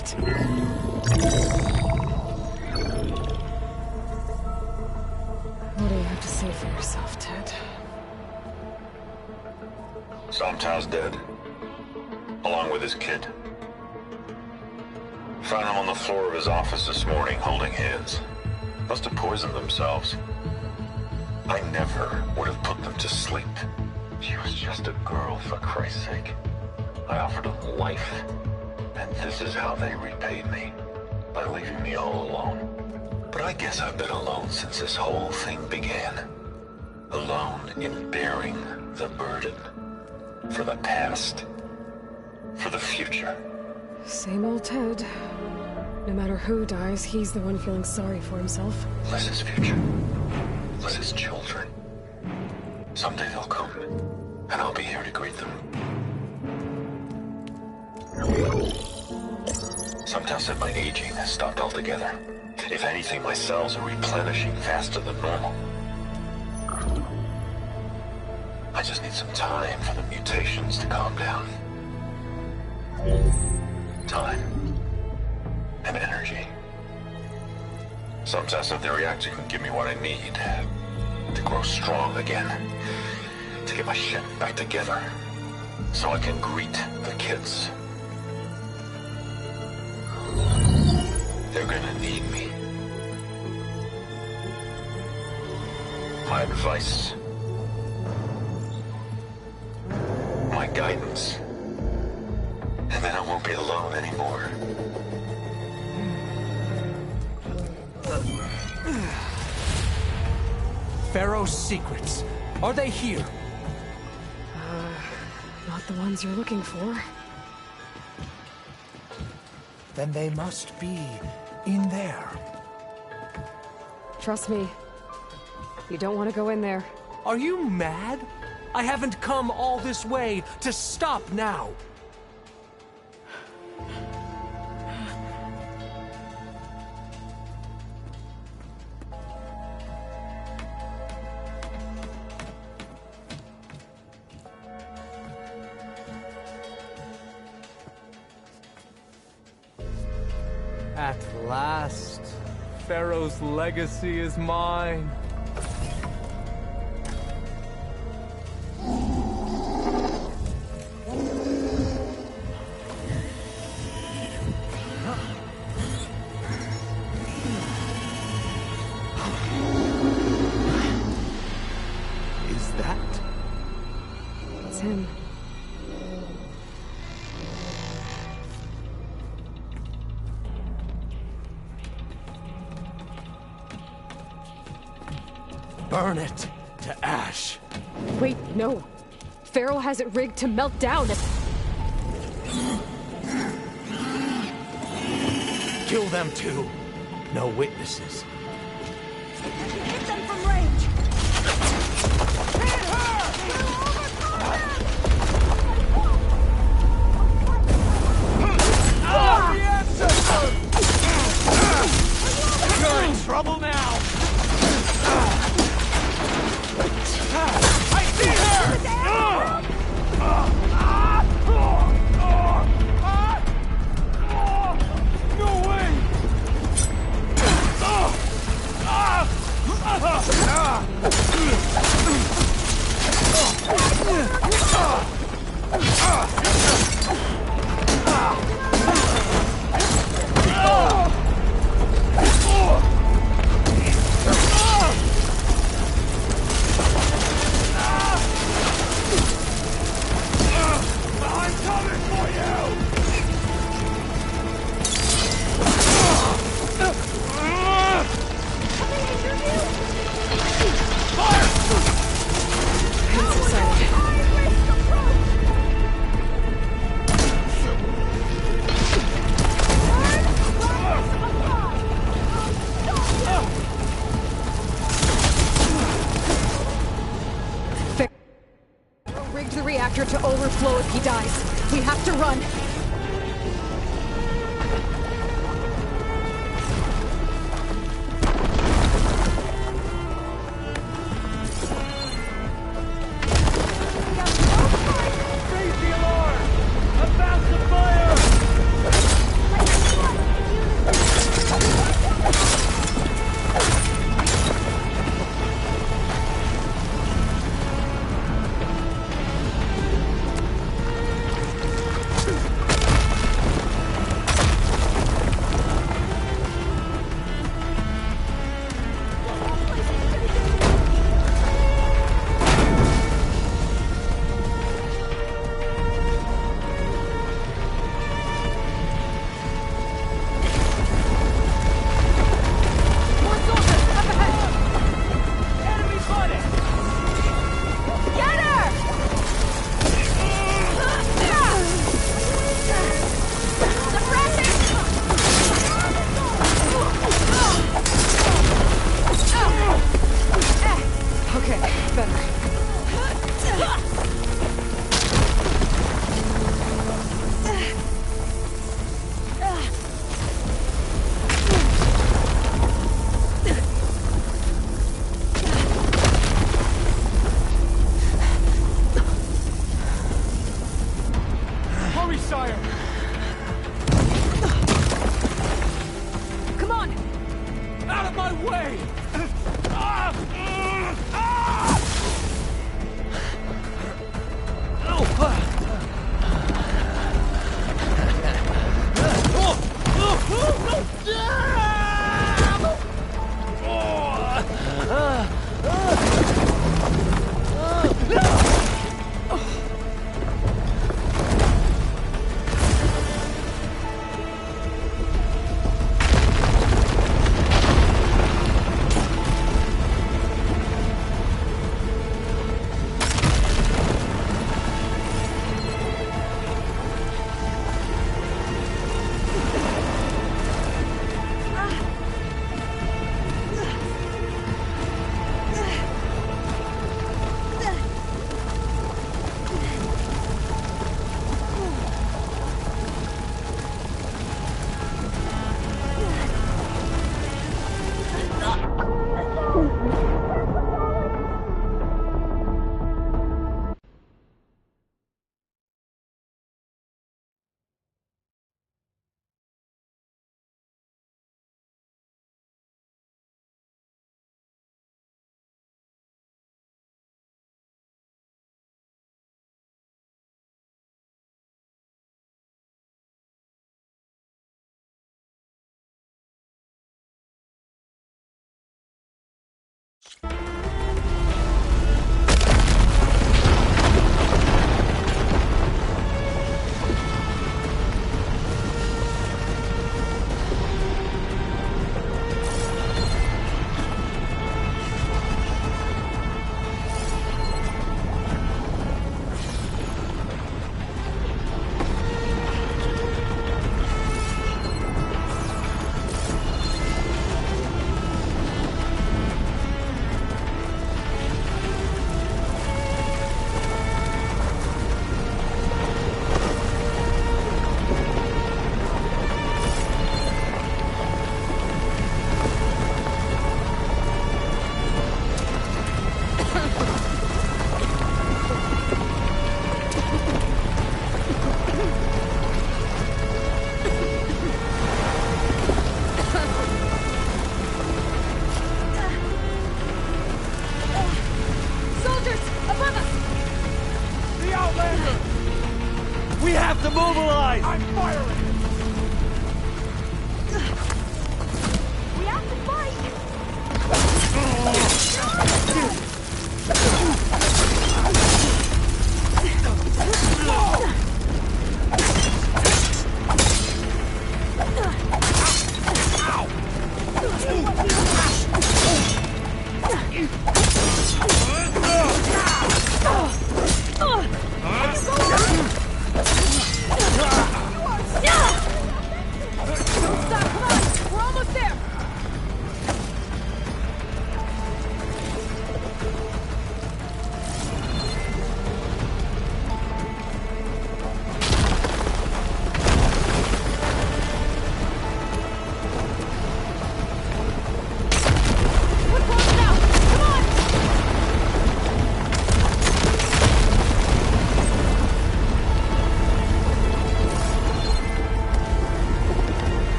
it. What do you have to say for yourself, Ted? Somtow's dead. Along with his kid. Found him on the floor of his office this morning, holding hands. Must have poisoned themselves. I never would have put them to sleep. She was just a girl, for Christ's sake. I offered them life. And this is how they repaid me. By leaving me all alone. But I guess I've been alone since this whole thing began. Alone in bearing the burden. For the past. For the future. Same old Ted. No matter who dies, he's the one feeling sorry for himself. Liz's future. Liz's children. Someday they'll come, and I'll be here to greet them. Sometimes said my aging has stopped altogether. If anything, my cells are replenishing faster than normal. I just need some time for the mutations to calm down. Time. And energy. Sometimes said the reactor can give me what I need to grow strong again. To get my shit back together. So I can greet the kids. They're gonna need me. My advice. My guidance. And then I won't be alone anymore. Pharaoh's secrets. Are they here? Not the ones you're looking for. Then they must be in there. Trust me. You don't want to go in there. Are you mad? I haven't come all this way to stop now. At last, Pharaoh's legacy is mine. Is that? It's him. Burn it to ash. Wait, no. Pharaoh has it rigged to melt down. Kill them too. No witnesses. Hit them from range! Hit her! You're in trouble now! I see her! No way! I'm coming for you! Rigged the reactor to overflow if he dies. We have to run. Raise the alarm! Advance the fire! We have to mobilize! I'm firing! We have to fight! We're almost there!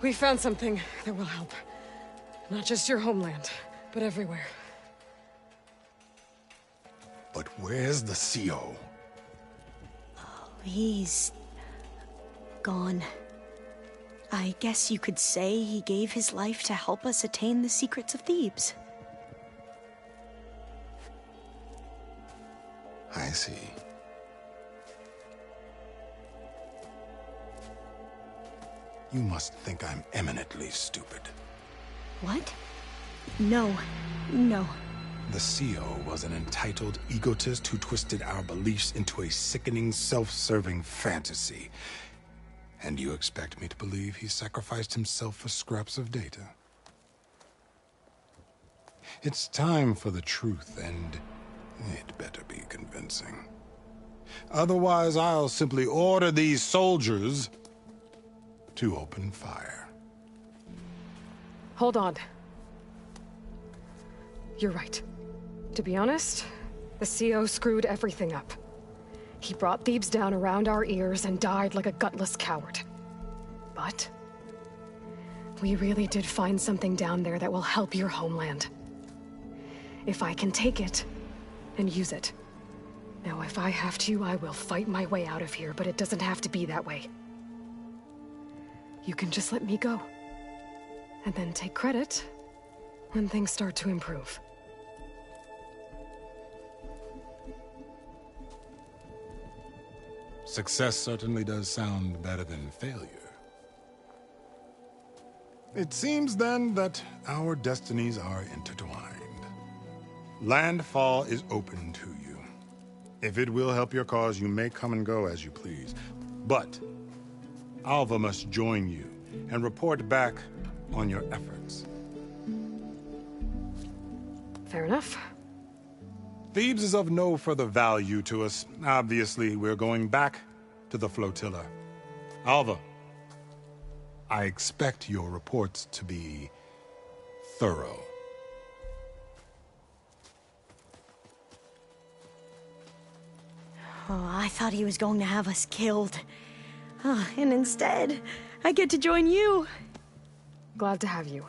We found something that will help. Not just your homeland, but everywhere. But where's the CO? He's gone. I guess you could say he gave his life to help us attain the secrets of Thebes. I see. You must think I'm eminently stupid. What? No. No. The CO was an entitled egotist who twisted our beliefs into a sickening, self-serving fantasy. And you expect me to believe he sacrificed himself for scraps of data? It's time for the truth, and it better be convincing. Otherwise, I'll simply order these soldiers to open fire. Hold on. You're right. To be honest, the CO screwed everything up. He brought Thebes down around our ears and died like a gutless coward. But we really did find something down there that will help your homeland. If I can take it and use it. Now, if I have to, I will fight my way out of here, but it doesn't have to be that way. You can just let me go. And then take credit when things start to improve. Success certainly does sound better than failure. It seems then that our destinies are intertwined. Landfall is open to you. If it will help your cause, you may come and go as you please. But Alva must join you and report back on your efforts. Fair enough. Thebes is of no further value to us. Obviously, we're going back to the flotilla. Alva, I expect your reports to be thorough. Oh, I thought he was going to have us killed. Oh, and instead, I get to join you. Glad to have you.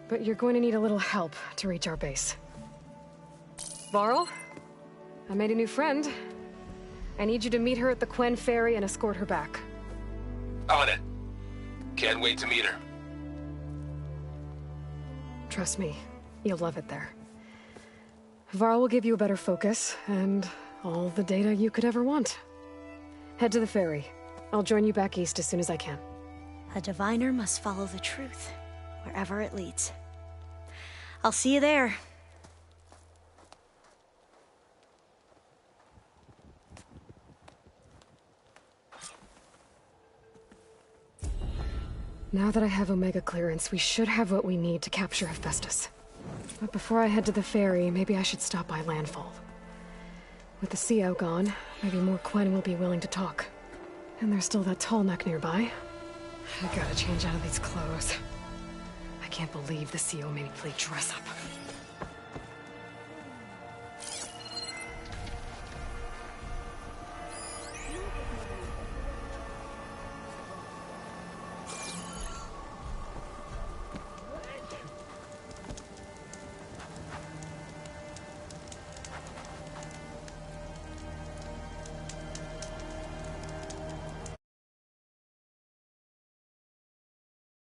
But you're going to need a little help to reach our base. Varl, I made a new friend. I need you to meet her at the Quen Ferry and escort her back. On it. Can't wait to meet her. Trust me, you'll love it there. Varl will give you a better focus, and all the data you could ever want. Head to the ferry. I'll join you back east as soon as I can. A diviner must follow the truth, wherever it leads. I'll see you there. Now that I have Omega clearance, we should have what we need to capture Hephaestus. But before I head to the ferry, maybe I should stop by Landfall. With the CO gone, maybe more Quen will be willing to talk. And there's still that tall neck nearby. I gotta change out of these clothes. I can't believe the CO made me play dress up.